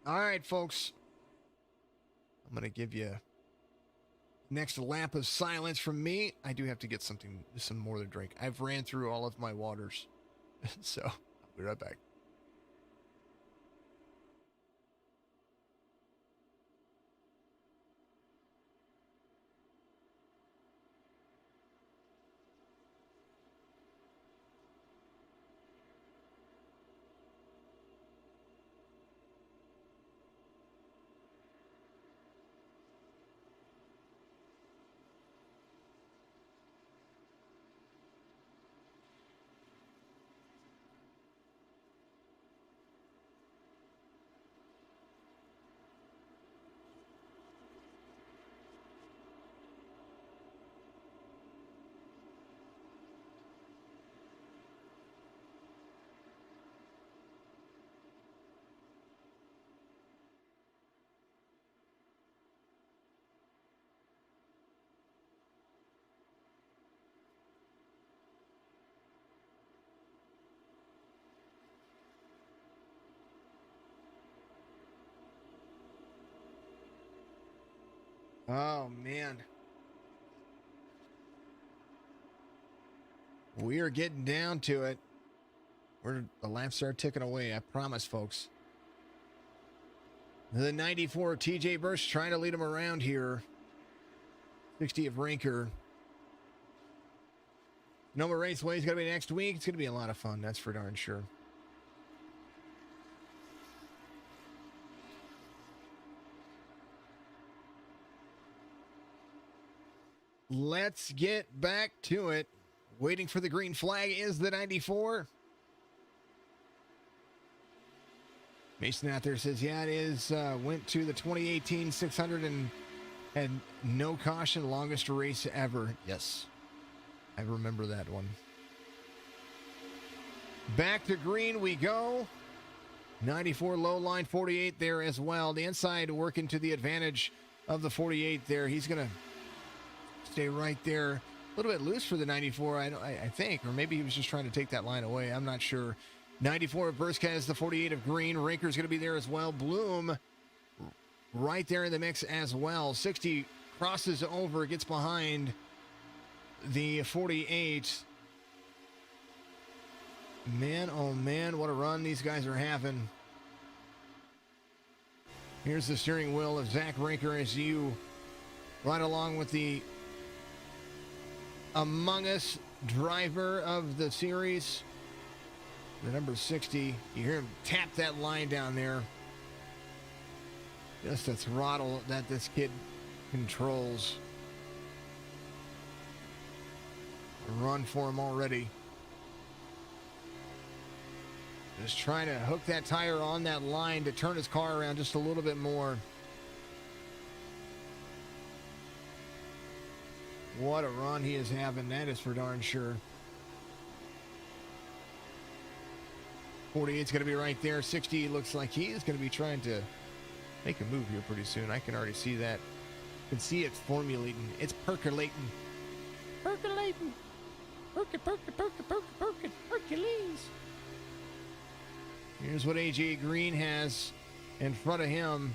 All right, folks. I'm going to give you next lap of silence from me. I do have to get some more to drink. I've ran through all of my waters. So I'll be right back. Oh, man. We are getting down to it. The laps are ticking away, I promise, folks. The 94 TJ Burst trying to lead him around here. 60 of Rinker. Noma Raceway is going to be next week. It's going to be a lot of fun, that's for darn sure. Let's get back to it. Waiting for the green flag is the 94. Mason out there says, yeah, it is. Went to the 2018 600 and had no caution, longest race ever. Yes, I remember that one. Back to green we go. 94 low line, 48 there as well. The inside working to the advantage of the 48 there. He's going to stay right there. A little bit loose for the 94, I think, or maybe he was just trying to take that line away. I'm not sure. 94 of Burska has the 48 of green. Rinker's going to be there as well. Bloom right there in the mix as well. 60 crosses over, gets behind the 48. Man, oh man, what a run these guys are having. Here's the steering wheel of Zach Rinker as you ride along with the Among Us driver of the series, the number 60. You hear him tap that line down there. Just a throttle that this kid controls. A run for him already. Just trying to hook that tire on that line to turn his car around just a little bit more. What a run he is having, that is for darn sure. 48's going to be right there. 60 looks like he is going to be trying to make a move here pretty soon. I can already see that. I can see it formulating. It's percolating. Percolating. Percolating. Hercules. Here's what AJ Green has in front of him.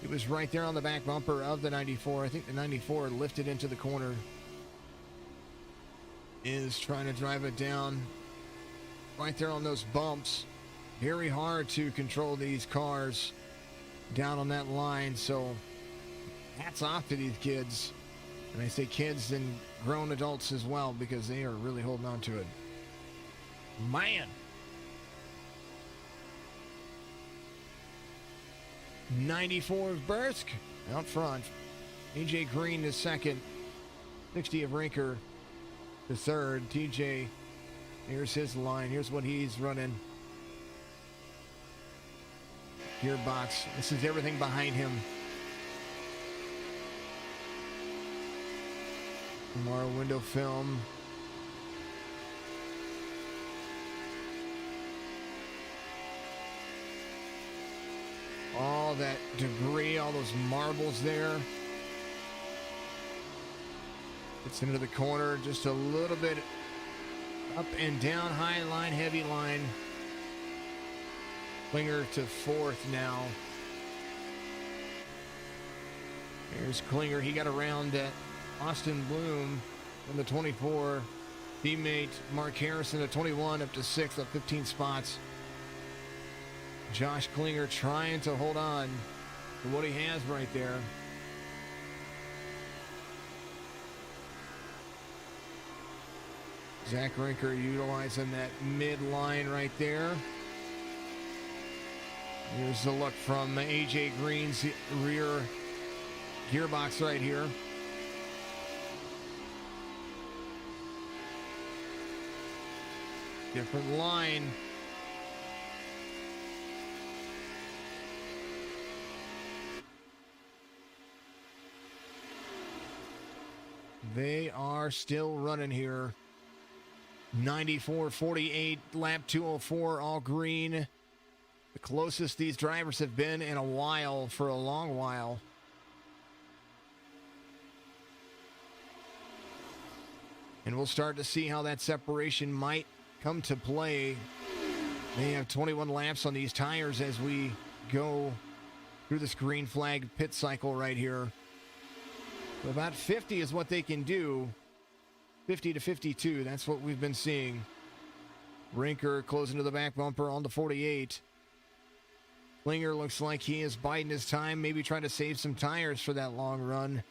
He was right there on the back bumper of the 94. I think the 94 lifted into the corner. Is trying to drive it down right there on those bumps. Very hard to control these cars down on that line. So hats off to these kids. And I say kids and grown adults as well, because they are really holding on to it. Man. 94 of Bursk out front. AJ Green is second. 60 of Rinker the third. TJ, here's his line. Here's what he's running. Gearbox. This is everything behind him. More window film. All that debris, all those marbles there. Gets into the corner, just a little bit up and down, high line, heavy line. Klinger to fourth now. Here's Klinger. He got around at Austin Bloom in the 24. Teammate Mark Harrison at 21 up to 6th, up 15 spots. Josh Klinger trying to hold on to what he has right there. Zach Rinker utilizing that mid line right there. Here's the look from AJ Green's rear gearbox right here. Different line. They are still running here. 94-48, lap 204, all green. The closest these drivers have been in a while, for a long while. And we'll start to see how that separation might come to play. They have 21 laps on these tires as we go through this green flag pit cycle right here. About 50 is what they can do. 50 to 52, that's what we've been seeing. Rinker closing to the back bumper on the 48. Klinger looks like he is biding his time, maybe trying to save some tires for that long run.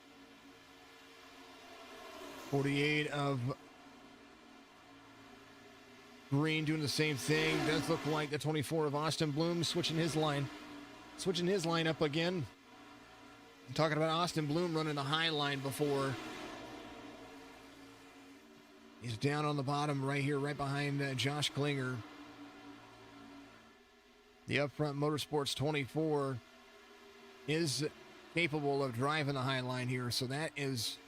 48 of Green doing the same thing. Does look like the 24 of Austin Bloom switching his line up again. I'm talking about Austin Bloom running the high line before. He's down on the bottom right here, right behind Josh Klinger. The Upfront Motorsports 24 is capable of driving the high line here, so that is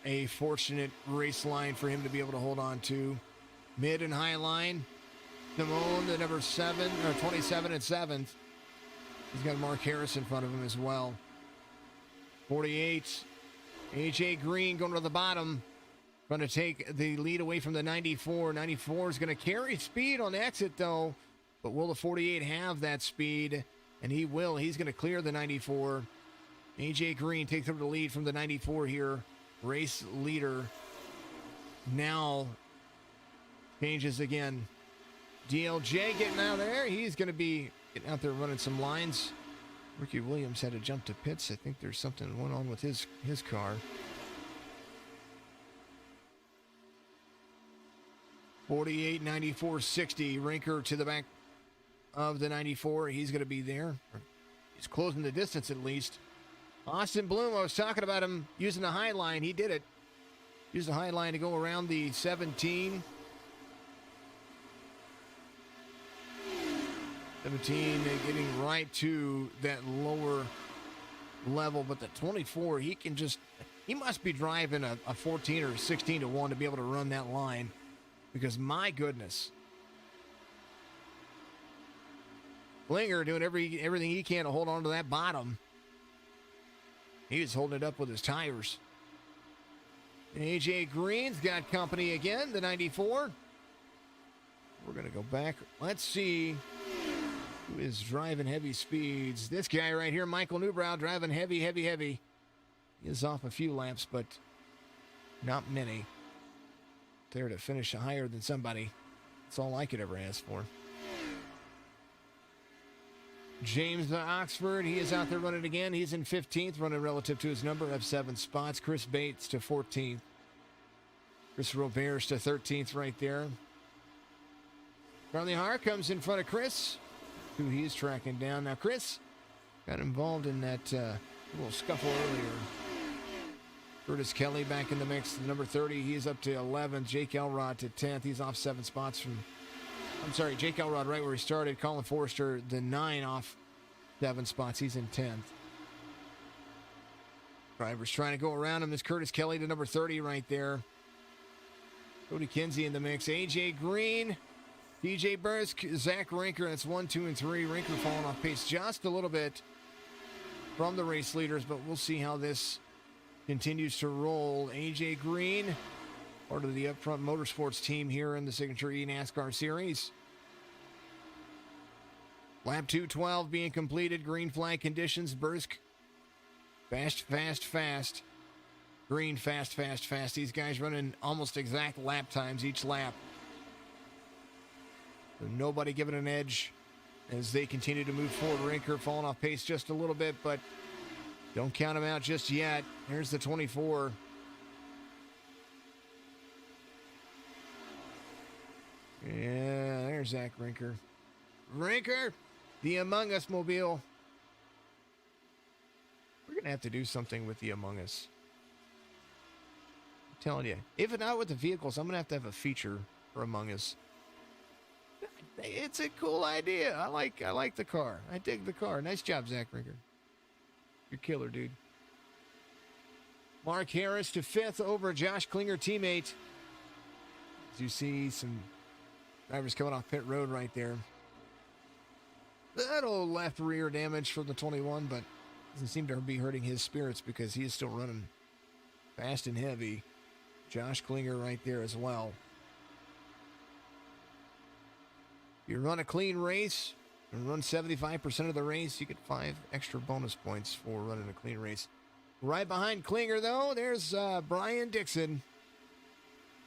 a fortunate race line for him to be able to hold on to. Mid and high line. Simone, the number 27 and 7th. He's got Mark Harris in front of him as well. 48. AJ Green going to the bottom. Going to take the lead away from the 94. 94 is going to carry speed on the exit, though. But will the 48 have that speed? And he will. He's going to clear the 94. AJ Green takes over the lead from the 94 here. Race leader now changes again. DLJ getting out there. He's going to be getting out there running some lines. Ricky Williams had to jump to pits. I think there's something going on with his car. 48, 94, 60. Rinker to the back of the 94. He's going to be there. He's closing the distance at least. Austin Bloom, I was talking about him using the high line. He did it. Used the high line to go around the 17. 17 getting right to that lower level, but the 24, he must be driving a 14 or 16 to 1 to be able to run that line, because my goodness. Klinger doing everything he can to hold on to that bottom. He was holding it up with his tires. And AJ Green's got company again, the 94. We're going to go back. Let's see who is driving heavy speeds. This guy right here, Michael Newbrow, driving heavy. He is off a few laps, but not many. There to finish higher than somebody. That's all I could ever ask for. James Oxford, he is out there running again. He's in 15th, running relative to his number of 7 spots. Chris Bates to 14th. Chris Roberts to 13th right there. Charlie Haar comes in front of Chris, who he's tracking down. Now, Chris got involved in that little scuffle earlier. Curtis Kelly back in the mix, the number 30. He's up to 11th. Jake Elrod to 10th. He's off 7 spots from... Jake Elrod right where he started. Colin Forrester, the 9, off 7 spots. He's in 10th. Drivers trying to go around him. Is Curtis Kelly, the number 30 right there. Cody Kinsey in the mix. AJ Green, DJ Bursk, Zach Rinker. That's 1, 2, and 3. Rinker falling off pace just a little bit from the race leaders, but we'll see how this continues to roll. AJ Green, part of the Upfront Motorsports team here in the Signature eNASCAR Series. Lap 212 being completed. Green flag conditions. Bursk, fast. Green, fast. These guys running almost exact lap times each lap. So nobody giving an edge as they continue to move forward. Rinker falling off pace just a little bit, but don't count him out just yet. Here's the 24. Yeah, there's Zach Rinker. Rinker, the Among Us mobile. We're going to have to do something with the Among Us. I'm telling you. If not with the vehicles, I'm going to have a feature for Among Us. It's a cool idea. I like the car. I dig the car. Nice job, Zach Rinker. You're killer, dude. Mark Harris to 5th over Josh Klinger, teammate. As you see some drivers coming off pit road right there. Little left rear damage for the 21, but doesn't seem to be hurting his spirits because he is still running fast and heavy. Josh Klinger right there as well. If you run a clean race and run 75% of the race, you get 5 extra bonus points for running a clean race. Right behind Klinger, though, there's Brian Dixon.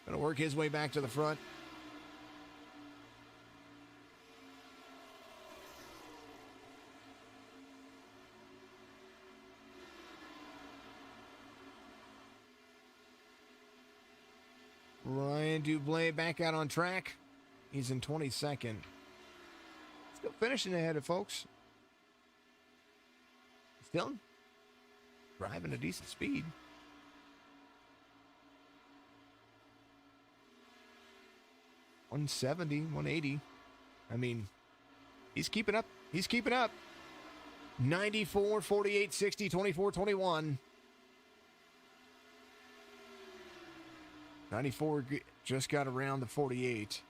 Going to work his way back to the front. Ryan Dublé back out on track. He's in 22nd. Still finishing ahead of folks. Still driving a decent speed. .170, 180. I mean, he's keeping up. He's keeping up. 94, 48, 60, 24, 21. 94 just got around the 48.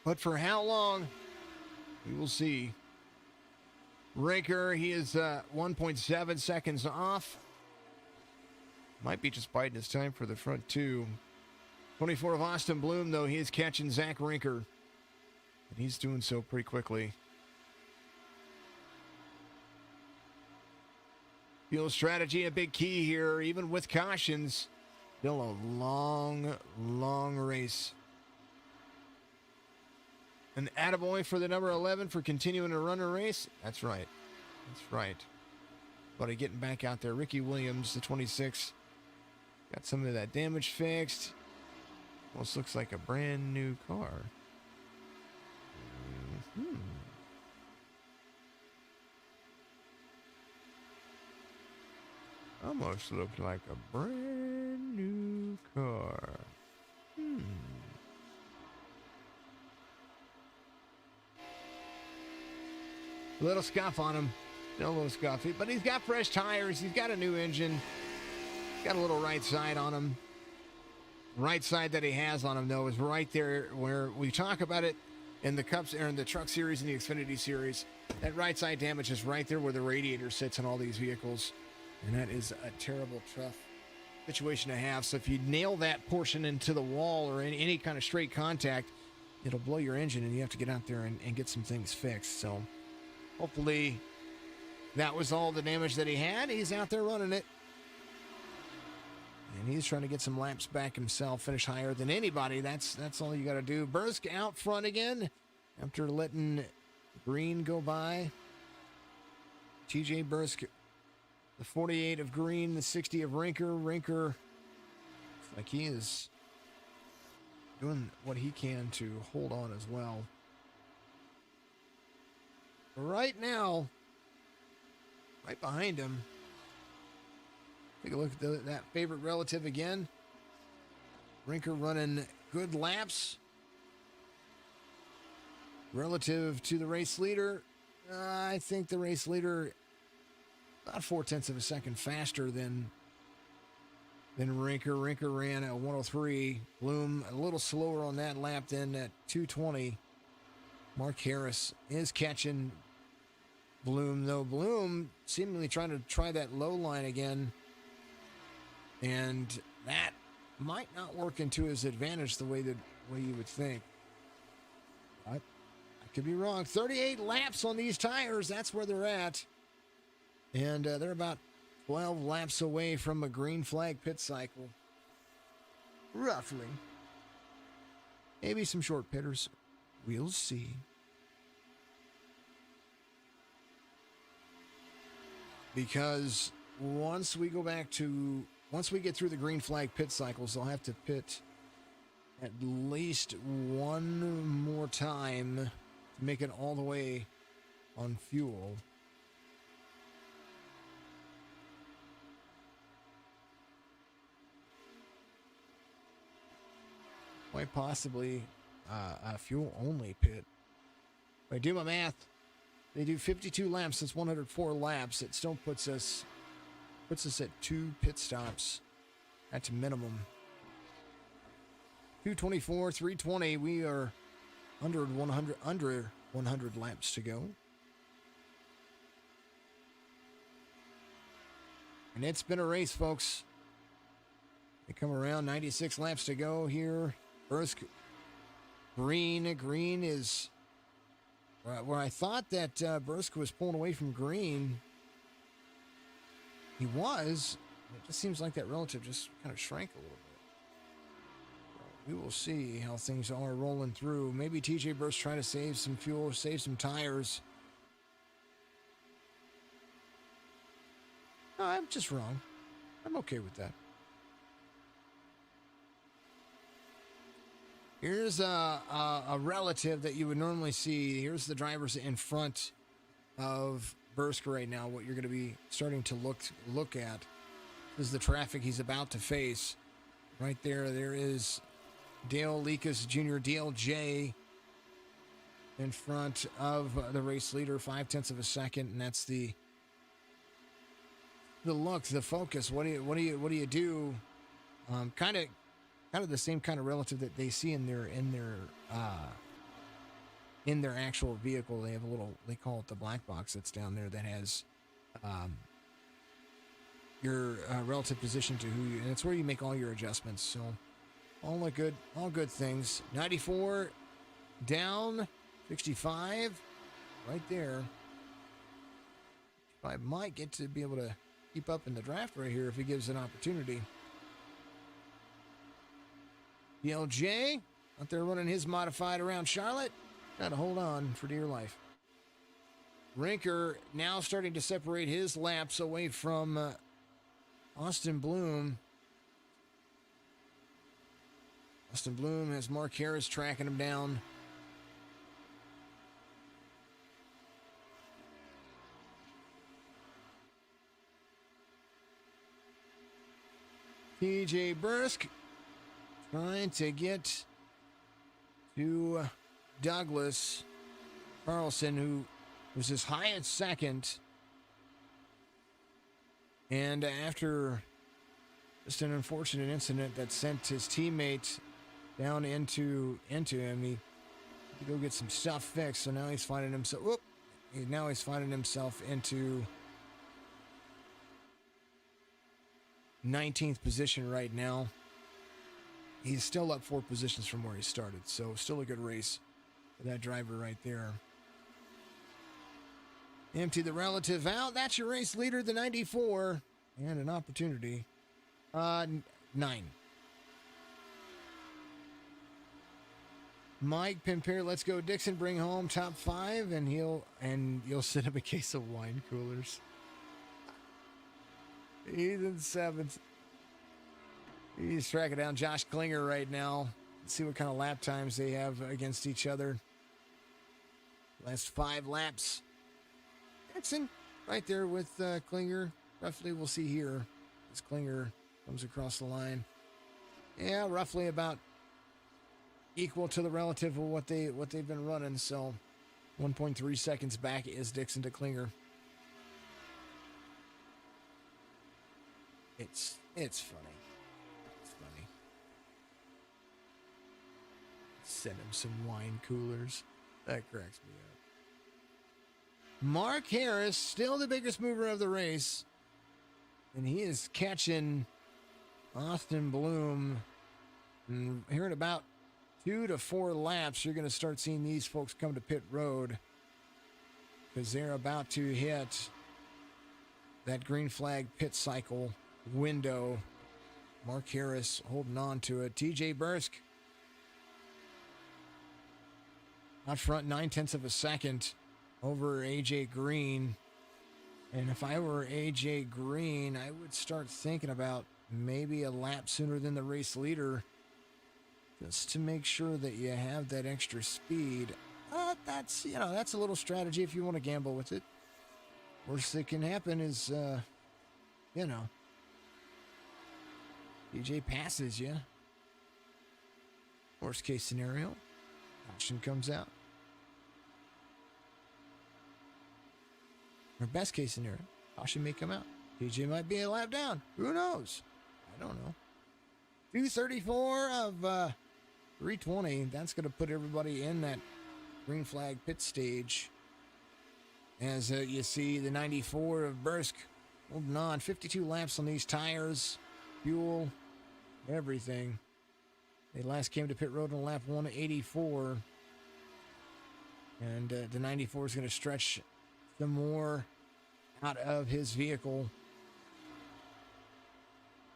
But for how long, we will see. Rinker, he is 1.7 seconds off. Might be just biding his time for the front two. 24 of Austin Bloom, though, he is catching Zach Rinker. And he's doing so pretty quickly. Fuel strategy, a big key here, even with cautions. Still a long, long race. An attaboy for the number 11 for continuing to run a race. That's right. That's right. But getting back out there. Ricky Williams, the 26. Got some of that damage fixed. Almost looks like a brand new car. Almost looks like a brand new car. A little scuff on him. No little scuff. But he's got fresh tires. He's got a new engine. Got a little right side on him. Right side that he has on him, though, is right there where we talk about it in the Cups or in the Truck Series and the Xfinity Series. That right side damage is right there where the radiator sits in all these vehicles. And that is a terrible, tough situation to have. So if you nail that portion into the wall or in any kind of straight contact, it'll blow your engine and you have to get out there and get some things fixed. So hopefully that was all the damage that he had. He's out there running it. And he's trying to get some laps back himself, finish higher than anybody. That's all you got to do. Bursk out front again after letting Green go by. TJ Bursk, the 48 of Green, the 60 of Rinker. Rinker, looks like he is doing what he can to hold on as well. Right now, right behind him, take a look at that favorite relative again. Rinker running good laps. Relative to the race leader, I think the race leader about 0.4 of a second faster than Rinker. Rinker ran at 103. Bloom a little slower on that lap than at 220. Mark Harris is catching Bloom, though. Bloom seemingly trying to try that low line again. And that might not work into his advantage the way you would think. I could be wrong. 38 laps on these tires. That's where they're at. And they're about 12 laps away from a green flag pit cycle. Roughly. Maybe some short pitters. We'll see. Because once we get through the green flag pit cycles, they'll have to pit at least one more time to make it all the way on fuel. Quite possibly a fuel-only pit. If I do my math, they do 52 laps. That's 104 laps. It still puts us at 2 pit stops at minimum. 224, 320. We are under 100 laps to go. And it's been a race, folks. They come around, 96 laps to go here. Bursk Green is where I thought that Bursk was pulling away from Green. He was. It just seems like that relative just kind of shrank a little bit. We will see how things are rolling through. Maybe TJ Bursk trying to save some fuel, save some tires. No, I'm just wrong. I'm okay with that. Here's a relative that you would normally see. Here's the drivers in front of Bursk right now. What you're going to be starting to look at is the traffic he's about to face. Right there, there is Dale Lekas Jr., DLJ, in front of the race leader, 0.5 of a second, and that's the look, the focus. What do you do? Kind of the same kind of relative that they see in their actual vehicle. They have a little, they call it the black box that's down there that has your relative position to who you, and it's where you make all your adjustments. So all good things. 94 down, 65 right there. I might get to be able to keep up in the draft right here if he gives an opportunity. DLJ out there running his modified around Charlotte. Got to hold on for dear life. Rinker now starting to separate his laps away from Austin Bloom. Austin Bloom has Mark Harris tracking him down. TJ Bursk trying to get to Douglas Carlson, who was as high as second. And after just an unfortunate incident that sent his teammate down into him, he had to go get some stuff fixed. So now he's finding himself. Now he's finding himself into 19th position right now. He's still up 4 positions from where he started, so still a good race for that driver right there. Empty the relative out. That's your race leader, the 94, and an opportunity. 9. Mike Pimper, let's go Dixon, bring home top 5, and you'll send him a case of wine coolers. He's in 7th. He's tracking down Josh Klinger right now. Let's see what kind of lap times they have against each other. Last 5 laps. Dixon right there with Klinger. Roughly, we'll see here as Klinger comes across the line. Yeah, roughly about equal to the relative of what they've been running. So 1.3 seconds back is Dixon to Klinger. It's funny. It's funny. Send him some wine coolers. That cracks me up. Mark Harris, still the biggest mover of the race. And he is catching Austin Bloom. And here in about 2 to 4 laps, you're going to start seeing these folks come to pit road, because they're about to hit that green flag pit cycle window. Mark Harris holding on to it. TJ Bursk out front, 0.9 of a second over AJ Green. And if I were AJ Green, I would start thinking about maybe a lap sooner than the race leader, just to make sure that you have that extra speed. That's a little strategy if you want to gamble with it. Worst that can happen is, DJ passes you. Worst case scenario, caution comes out. Or best case scenario, caution may come out. DJ might be a lap down. Who knows? I don't know. 234 of 320. That's going to put everybody in that green flag pit stage. As you see the 94 of Bursk holding on. 52 laps on these tires, fuel, everything. They last came to pit road on lap 184. And the 94 is going to stretch some more out of his vehicle.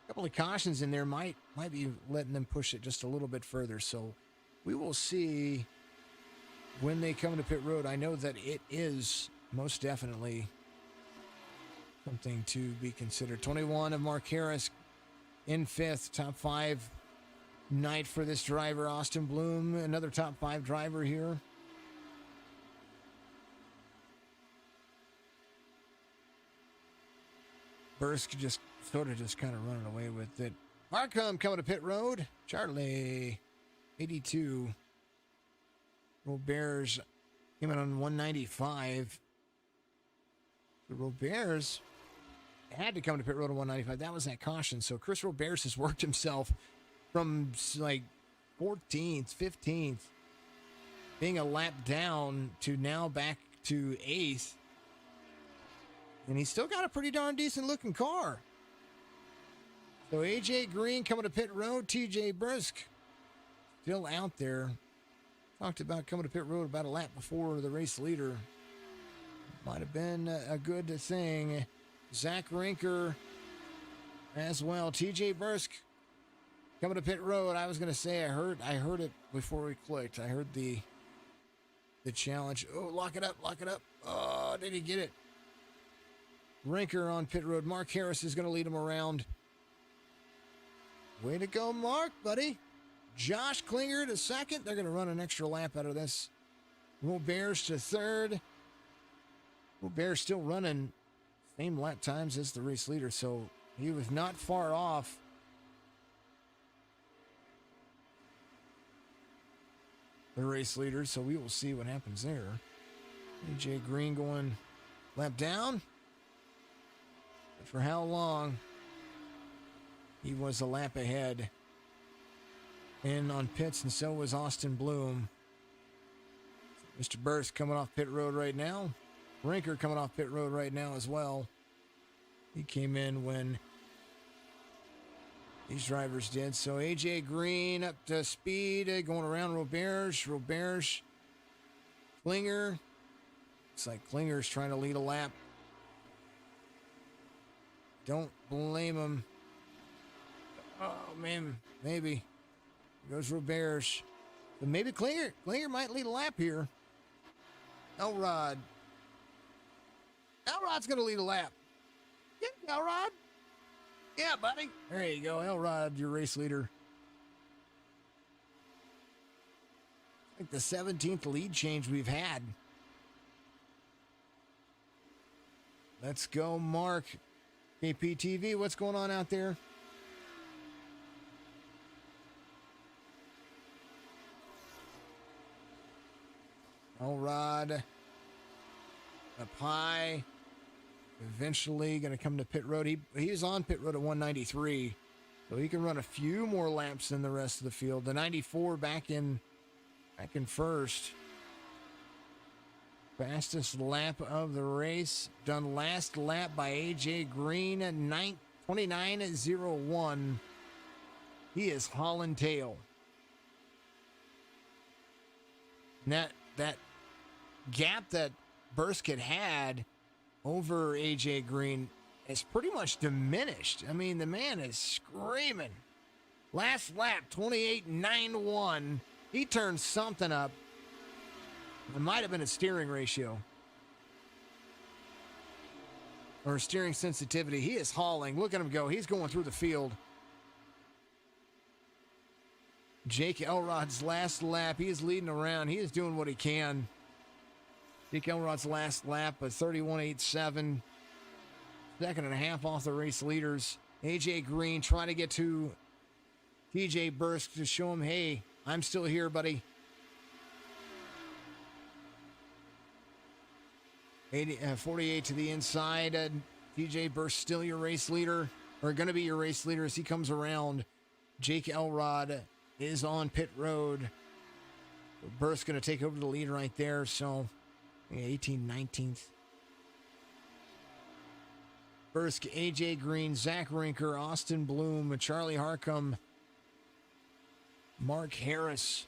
A couple of cautions in there might be letting them push it just a little bit further. So we will see when they come to pit road. I know that it is most definitely something to be considered. 21 of Mark Harris in fifth. Top 5 night for this driver. Austin Bloom, another top 5 driver here. Bursk just kind of running away with it. Markham coming to pit road. Charlie, 82. Roberts came in on 195. The Roberts had to come to pit road on 195. That was that caution. So Chris Roberts has worked himself from like 14th, 15th, being a lap down to now back to 8th. And he's still got a pretty darn decent looking car. So AJ Green coming to pit road. TJ Bursk still out there. Talked about coming to pit road about a lap before the race leader. Might have been a good thing. Zach Rinker as well. TJ Bursk coming to pit road. I was going to say I heard it before we clicked. I heard the challenge. Oh, lock it up. Oh, did he get it? Rinker on pit road. Mark Harris is going to lead him around. Way to go, Mark, buddy. Josh Klinger to second. They're going to run an extra lap out of this. Roberts to third. Roberts still running same lap times as the race leader, so he was not far off. The race leader, so we will see what happens there. AJ Green going lap down. But for how long? He was a lap ahead. In on pits, and so was Austin Bloom. Mr. Burst coming off pit road right now. Rinker coming off pit road right now as well. He came in when these drivers did. So AJ Green up to speed, going around Roberts. Klinger. Looks like Klinger's trying to lead a lap. Don't blame him. Oh, man, maybe. Here goes Roberts. But maybe Klinger might lead a lap here. Elrod. Elrod's going to lead a lap. Yeah, Elrod. Yeah, buddy. There you go. Elrod, your race leader. I think the 17th lead change we've had. Let's go, Mark. KPTV, what's going on out there? Elrod up high. Eventually going to come to pit road. He's on pit road at 193, so he can run a few more laps than the rest of the field. The 94 back in first. Fastest lap of the race. Done last lap by AJ Green at 29.01. He is hauling tail. And that gap that Burskett had over AJ Green is pretty much diminished. I mean, the man is screaming. Last lap, 28.91. He turned something up. It might have been a steering ratio. Or steering sensitivity. He is hauling. Look at him go. He's going through the field. Jake Elrod's last lap. He is leading around. He is doing what he can. Jake Elrod's last lap, a 31.87. Second and a half off the race leaders. AJ Green trying to get to TJ Bursk to show him, hey, I'm still here, buddy. 48 to the inside. TJ Bursk still your race leader, or going to be your race leader as he comes around. Jake Elrod is on pit road. Bursk going to take over the lead right there, so 18, 19th. Bursk, AJ Green, Zach Rinker, Austin Bloom, Charlie Harcum Mark Harris,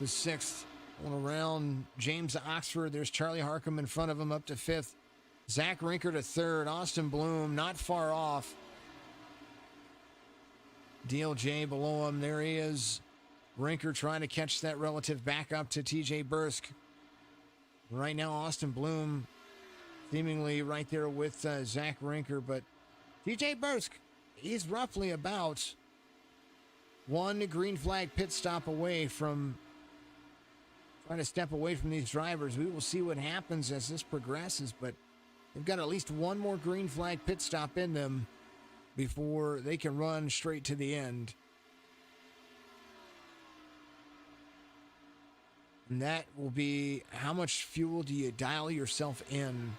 the 6th. Going around James Oxford. There's Charlie Harcum in front of him up to 5th. Zach Rinker to 3rd. Austin Bloom not far off. DLJ below him. There he is. Rinker trying to catch that relative back up to TJ Bursk. Right now, Austin Bloom seemingly right there with Zach Rinker, but TJ Bursk, he's roughly about one green flag pit stop away from trying to step away from these drivers. We will see what happens as this progresses, but they've got at least one more green flag pit stop in them before they can run straight to the end. And that will be how much fuel do you dial yourself in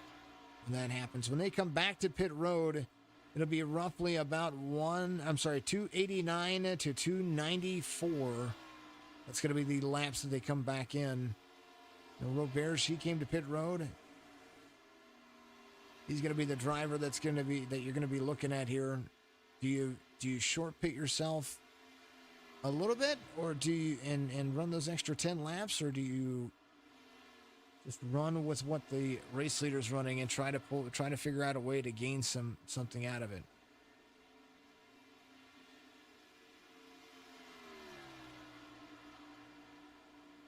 when that happens. When they come back to pit road, it'll be roughly about 289 to 294. That's going to be the laps that they come back in. Now, Robert, he came to pit road. He's going to be the driver that you're going to be looking at here. Do you short pit yourself a little bit, or do you and run those extra 10 laps, or do you just run with what the race leader's running and try to figure out a way to gain something out of it?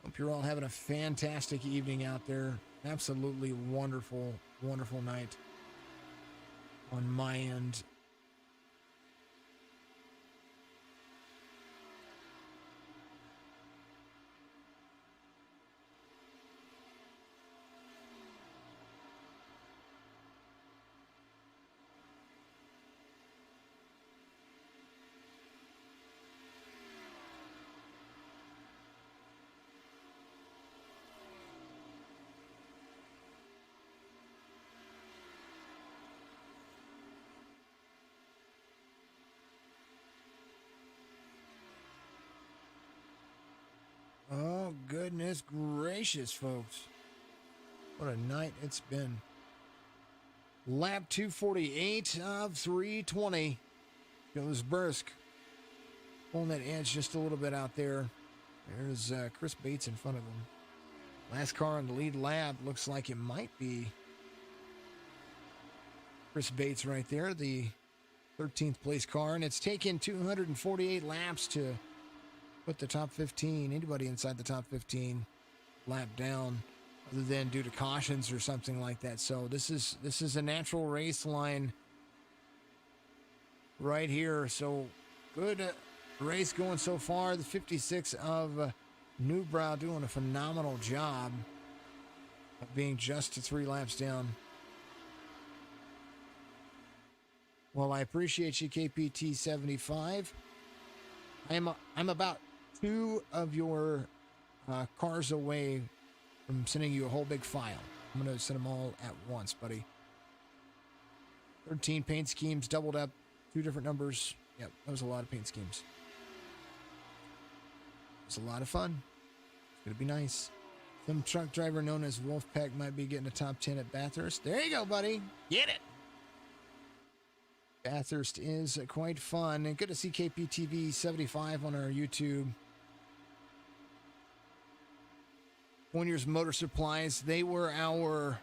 Hope you're all having a fantastic evening out there. Absolutely wonderful, wonderful night on my end. Oh, goodness gracious, folks. What a night it's been. Lap 248 of 320 goes Bursk. Pulling that edge just a little bit out there. There's Chris Bates in front of him. Last car on the lead lap. Looks like it might be Chris Bates right there, the 13th place car. And it's taken 248 laps to put the top 15, anybody inside the top 15, lap down, other than due to cautions or something like that. So this is a natural race line right here. So good race going so far. The 56 of Newbrow doing a phenomenal job of being just 3 laps down. Well, I appreciate you, KPT 75. I'm about 2 of your cars away from sending you a whole big file. I'm going to send them all at once, buddy. 13 paint schemes, doubled up, 2 different numbers. Yep, that was a lot of paint schemes. It was a lot of fun. It's going to be nice. Some truck driver known as Wolfpack might be getting a top 10 at Bathurst. There you go, buddy. Get it. Bathurst is quite fun. And good to see KPTV 75 on our YouTube. Pointers Motor Supplies, they were our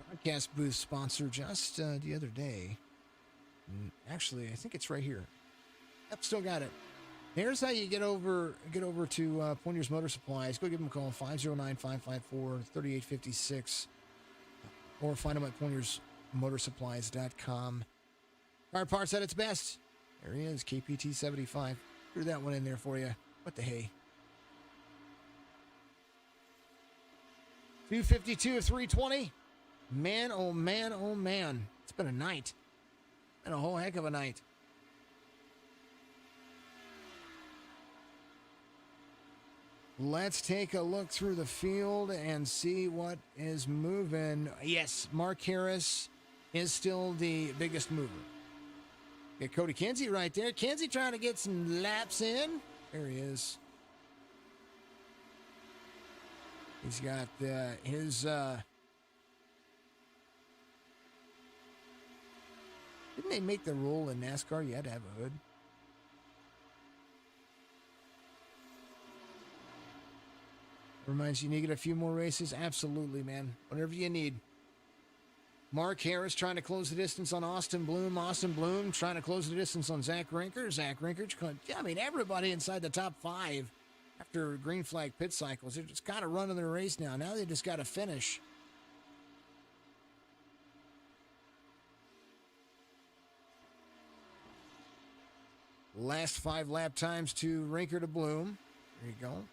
podcast booth sponsor just the other day. And actually, I think it's right here. Yep, still got it. Here's how you get over to Pointers Motor Supplies. Go give them a call, 509-554-3856, or find them at pointersmotorsupplies.com. Car parts at its best. There he is, KPT 75. Threw that one in there for you. What the hey? 252 of 320. Man, oh man, oh man. It's been a night. Been a whole heck of a night. Let's take a look through the field and see what is moving. Yes, Mark Harris is still the biggest mover. Got Cody Kinsey right there. Kinsey trying to get some laps in. There he is. He's got his... Didn't they make the rule in NASCAR you had to have a hood? Reminds you need to get a few more races. Absolutely, man. Whatever you need. Mark Harris trying to close the distance on Austin Bloom. Austin Bloom trying to close the distance on Zach Rinker. Zach Rinker, I mean, everybody inside the top 5 after green flag pit cycles. They're just kind of running their race now. Now they just got to finish. Last 5 lap times to Rinker to Bloom. There you go.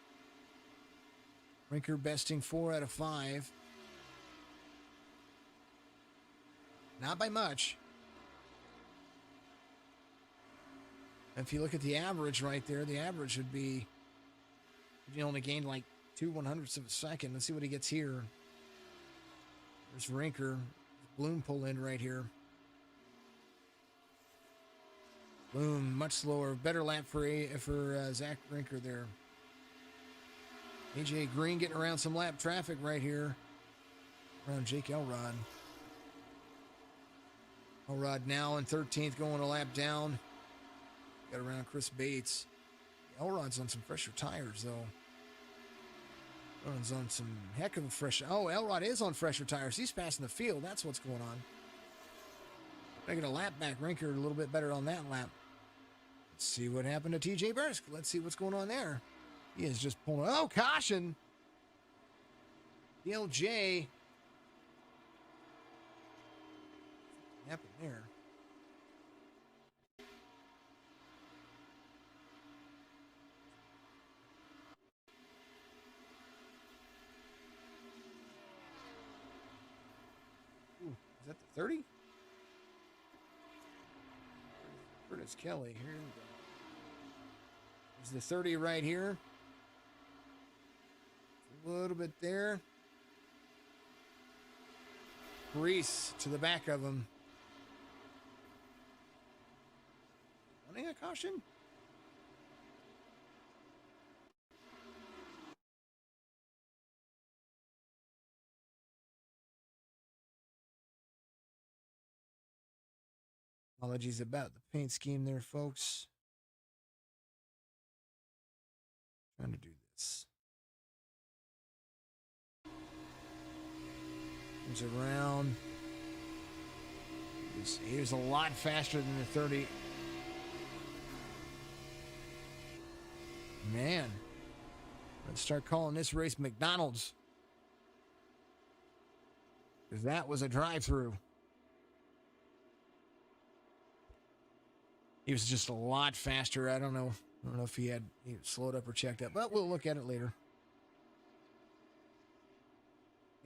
Rinker besting 4 out of 5. Not by much. If you look at the average right there, the average would be, if you only gained like 2/100ths of a second. Let's see what he gets here. There's Rinker. Bloom pull in right here. Bloom much slower. Better lap for Zach Rinker there. AJ Green getting around some lap traffic right here. Around Jake Elrod. Elrod now in 13th, going a lap down. Got around Chris Bates. Elrod's on some fresher tires, though. Elrod's on some heck of a fresh... Oh, Elrod is on fresher tires. He's passing the field. That's what's going on. Making a lap back. Rinker a little bit better on that lap. Let's see what happened to TJ Bursk. Let's see what's going on there. He is just pulling... Oh, caution! DLJ... What happened there? Ooh, is that the 30? Curtis Kelly. Here we go. There's the 30 right here. A little bit there. Reese to the back of him. Running a caution? Apologies about the paint scheme there, folks. Trying to do this. Comes around. He was a lot faster than the 30. Man. Let's start calling this race McDonald's. Because that was a drive-through. He was just a lot faster. I don't know if he slowed up or checked up, but we'll look at it later.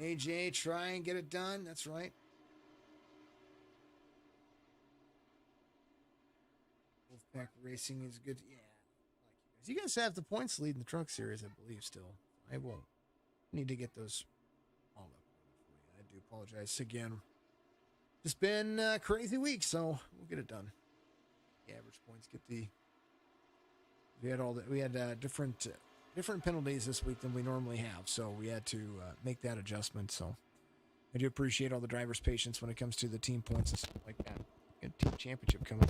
AJ, try and get it done. That's right. Wolfpack Racing is good. Yeah. You guys have the points lead in the truck series, I believe, still. I will need to get those all up for you. I do apologize again. It's been a crazy week, so we'll get it done. The average points get the... We had different penalties this week than we normally have, so we had to make that adjustment. So I do appreciate all the drivers' patience when it comes to the team points and stuff like that. Good team championship coming.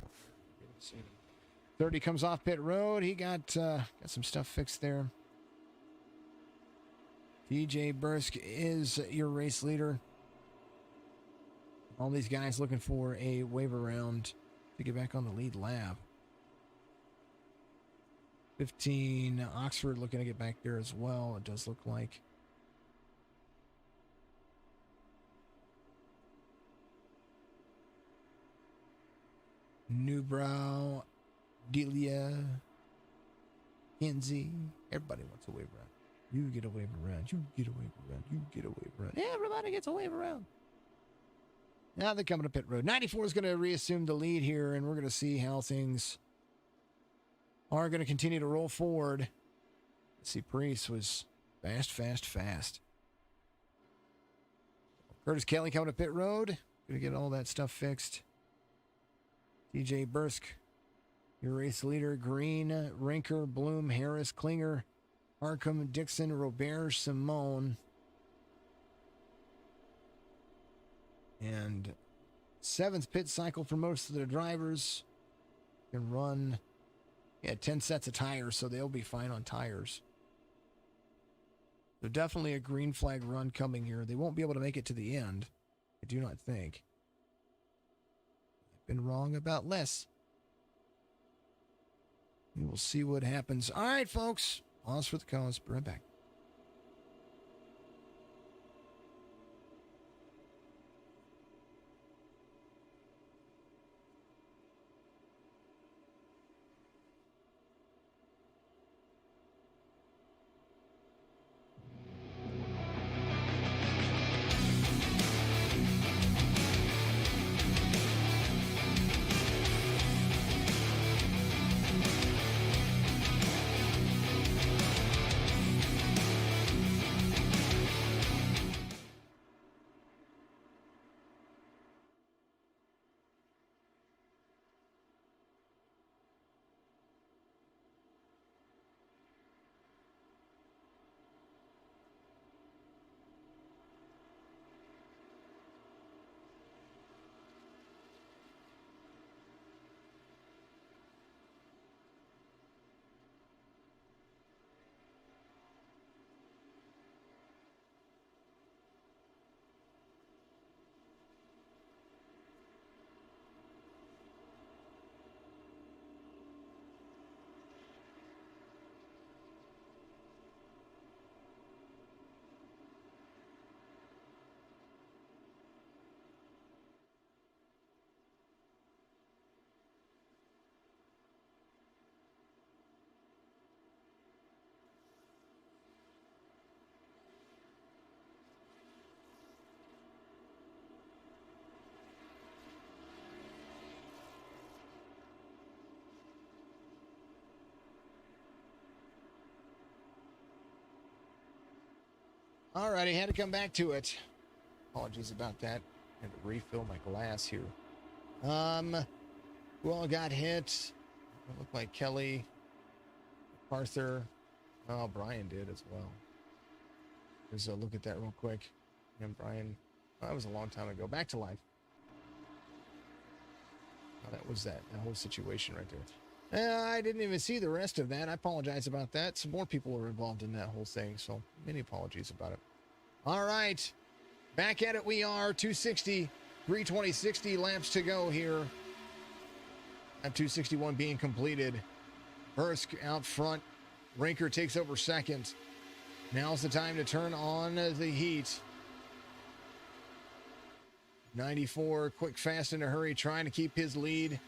30 comes off pit road. He got some stuff fixed there. TJ Bursk is your race leader. All these guys looking for a wave around to get back on the lead lap. 15, Oxford looking to get back there as well, it does look like. Newbrow, Delia, Kenzie, everybody wants a wave around. You get a wave around, you get a wave around, you get a wave around. Everybody gets a wave around. Now they're coming to pit road. 94 is going to reassume the lead here, and we're going to see how things are going to continue to roll forward. Let's see, Priest was fast. Curtis Kelly coming to pit road. Going to get all that stuff fixed. TJ Bursk, your race leader. Green, Rinker, Bloom, Harris, Klinger, Arkham, Dixon, Robert, Simone. And 7th pit cycle for most of the drivers. Can run 10 sets of tires, so they'll be fine on tires. So definitely a green flag run coming here. They won't be able to make it to the end. I do not think. I've been wrong about less. We will see what happens. All right, folks. Pause for the cause. Be right back. All righty, had to come back to it. Apologies about that. Had to refill my glass here. Who all got hit? It looked like Kelly, Arthur. Oh, Brian did as well. Let's look at that real quick. And Brian, oh, that was a long time ago. Back to life. Oh, that was that whole situation right there. I didn't even see the rest of that. I apologize about that. Some more people were involved in that whole thing, so many apologies about it. All right. Back at it we are. 260, 320, 60 laps to go here. Lap 261 being completed. Hursk out front. Rinker takes over second. Now's the time to turn on the heat. 94, quick, fast, in a hurry, trying to keep his lead.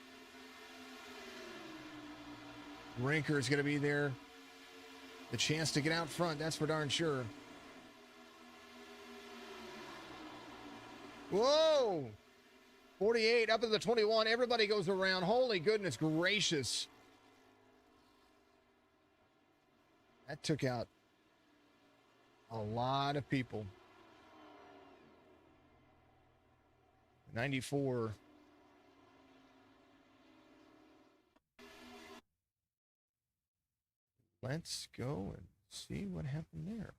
Rinker is going to be there. The chance to get out front, that's for darn sure. Whoa! 48 up to the 21. Everybody goes around. Holy goodness gracious. That took out a lot of people. 94. Let's go and see what happened there.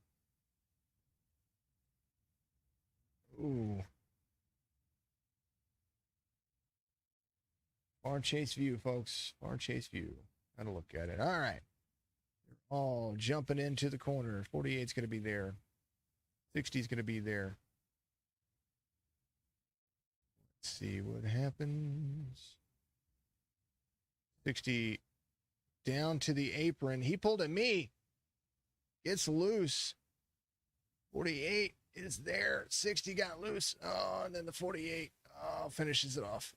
Ooh. Far chase view, folks. Far chase view. Gotta look at it. All right. They're all jumping into the corner. 48's going to be there. 60's going to be there. Let's see what happens. 60 down to the apron. He pulled at me. Gets loose. 48 is there. 60 got loose. Oh, and then the 48 finishes it off.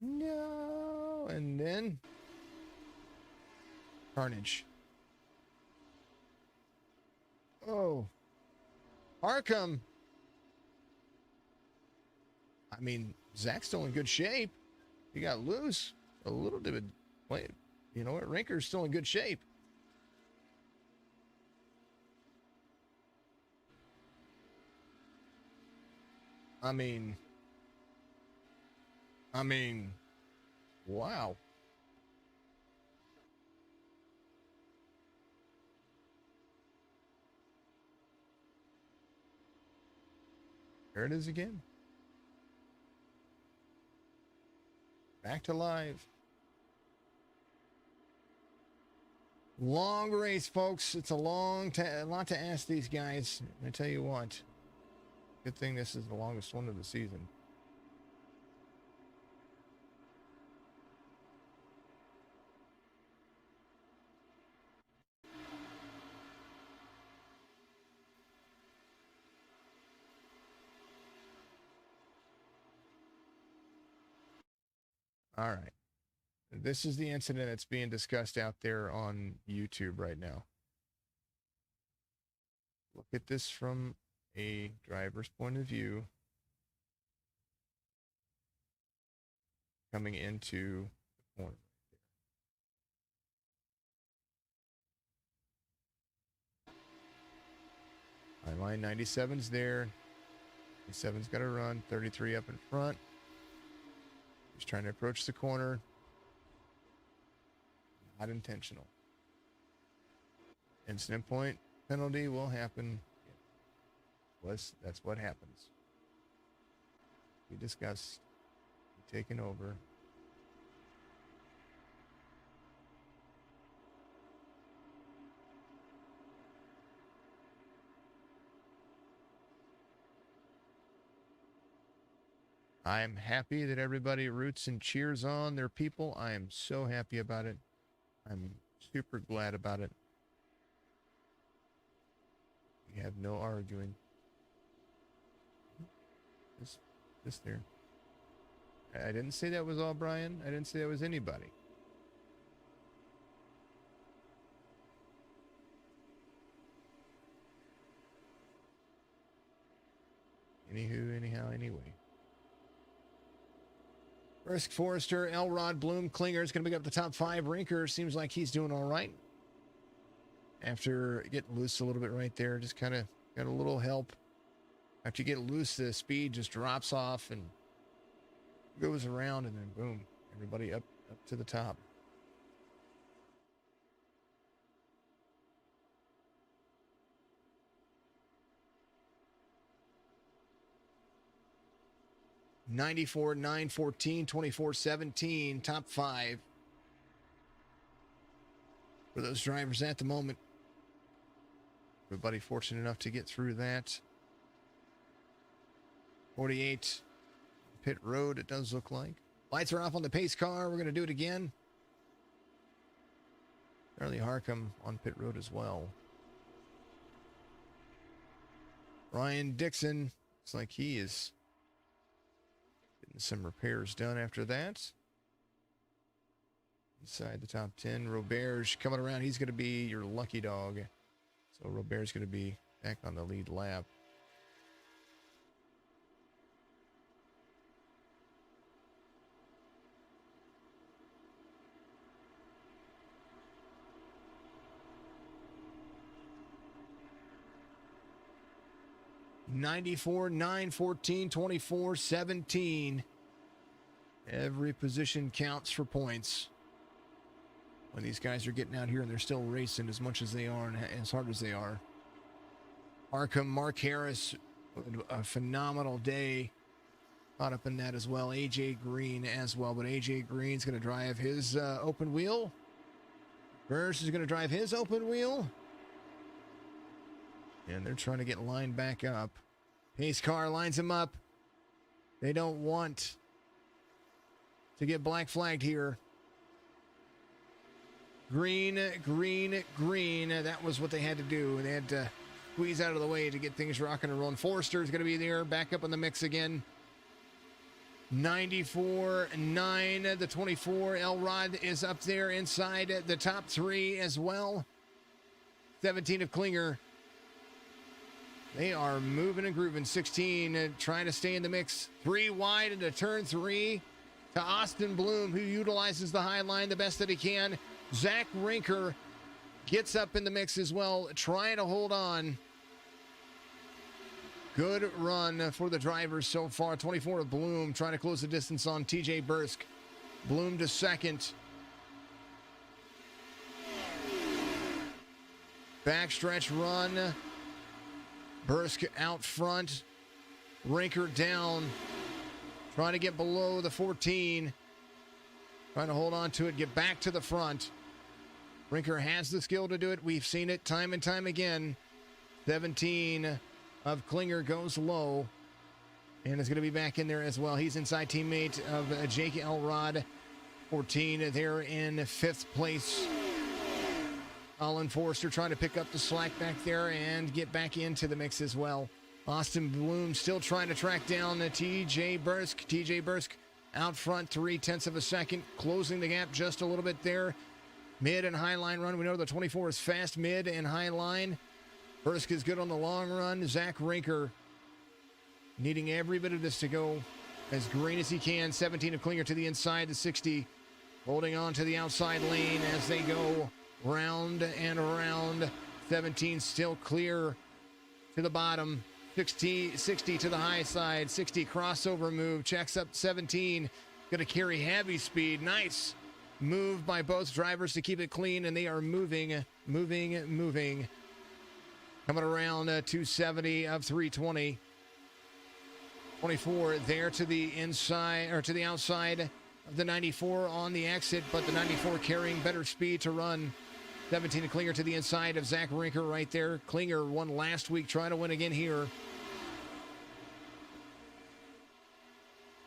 No. And then carnage. Oh. Arkham. I mean, Zach's still in good shape. He got loose. A little bit of, wait, you know what? Rinker's still in good shape. I mean, wow. There it is again. Back to live. Long race, folks. It's a lot to ask these guys. I tell you what, good thing this is the longest one of the season. All right. This is the incident that's being discussed out there on YouTube right now. Look at this from a driver's point of view. Coming into the corner. Line 97's there. 97's got to run. 33 up in front. He's trying to approach the corner. Not intentional. Incident point penalty will happen. That's what happens. We discussed taking over. I am happy that everybody roots and cheers on their people. I am so happy about it. I'm super glad about it. We have no arguing. This there. I didn't say that was all Brian. I didn't say that was anybody. Anywho, anyhow, anyway. Risk Forrester, Elrod, Bloom, Klinger is going to pick up the top 5. Rinker seems like he's doing all right. After getting loose a little bit right there, just kind of got a little help. After you get loose, the speed just drops off and goes around, and then boom, everybody up to the top. $94, $914, $24, $17, top 5 for those drivers at the moment. Everybody fortunate enough to get through that. 48 pit road, it does look like. Lights are off on the pace car. We're going to do it again. Charlie Harcum on pit road as well. Ryan Dixon looks like he is getting some repairs done after that. Inside the top 10, Roberge coming around. He's going to be your lucky dog. So Roberge's going to be back on the lead lap. $94, $914, $24, $17. Every position counts for points. When these guys are getting out here and they're still racing as much as they are and as hard as they are. Arkham, Mark Harris, a phenomenal day. Caught up in that as well. AJ Green as well, but AJ Green's going to drive his open wheel. Burns is going to drive his open wheel. And they're trying to get lined back up. Pace car lines him up. They don't want to get black flagged here. Green, green, green. That was what they had to do. They had to squeeze out of the way to get things rocking and rolling. Forrester's going to be there, back up in the mix again. 94-9, the 24. Elrod is up there inside the top 3 as well. 17 of Klinger. They are moving and grooving. 16 trying to stay in the mix. 3 wide into turn 3 to Austin Bloom, who utilizes the high line the best that he can. Zach Rinker gets up in the mix as well, trying to hold on. Good run for the drivers so far. 24 of Bloom trying to close the distance on TJ Bursk. Bloom to second. Backstretch run. Bursk out front. Rinker down. Trying to get below the 14. Trying to hold on to it, get back to the front. Rinker has the skill to do it. We've seen it time and time again. 17 of Klinger goes low and is going to be back in there as well. He's inside teammate of Jake Elrod. 14 there in 5th place. Colin Forrester trying to pick up the slack back there and get back into the mix as well. Austin Bloom still trying to track down TJ Bursk. TJ Bursk out front 0.3 of a second, closing the gap just a little bit there. Mid and high line run. We know the 24 is fast mid and high line. Bursk is good on the long run. Zach Rinker needing every bit of this to go as green as he can. 17 of Klinger to the inside. The 60 holding on to the outside lane as they go round and around. 17 still clear to the bottom. 60 to the high side. 60 crossover move. Checks up 17. Going to carry heavy speed. Nice move by both drivers to keep it clean, and they are moving. Coming around 270 of 320. 24 there to the inside, or to the outside of the 94 on the exit, but the 94 carrying better speed to run. 17 of Klinger to the inside of Zach Rinker right there. Klinger won last week, trying to win again here.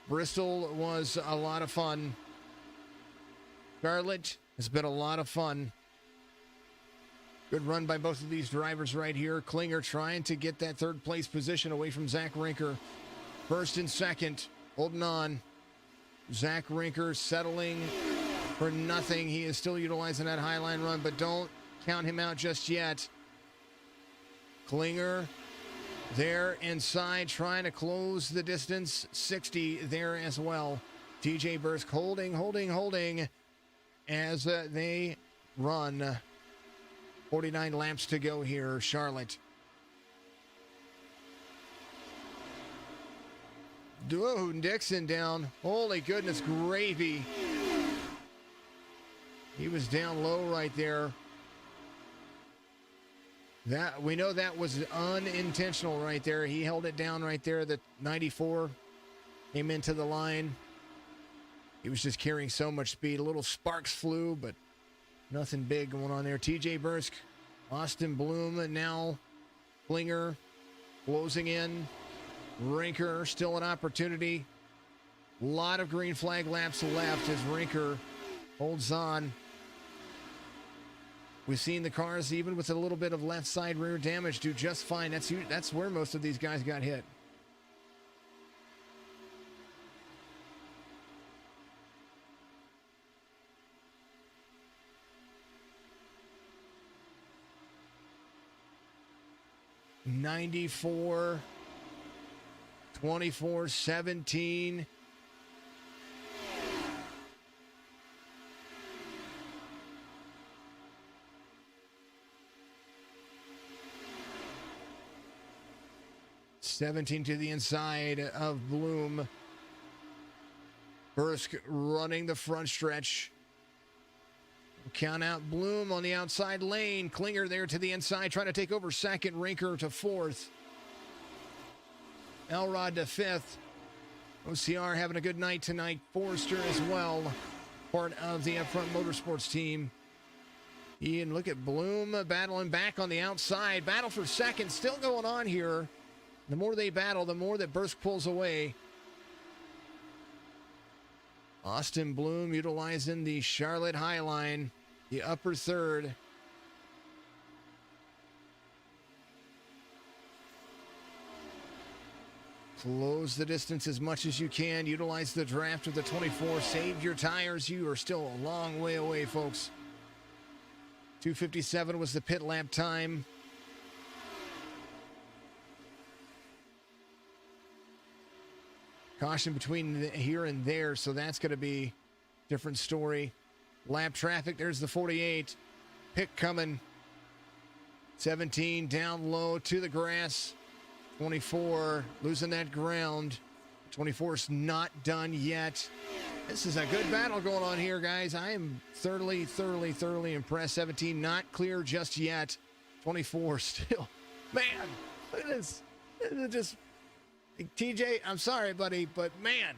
Bristol was a lot of fun. Charlotte has been a lot of fun. Good run by both of these drivers right here. Klinger trying to get that 3rd place position away from Zach Rinker. 1st and 2nd, holding on. Zach Rinker settling for nothing. He is still utilizing that high line run, but don't count him out just yet. Klinger there inside, trying to close the distance. 60 there as well. TJ Bursk holding as they run. 49 laps to go here, Charlotte. Whoa, Dixon down. Holy goodness gravy. He was down low right there. That we know that was unintentional right there. He held it down right there. The 94 came into the line. He was just carrying so much speed. A little sparks flew, but nothing big going on there. TJ Bursk, Austin Bloom, now Klinger closing in. Rinker still an opportunity. A lot of green flag laps left as Rinker holds on. We've seen the cars, even with a little bit of left side rear damage, do just fine. That's where most of these guys got hit. '94, 24, 17. '17 to the inside of Bloom. Bursk running the front stretch. Count out Bloom on the outside lane. Klinger there to the inside, trying to take over 2nd. Rinker to 4th. Elrod to 5th. OCR having a good night tonight. Forrester as well, part of the Upfront Motorsports team. Ian, look at Bloom battling back on the outside. Battle for 2nd still going on here. The more they battle, the more that Bursk pulls away. Austin Bloom utilizing the Charlotte High Line, the upper 3rd. Close the distance as much as you can. Utilize the draft of the 24. Save your tires. You are still a long way away, folks. 2:57 was the pit lap time. Caution between here and there, so that's going to be a different story. Lap traffic, there's the 48. Pick coming. 17 down low to the grass. 24 losing that ground. 24's not done yet. This is a good battle going on here, guys. I am thoroughly impressed. 17 not clear just yet. 24 still. Man, look at this. This is just... TJ, I'm sorry, buddy, but man.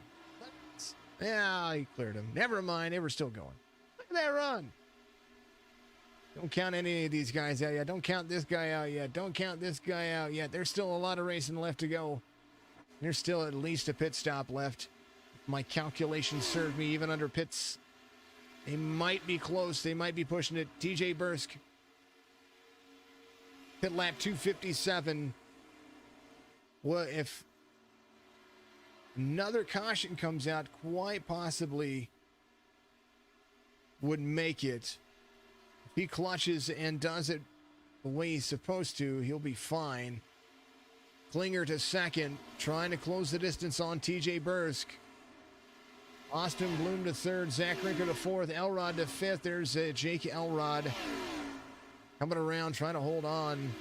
Yeah, he cleared him. Never mind. They were still going. Look at that run. Don't count any of these guys out yet. Don't count this guy out yet. Don't count this guy out yet. There's still a lot of racing left to go. There's still at least a pit stop left. My calculations served me even under pits. They might be close. They might be pushing it. TJ Bursk. Pit lap 257. Well, if another caution comes out, quite possibly would make it. If he clutches and does it the way he's supposed to, he'll be fine. Klinger to second, trying to close the distance on TJ Bursk. Austin Bloom to third, Zach Rinker to fourth, Elrod to fifth. There's Jake Elrod coming around, trying to hold on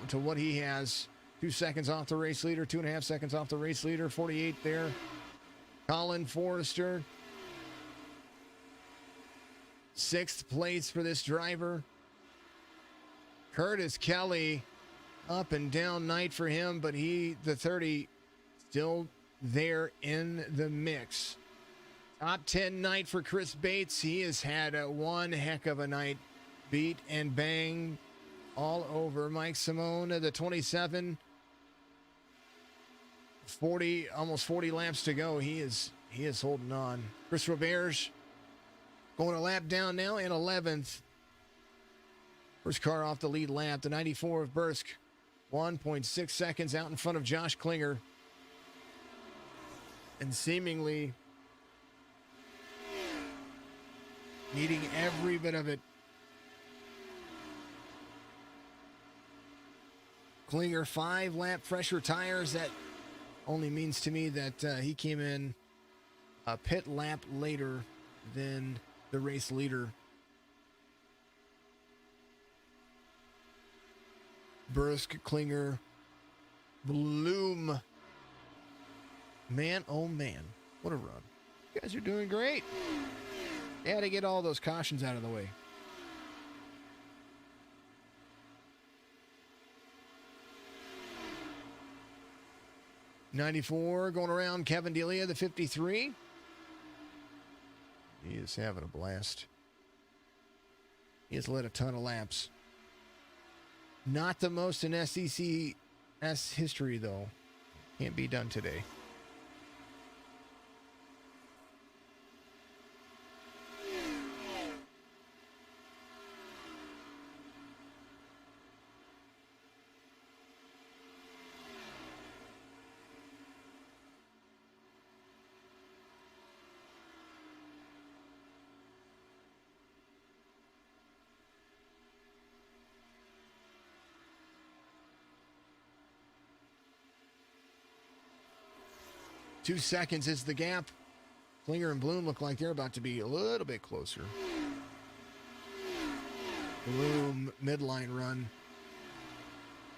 to what he has. 2 seconds off the race leader, 2.5 seconds off the race leader, 48 there. Colin Forrester. 6th place for this driver. Curtis Kelly, up and down night for him, but the 30 still there in the mix. Top 10 night for Chris Bates. He has had one heck of a night. Beat and bang all over. Mike Simone, the 27. 40, almost 40 laps to go. He is holding on. Chris Roberge going a lap down now in 11th. First car off the lead lap. The 94 of Bursk. 1.6 seconds out in front of Josh Klinger. And seemingly needing every bit of it. Klinger 5-lap fresher tires. That only means to me that he came in a pit lap later than the race leader. Bursk, Klinger, Bloom. Man, oh man, what a run. You guys are doing great. Yeah, to get all those cautions out of the way. '94 going around Kevin Delia, the 53. He is having a blast. He has led a ton of laps. Not the most in SECS history, though. Can't be done today. Two seconds is the gap. Klinger and Bloom look like they're about to be a little bit closer. Bloom midline run.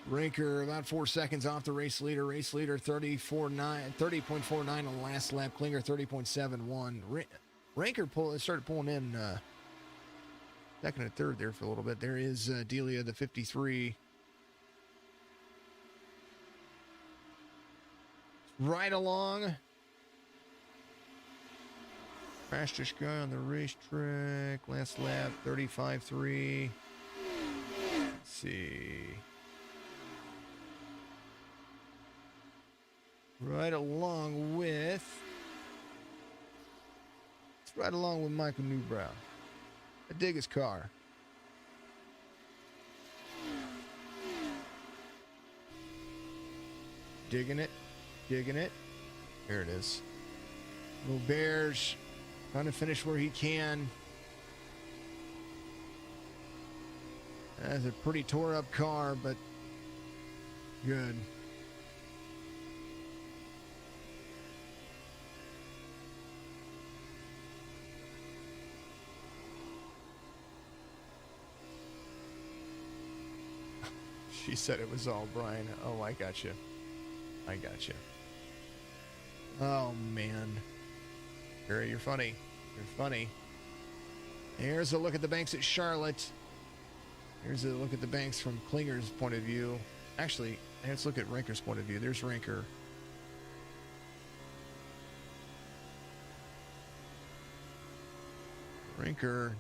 Rinker about 4 seconds off the race leader. Race leader 30.49 on the last lap. Klinger 30.71. Rinker started pulling in second and third there for a little bit. There is Delia, the 53. Right along. Fastest guy on the racetrack. Last lap, 35.3. Let's see. Right along with Michael Newbrow. I dig his car. Digging it. There it is. Roberge trying to finish where he can. That's a pretty tore up car, but good. She said it was all Brian. Oh, I got you. Oh, man. Barry, you're funny. Here's a look at the banks at Charlotte. Here's a look at the banks from Klinger's point of view. Actually, let's look at Rinker's point of view. There's Rinker. Rinker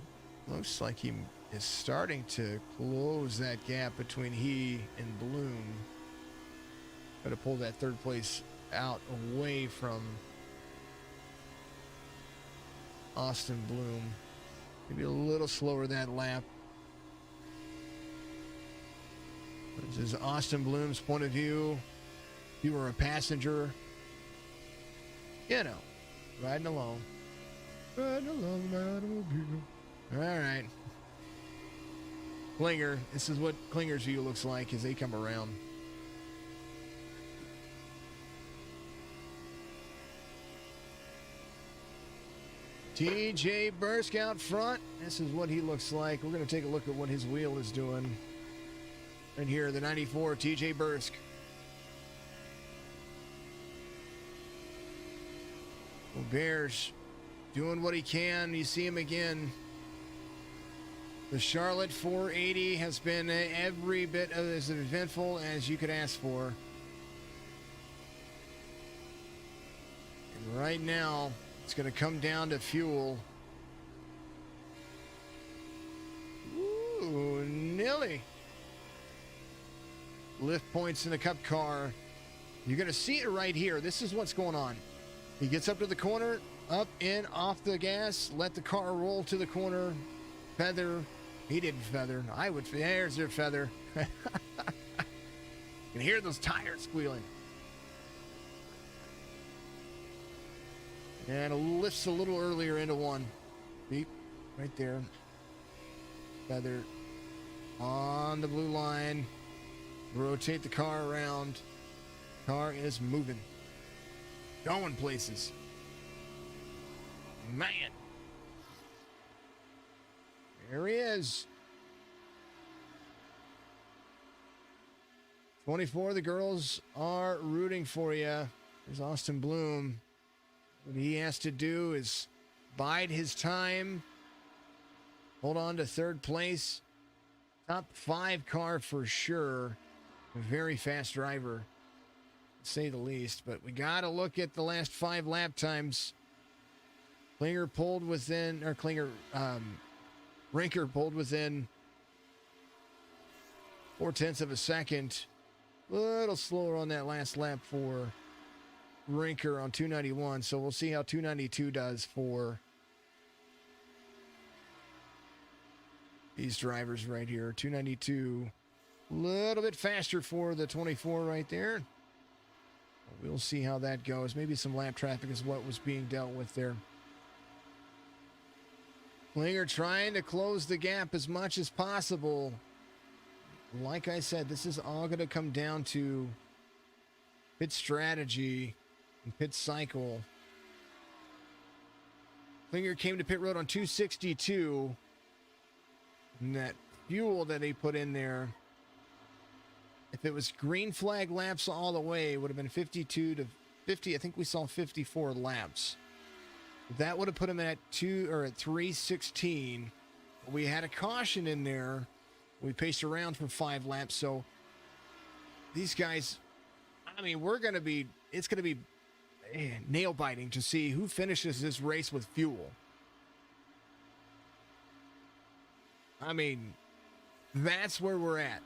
looks like he is starting to close that gap between he and Bloom. Got to pull that third place out away from Austin Bloom. Maybe a little slower that lap. This is Austin Bloom's point of view. If you were a passenger, you know, riding along. Riding along the automobile. All right. Klinger, this is what Klinger's view looks like as they come around. TJ Bursk out front. This is what he looks like. We're going to take a look at what his wheel is doing. Right here, the 94 TJ Bursk. Well, Bears doing what he can. You see him again. The Charlotte 480 has been every bit as eventful as you could ask for. And right now, it's going to come down to fuel. Ooh, Nilly. Lift points in the Cup car. You're going to see it right here. This is what's going on. He gets up to the corner, up, in, off the gas, let the car roll to the corner, feather. He didn't feather. I would. There's their feather. You can hear those tires squealing. And it lifts a little earlier into one. Beep, right there. Feather on the blue line. Rotate the car around. Car is moving. Going places. Man. There he is. 24, the girls are rooting for you. There's Austin Bloom. What he has to do is bide his time. Hold on to third place. Top 5 car for sure. A very fast driver, to say the least. But we got to look at the last 5 lap times. Rinker pulled within 0.4 of a second. A little slower on that last lap for Rinker on 291. So we'll see how 292 does for these drivers right here. 292, a little bit faster for the 24 right there. We'll see how that goes. Maybe some lap traffic is what was being dealt with there. Klinger trying to close the gap as much as possible. Like I said, this is all going to come down to pit strategy and pit cycle. Klinger came to pit road on 262. And that fuel that they put in there, if it was green flag laps all the way, it would have been 52 to 50. I think we saw 54 laps. That would have put him at 316. We had a caution in there. We paced around for 5 laps. So these guys, I mean, it's going to be nail biting to see who finishes this race with fuel. I mean, that's where we're at.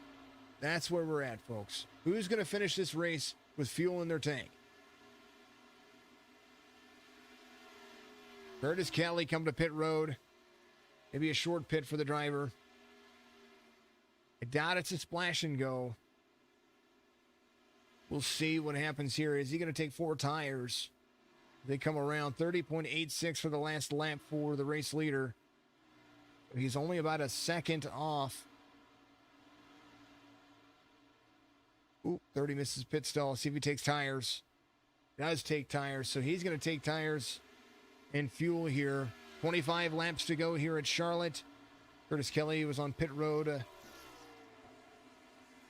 That's where we're at, folks. Who's going to finish this race with fuel in their tank? Curtis Kelly come to pit road. Maybe a short pit for the driver. I doubt it's a splash and go. We'll see what happens here. Is he going to take 4 tires? They come around 30.86 for the last lap for the race leader. He's only about a second off. Ooh, 30 misses pit stall. See if he takes tires. Does take tires. So he's going to take tires and fuel here. 25 laps to go here at Charlotte. Curtis Kelly was on pit road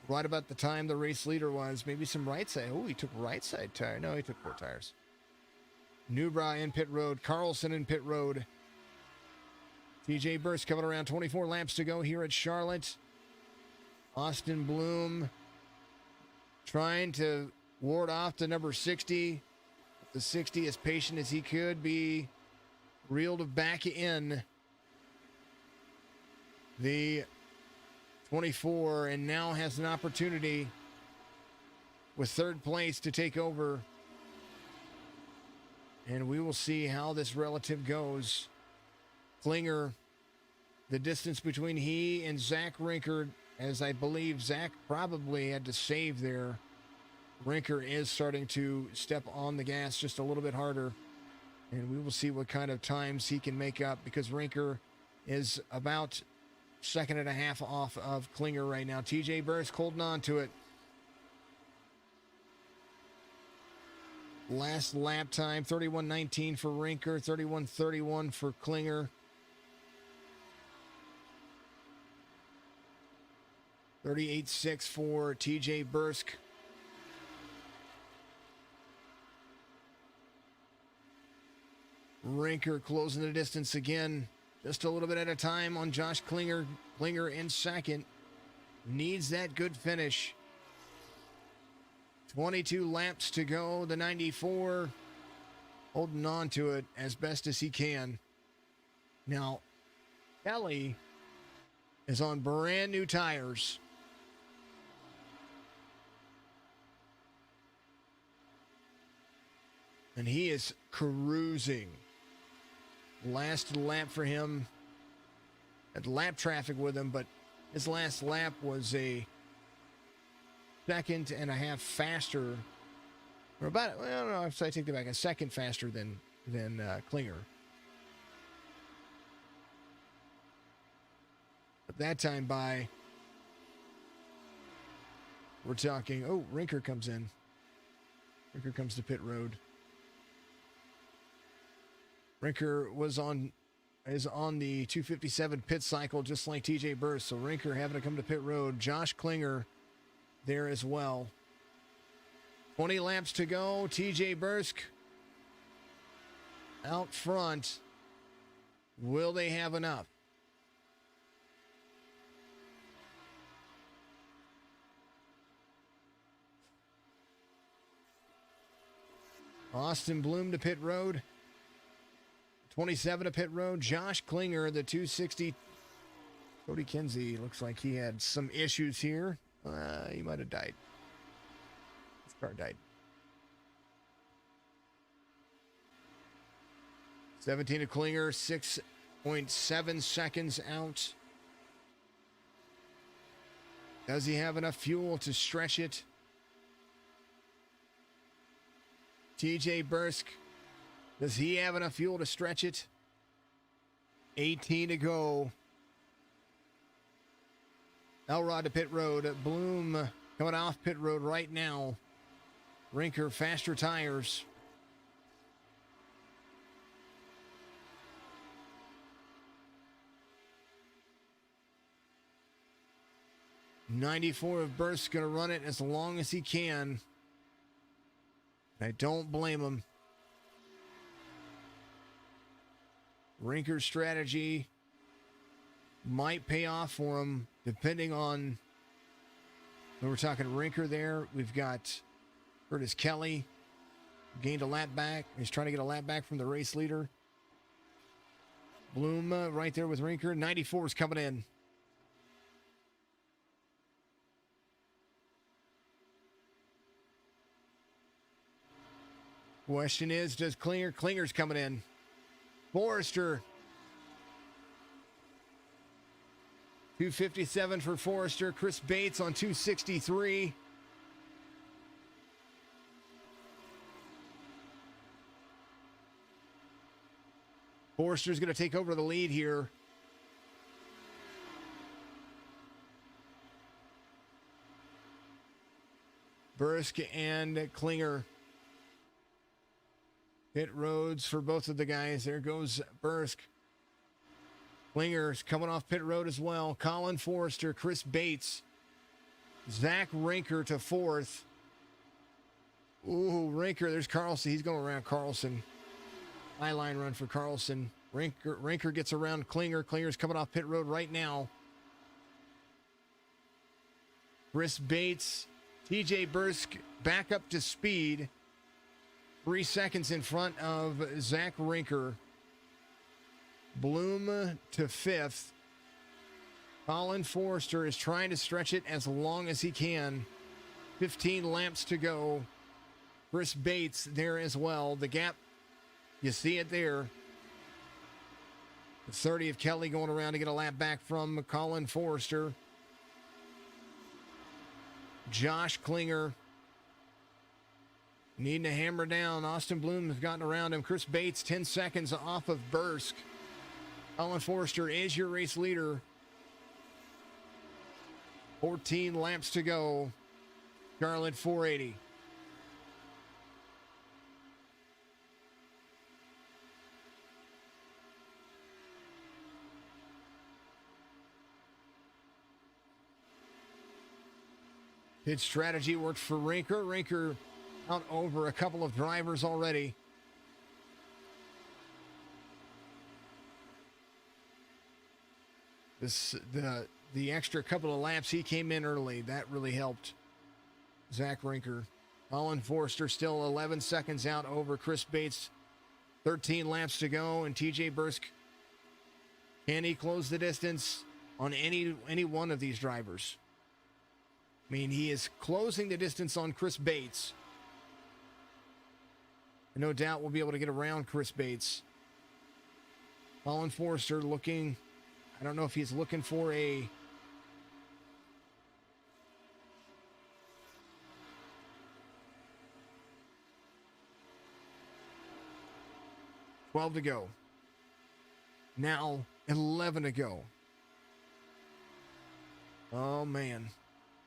right about the time the race leader was. Maybe some right side. Oh, he took right side tire. No, he took 4 tires. Newbra in pit road. Carlson in pit road. TJ Bursk coming around. 24 laps to go here at Charlotte. Austin Bloom trying to ward off the number 60. The 60 as patient as he could be reeled back in. the 24 and now has an opportunity with third place to take over. And we will see how this relative goes. Klinger, the distance between he and Zach Rinker, as I believe Zach probably had to save there. Rinker is starting to step on the gas just a little bit harder. And we will see what kind of times he can make up, because Rinker is about second and a half off of Klinger right now. TJ Bursk holding on to it. Last lap time, 31:19 for Rinker, 31:31 for Klinger. 38:6 for TJ Bursk. Rinker closing the distance again, just a little bit at a time on Josh Klinger. Klinger in second. Needs that good finish. 22 laps to go. The 94 holding on to it as best as he can. Now, Kelly is on brand new tires. And he is cruising. Last lap for him. Had lap traffic with him, but his last lap was a second and a half faster. Or about, well, I don't know if I take that back, a second faster than Klinger. But that time by, we're talking, oh, Rinker comes in. Rinker comes to pit road. Rinker is on the 257 pit cycle, just like TJ Burst. So Rinker having to come to pit road. Josh Klinger there as well. 20 laps to go. TJ Bursk out front. Will they have enough? Austin Bloom to pit road. 27 to pit road. Josh Klinger, the 260. Cody Kinsey looks like he had some issues here. He might have died. His car died. 17 to Klinger, 6.7 seconds out. Does he have enough fuel to stretch it? TJ Bursk, does he have enough fuel to stretch it? 18 to go. Elrod to pit road. Bloom coming off pit road right now. Rinker, faster tires. '94 of Burst going to run it as long as he can. I don't blame him. Rinker's strategy might pay off for him, depending on when we're talking Rinker there. We've got Curtis Kelly, gained a lap back. He's trying to get a lap back from the race leader. Bloom right there with Rinker. 94 is coming in. Question is, does Klinger's coming in. Forrester. 257 for Forrester. Chris Bates on 263. Forrester's going to take over the lead here. Bursk and Klinger. Pit roads for both of the guys. There goes Bursk. Klinger's coming off pit road as well. Colin Forrester, Chris Bates, Zach Rinker to fourth. Ooh, Rinker, there's Carlson. He's going around Carlson. High line run for Carlson. Rinker gets around Klinger. Klinger's coming off pit road right now. Chris Bates, TJ Bursk back up to speed. 3 seconds in front of Zach Rinker. Bloom to fifth. Colin Forrester is trying to stretch it as long as he can. 15 laps to go. Chris Bates there as well. The gap, you see it there. The 30 of Kelly going around to get a lap back from Colin Forrester. Josh Klinger needing to hammer down. Austin Bloom has gotten around him. Chris Bates 10 seconds off of Bursk. Colin Forrester is your race leader. 14 laps to go. Charlotte 480. Pit strategy worked for Rinker. Rinker out over a couple of drivers already. The extra couple of laps, he came in early. That really helped Zach Rinker. Colin Forrester still 11 seconds out over Chris Bates. 13 laps to go, and TJ Bursk, can he close the distance on any one of these drivers? I mean, he is closing the distance on Chris Bates. And no doubt we'll be able to get around Chris Bates. Colin Forrester looking, I don't know if he's looking for a $12 to go. Now 11 to go. Oh, man.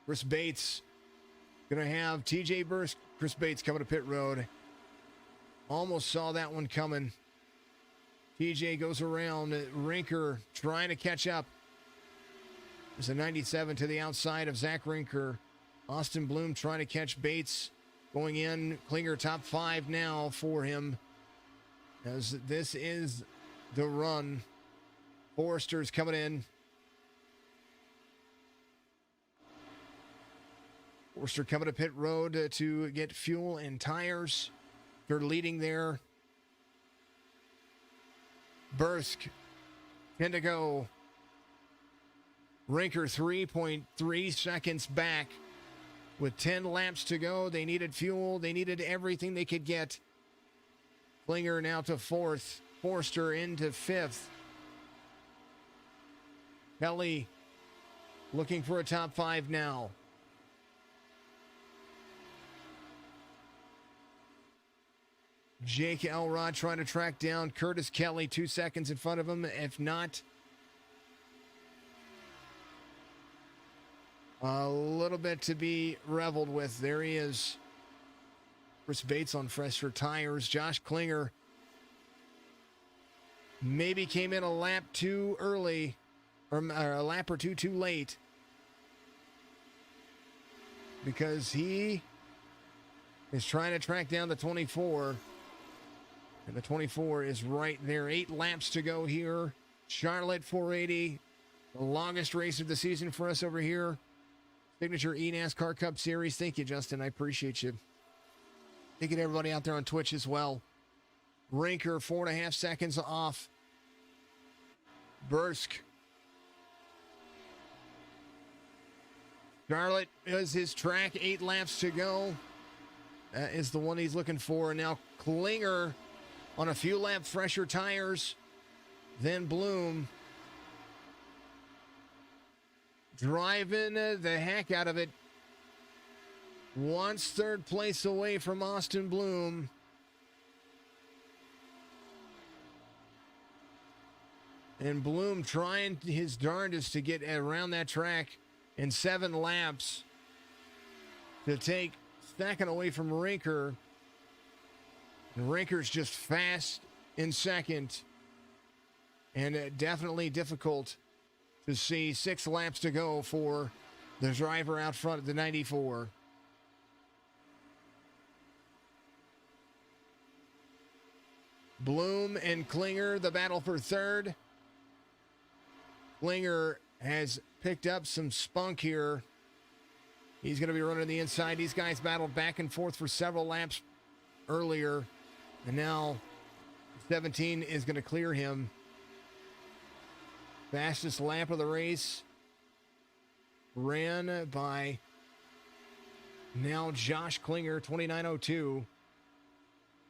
Chris Bates going to have TJ Bursk. Chris Bates coming to pit road. Almost saw that one coming. TJ goes around. Rinker trying to catch up. There's a 97 to the outside of Zach Rinker. Austin Bloom trying to catch Bates. Going in. Klinger top 5 now for him. As this is the run. Forrester's coming in. Forrester coming to pit road to get fuel and tires. They're leading there. Bursk, 10 to go. Rinker 3.3 seconds back. With 10 laps to go, they needed fuel. They needed everything they could get. Klinger now to 4th. Forrester into 5th. Kelly looking for a top 5 now. Jake Elrod trying to track down Curtis Kelly 2 seconds in front of him. If not, a little bit to be reveled with. There he is. Chris Bates on fresher tires. Josh Klinger maybe came in a lap too early, or a lap or two too late, because he is trying to track down the 24. And the 24 is right there. 8 laps to go here. Charlotte 480. The longest race of the season for us over here. Signature eNASCAR Cup Series. Thank you, Justin. I appreciate you. Thank you to everybody out there on Twitch as well. Rinker, 4.5 seconds off. Bursk. Charlotte is his track. 8 laps to go. That is the one he's looking for. And now Klinger on a few lap fresher tires. Then Bloom driving the heck out of it. Wants 3rd place away from Austin Bloom. And Bloom trying his darndest to get around that track in 7 laps to take 2nd away from Rinker. And Rinker's just fast in 2nd. And definitely difficult to see. 6 laps to go for the driver out front of the 94. Bloom and Klinger, the battle for 3rd. Klinger has picked up some spunk here. He's going to be running the inside. These guys battled back and forth for several laps earlier. And now 17 is going to clear him. Fastest lap of the race. ran by now Josh Klinger, 29:02.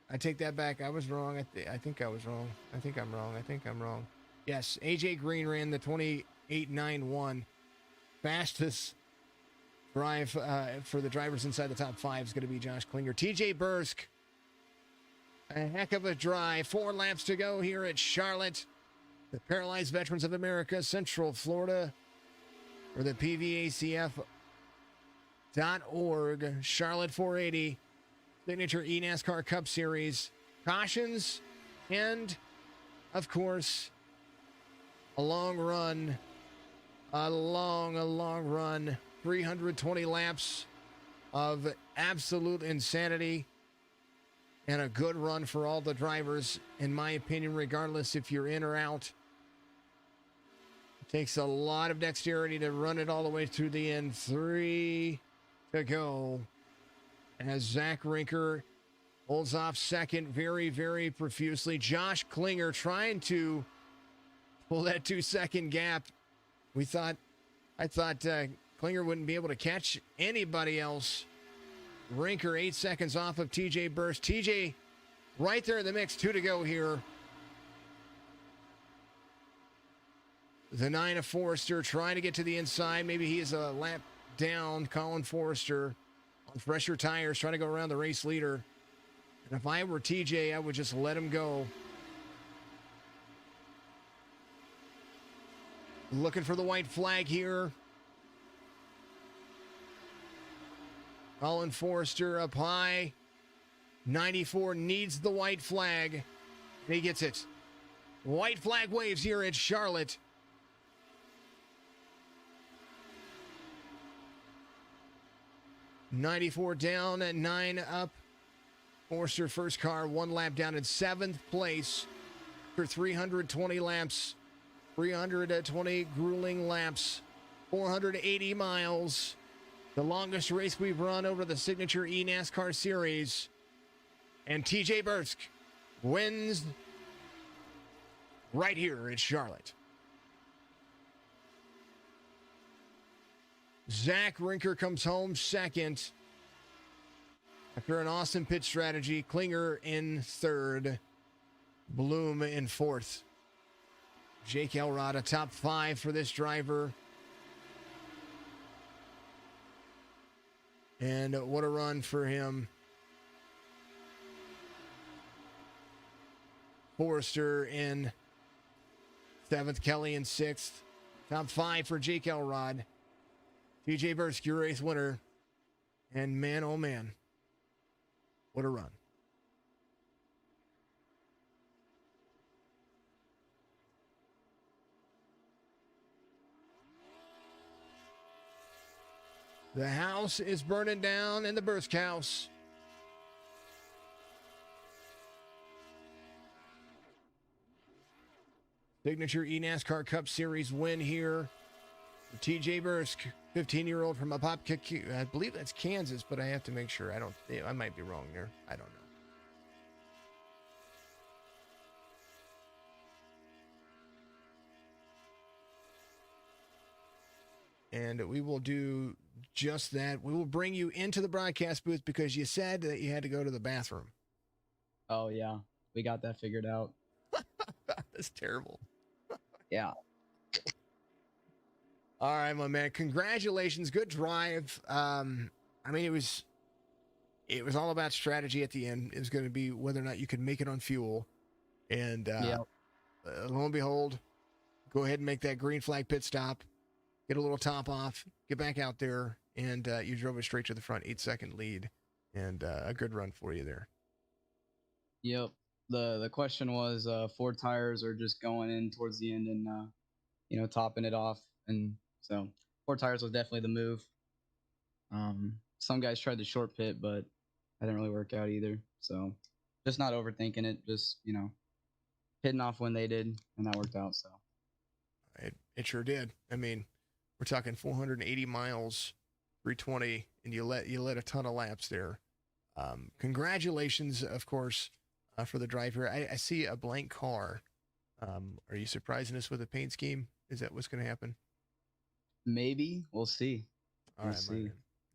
I take that back. I was wrong. I think I was wrong. I think I'm wrong. Yes, AJ Green ran the 28:91. Fastest drive for the drivers inside the top 5 is going to be Josh Klinger. TJ Bursk, a heck of a drive. 4 laps to go here at Charlotte. The Paralyzed Veterans of America, Central Florida, or the PVACF.org, Charlotte 480, signature eNASCAR Cup Series, cautions, and, of course, a long run, 320 laps of absolute insanity, and a good run for all the drivers, in my opinion, regardless if you're in or out. It takes a lot of dexterity to run it all the way through the end. 3 to go. As Zach Rinker holds off second very, very profusely. Josh Klinger trying to pull that 2-second gap. I thought Klinger wouldn't be able to catch anybody else. Rinker 8 seconds off of TJ Burst. TJ right there in the mix. 2 to go here. The 9 of Forrester trying to get to the inside. Maybe he is a lap down. Colin Forrester on fresher tires trying to go around the race leader. And if I were TJ, I would just let him go. Looking for the white flag here. Colin Forrester up high. 94 needs the white flag. And he gets it. White flag waves here at Charlotte. .94 down and 9 up. Forrester first car, 1 lap down in 7th place for 320 laps. 320 grueling laps. 480 miles. The longest race we've run over the signature eNASCAR series. And TJ Bursk wins right here at Charlotte. Zach Rinker comes home second. After an awesome pit strategy, Klinger in third. Bloom in fourth. Jake Elrod, a top 5 for this driver. And what a run for him. Forrester in 7th, Kelly in 6th. Top 5 for Jake Elrod. TJ Bursk, your race winner. And man, oh man, what a run. The house is burning down in the Bursk house. Signature eNASCAR Cup Series win here. TJ Bursk, 15-year-old from Apopka, I believe that's Kansas, but I have to make sure. I might be wrong there. I don't know. And we will do just that. We will bring you into the broadcast booth because you said that you had to go to the bathroom. Oh, yeah. We got that figured out. That's terrible. Yeah. All right, my man. Congratulations. Good drive. I mean, it was all about strategy at the end. It was going to be whether or not you could make it on fuel. And lo and behold, go ahead and make that green flag pit stop. Get a little top off. Get back out there. And you drove it straight to the front. 8-second lead. And a good run for you there. Yep. The question was 4 tires are just going in towards the end and, topping it off. And so 4 tires was definitely the move. Some guys tried the short pit, but that didn't really work out either. So just not overthinking it, just, hitting off when they did, and that worked out. So it sure did. I mean, we're talking 480 miles, 320, and you let a ton of laps there. Congratulations, of course, for the drive here. I see a blank car. Are you surprising us with a paint scheme? Is that what's going to happen? Maybe we'll see. All We'll right, my see. man.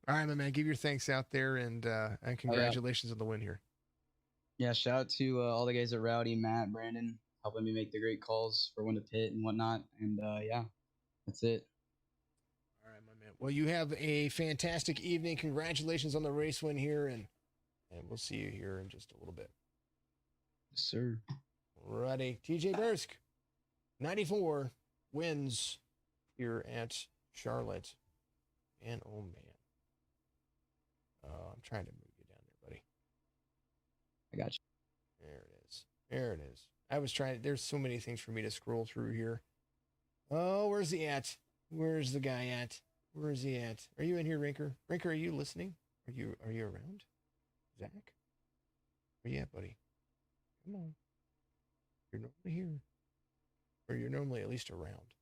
All right, my man. Give your thanks out there, and congratulations on the win here. Yeah, shout out to all the guys at Rowdy, Matt, Brandon, helping me make the great calls for when to pit and whatnot. And yeah, that's it. All right, my man. Well, you have a fantastic evening. Congratulations on the race win here, and we'll see you here in just a little bit. Yes, sir. Ready, TJ Bursk, 94 wins here at Charlotte. And oh man, I'm trying to move you down there, buddy. I got you. There it is. There it is. I was trying. There's so many things for me to scroll through here. Oh, where's he at? Where's the guy at? Where is he at? Are you in here, Rinker? Rinker, are you listening? Are you around? Zach? Where you at, buddy? Come on. You're normally here. Or you're normally at least around.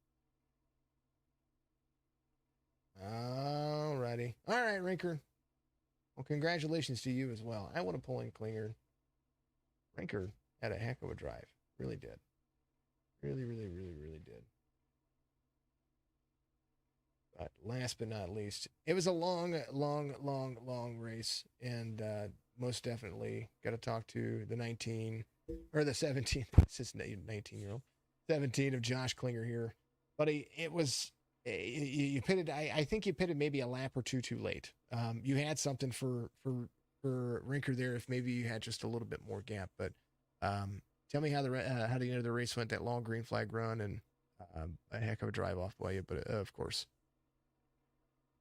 Alrighty. All right, Rinker. Well, congratulations to you as well. I want to pull in Klinger. Rinker had a heck of a drive. Really did. Really, really, really, really did. But last but not least, it was a long race. And most definitely got to talk to the 19, or the 17, it's 19-year-old, 17 of Josh Klinger here. Buddy, it was, you pitted, I think you pitted maybe a lap or two too late. You had something for Rinker there if maybe you had just a little bit more gap. But tell me how the end of the race went, that long green flag run, and a heck of a drive off by you, but of course.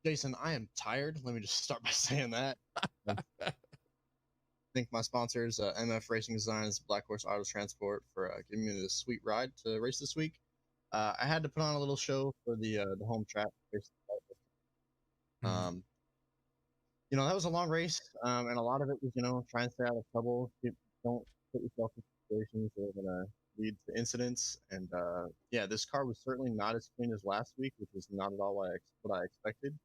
Jason, I am tired. Let me just start by saying that. Thank my sponsors, MF Racing Designs, Black Horse Auto Transport, for giving me this sweet ride to race this week. I had to put on a little show for the home track. You know, that was a long race, and a lot of it was, you know, trying to stay out of trouble. Don't put yourself in situations that are going to lead to incidents. And yeah, this car was certainly not as clean as last week, which was not at all what I expected.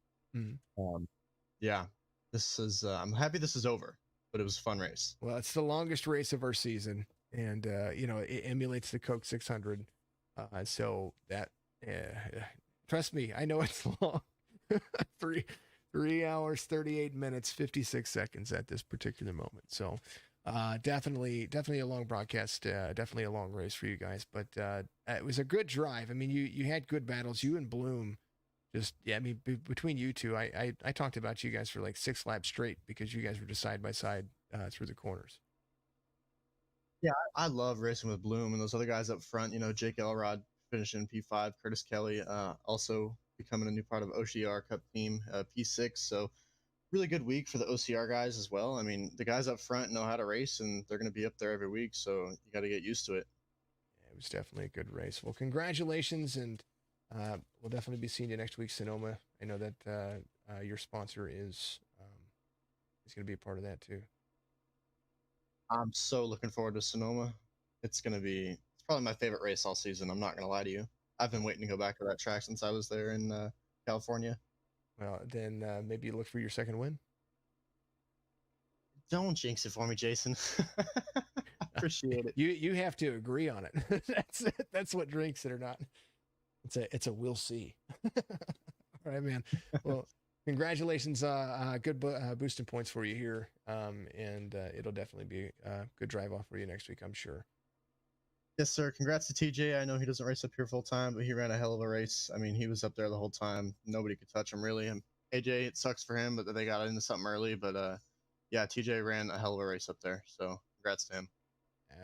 Yeah, this is. I'm happy this is over, but it was a fun race. Well, it's the longest race of our season, and you know, it emulates the Coke 600. So that, trust me, I know it's long. 3 hours, 38 minutes, 56 seconds at this particular moment. So definitely a long broadcast, definitely a long race for you guys, but it was a good drive. I mean, you had good battles, you and Bloom. Just, yeah, I mean, between you two, I talked about you guys for like 6 laps straight because you guys were just side by side through the corners. Yeah, I love racing with Bloom and those other guys up front. You know, Jake Elrod finishing P5, Curtis Kelly also becoming a new part of OCR Cup team, P6. So really good week for the OCR guys as well. I mean, the guys up front know how to race, and they're going to be up there every week, so you got to get used to it. Yeah, it was definitely a good race. Well, congratulations, and we'll definitely be seeing you next week, Sonoma. I know that your sponsor is going to be a part of that too. I'm so looking forward to Sonoma. It's probably my favorite race all season. I'm not going to lie to you. I've been waiting to go back to that track since I was there in California. Well, then maybe you look for your second win. Don't jinx it for me, Jason. I appreciate it. You have to agree on it. That's what drinks it or not. It's a we'll see. All right, man. Well, congratulations. Good boosting points for you here. And it'll definitely be a good drive off for you next week, I'm sure. Yes, sir. Congrats to TJ. I know he doesn't race up here full time, but he ran a hell of a race. I mean, he was up there the whole time. Nobody could touch him, really. And AJ, it sucks for him, but they got into something early. But yeah, TJ ran a hell of a race up there. So congrats to him.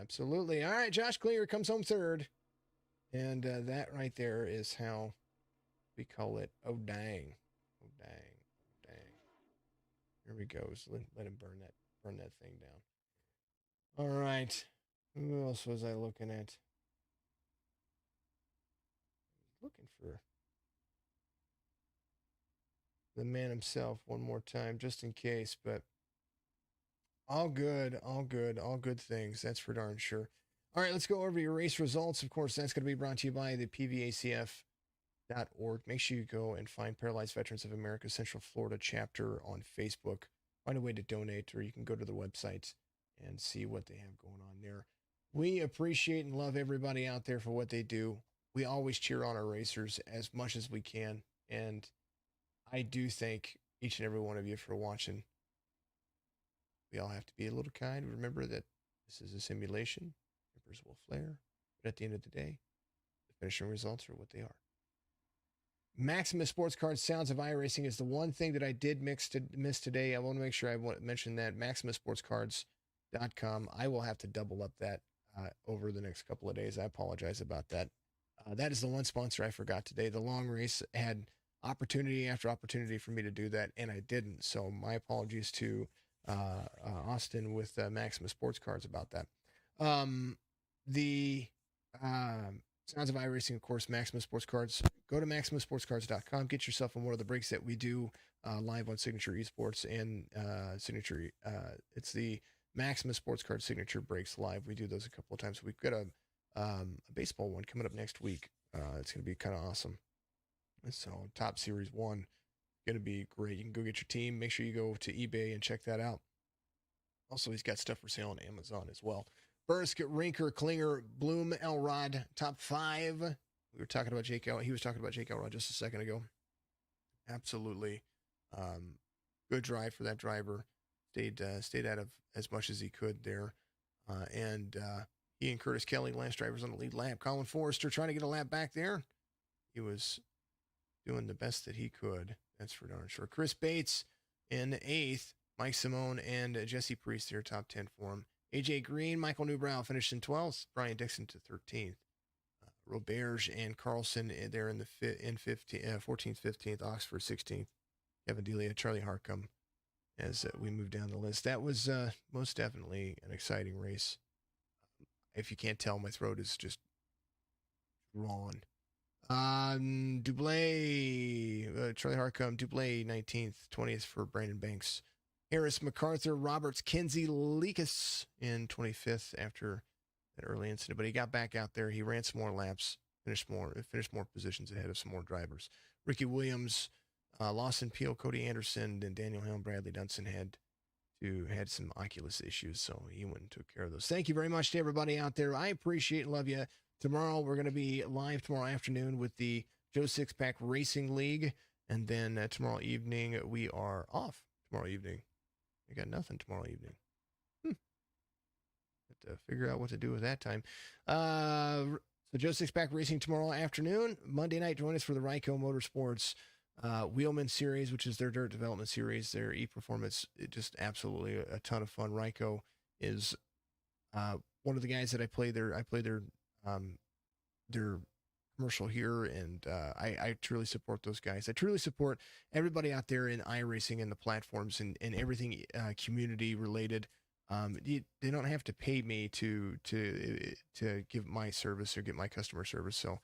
Absolutely. All right, Josh Klinger comes home third. And that right there is how we call it. Oh, dang. Oh, dang. Oh, dang. Here we go. So let him burn that thing down. All right. Who else was I looking at? Looking for the man himself one more time, just in case, but all good things. That's for darn sure. All right, let's go over your race results. Of course, that's going to be brought to you by the PVACF.org. Make sure you go and find Paralyzed Veterans of America Central Florida chapter on Facebook. Find a way to donate, or you can go to the website and see what they have going on there. We appreciate and love everybody out there for what they do. We always cheer on our racers as much as we can. And I do thank each and every one of you for watching. We all have to be a little kind. Remember that this is a simulation. Tempers will flare. But at the end of the day, the finishing results are what they are. Maximus Sports Cards Sounds of iRacing is the one thing that I did miss today. I want to make sure I mention that. MaximusSportsCards.com. I will have to double up that over the next couple of days. I apologize about that. That is the one sponsor I forgot today. The long race had opportunity after opportunity for me to do that, and I didn't. So my apologies to Austin with Maximus Sports Cards about that. The Sounds of iRacing, of course, Maximus Sports Cards. Go to MaximusSportsCards.com. Get yourself on one of the breaks that we do live on Signature Esports and Signature. It's the Maximus Sports Card Signature Breaks live. We do those a couple of times. We've got a baseball one coming up next week. It's going to be kind of awesome. So Top Series 1, going to be great. You can go get your team. Make sure you go to eBay and check that out. Also, he's got stuff for sale on Amazon as well. Bursk, Rinker, Klinger, Bloom, Elrod, top 5. We were talking about Jake Elrod. He was talking about Jake Elrod just a second ago. Absolutely. Good drive for that driver. Stayed out of as much as he could there. And he and Curtis Kelly, last drivers on the lead lap. Colin Forrester trying to get a lap back there. He was doing the best that he could. That's for darn sure. Chris Bates in 8th. Mike Simone and Jesse Priest there, top 10 for him. AJ Green, Michael Newbrow finished in 12th. Brian Dixon to 13th. Roberge and Carlson there in 14th, 15th. Oxford 16th. Kevin Delia, Charlie Harcum as we move down the list. That was most definitely an exciting race. If you can't tell, my throat is just drawn. Dublé, Charlie Harcum, Dublé 19th, 20th for Brandon Banks. Harris, MacArthur, Roberts, Kinsey, Leakus in 25th after that early incident. But he got back out there. He ran some more laps, finished more positions ahead of some more drivers. Ricky Williams, Lawson Peel, Cody Anderson, and Daniel Helm, Bradley Dunson had some Oculus issues, so he went and took care of those. Thank you very much to everybody out there. I appreciate and love you. Tomorrow, we're going to be live tomorrow afternoon with the Joe Sixpack Racing League. And then tomorrow evening, we are off tomorrow evening. I got nothing tomorrow evening. Have to figure out what to do with that time. So Joe Sixpack Racing tomorrow afternoon. Monday night, join us for the Ryco Motorsports Wheelman Series, which is their dirt development series, their e-performance. It just absolutely a ton of fun. Ryco is one of the guys that I play their commercial here, and I truly support those guys. I truly support everybody out there in iRacing and the platforms and everything community related. They don't have to pay me to give my service or get my customer service. So,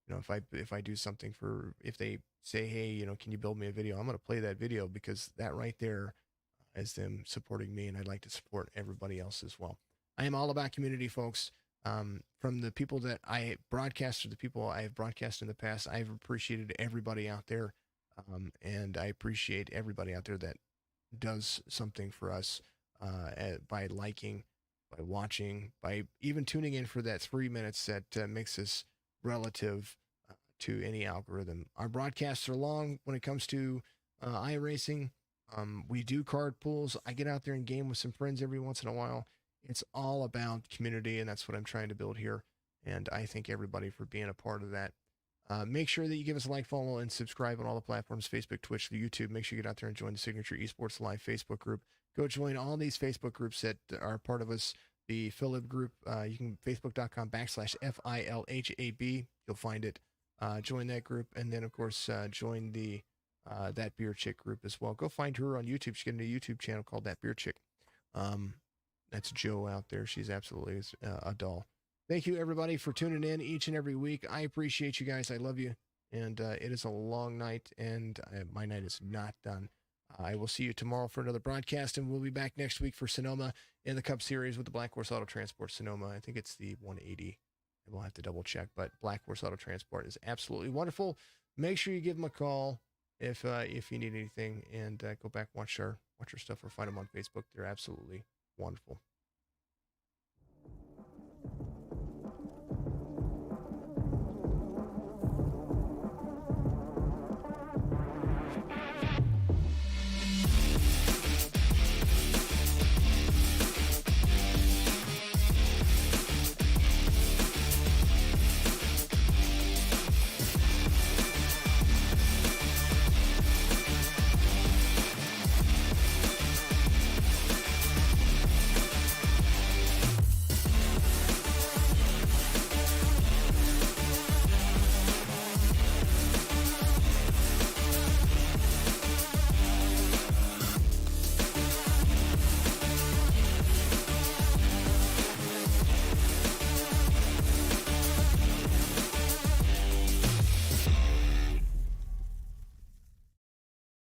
if I do something if they say, hey, can you build me a video? I'm going to play that video because that right there is them supporting me, and I'd like to support everybody else as well. I am all about community, folks. From the people that I broadcast to the people I have broadcast in the past, I've appreciated everybody out there. And I appreciate everybody out there that does something for us, by liking, by watching, by even tuning in for that 3 minutes that makes us relative to any algorithm. Our broadcasts are long when it comes to iRacing. We do card pools. I get out there and game with some friends every once in a while. It's all about community, and that's what I'm trying to build here. And I thank everybody for being a part of that. Make sure that you give us a like, follow, and subscribe on all the platforms, Facebook, Twitch, YouTube. Make sure you get out there and join the Signature Esports Live Facebook group. Go join all these Facebook groups that are part of us. The Philib group, you can Facebook.com/FILHAB. You'll find it. Join that group. And then, of course, join the That Beer Chick group as well. Go find her on YouTube. She's got a new YouTube channel called That Beer Chick. That's Joe out there. She's absolutely a doll. Thank you, everybody, for tuning in each and every week. I appreciate you guys. I love you. And it is a long night, and my night is not done. I will see you tomorrow for another broadcast, and we'll be back next week for Sonoma in the Cup Series with the Black Horse Auto Transport Sonoma. I think it's the 180. We'll have to double check, but Black Horse Auto Transport is absolutely wonderful. Make sure you give them a call if you need anything, and go back watch our stuff or find them on Facebook. They're absolutely wonderful.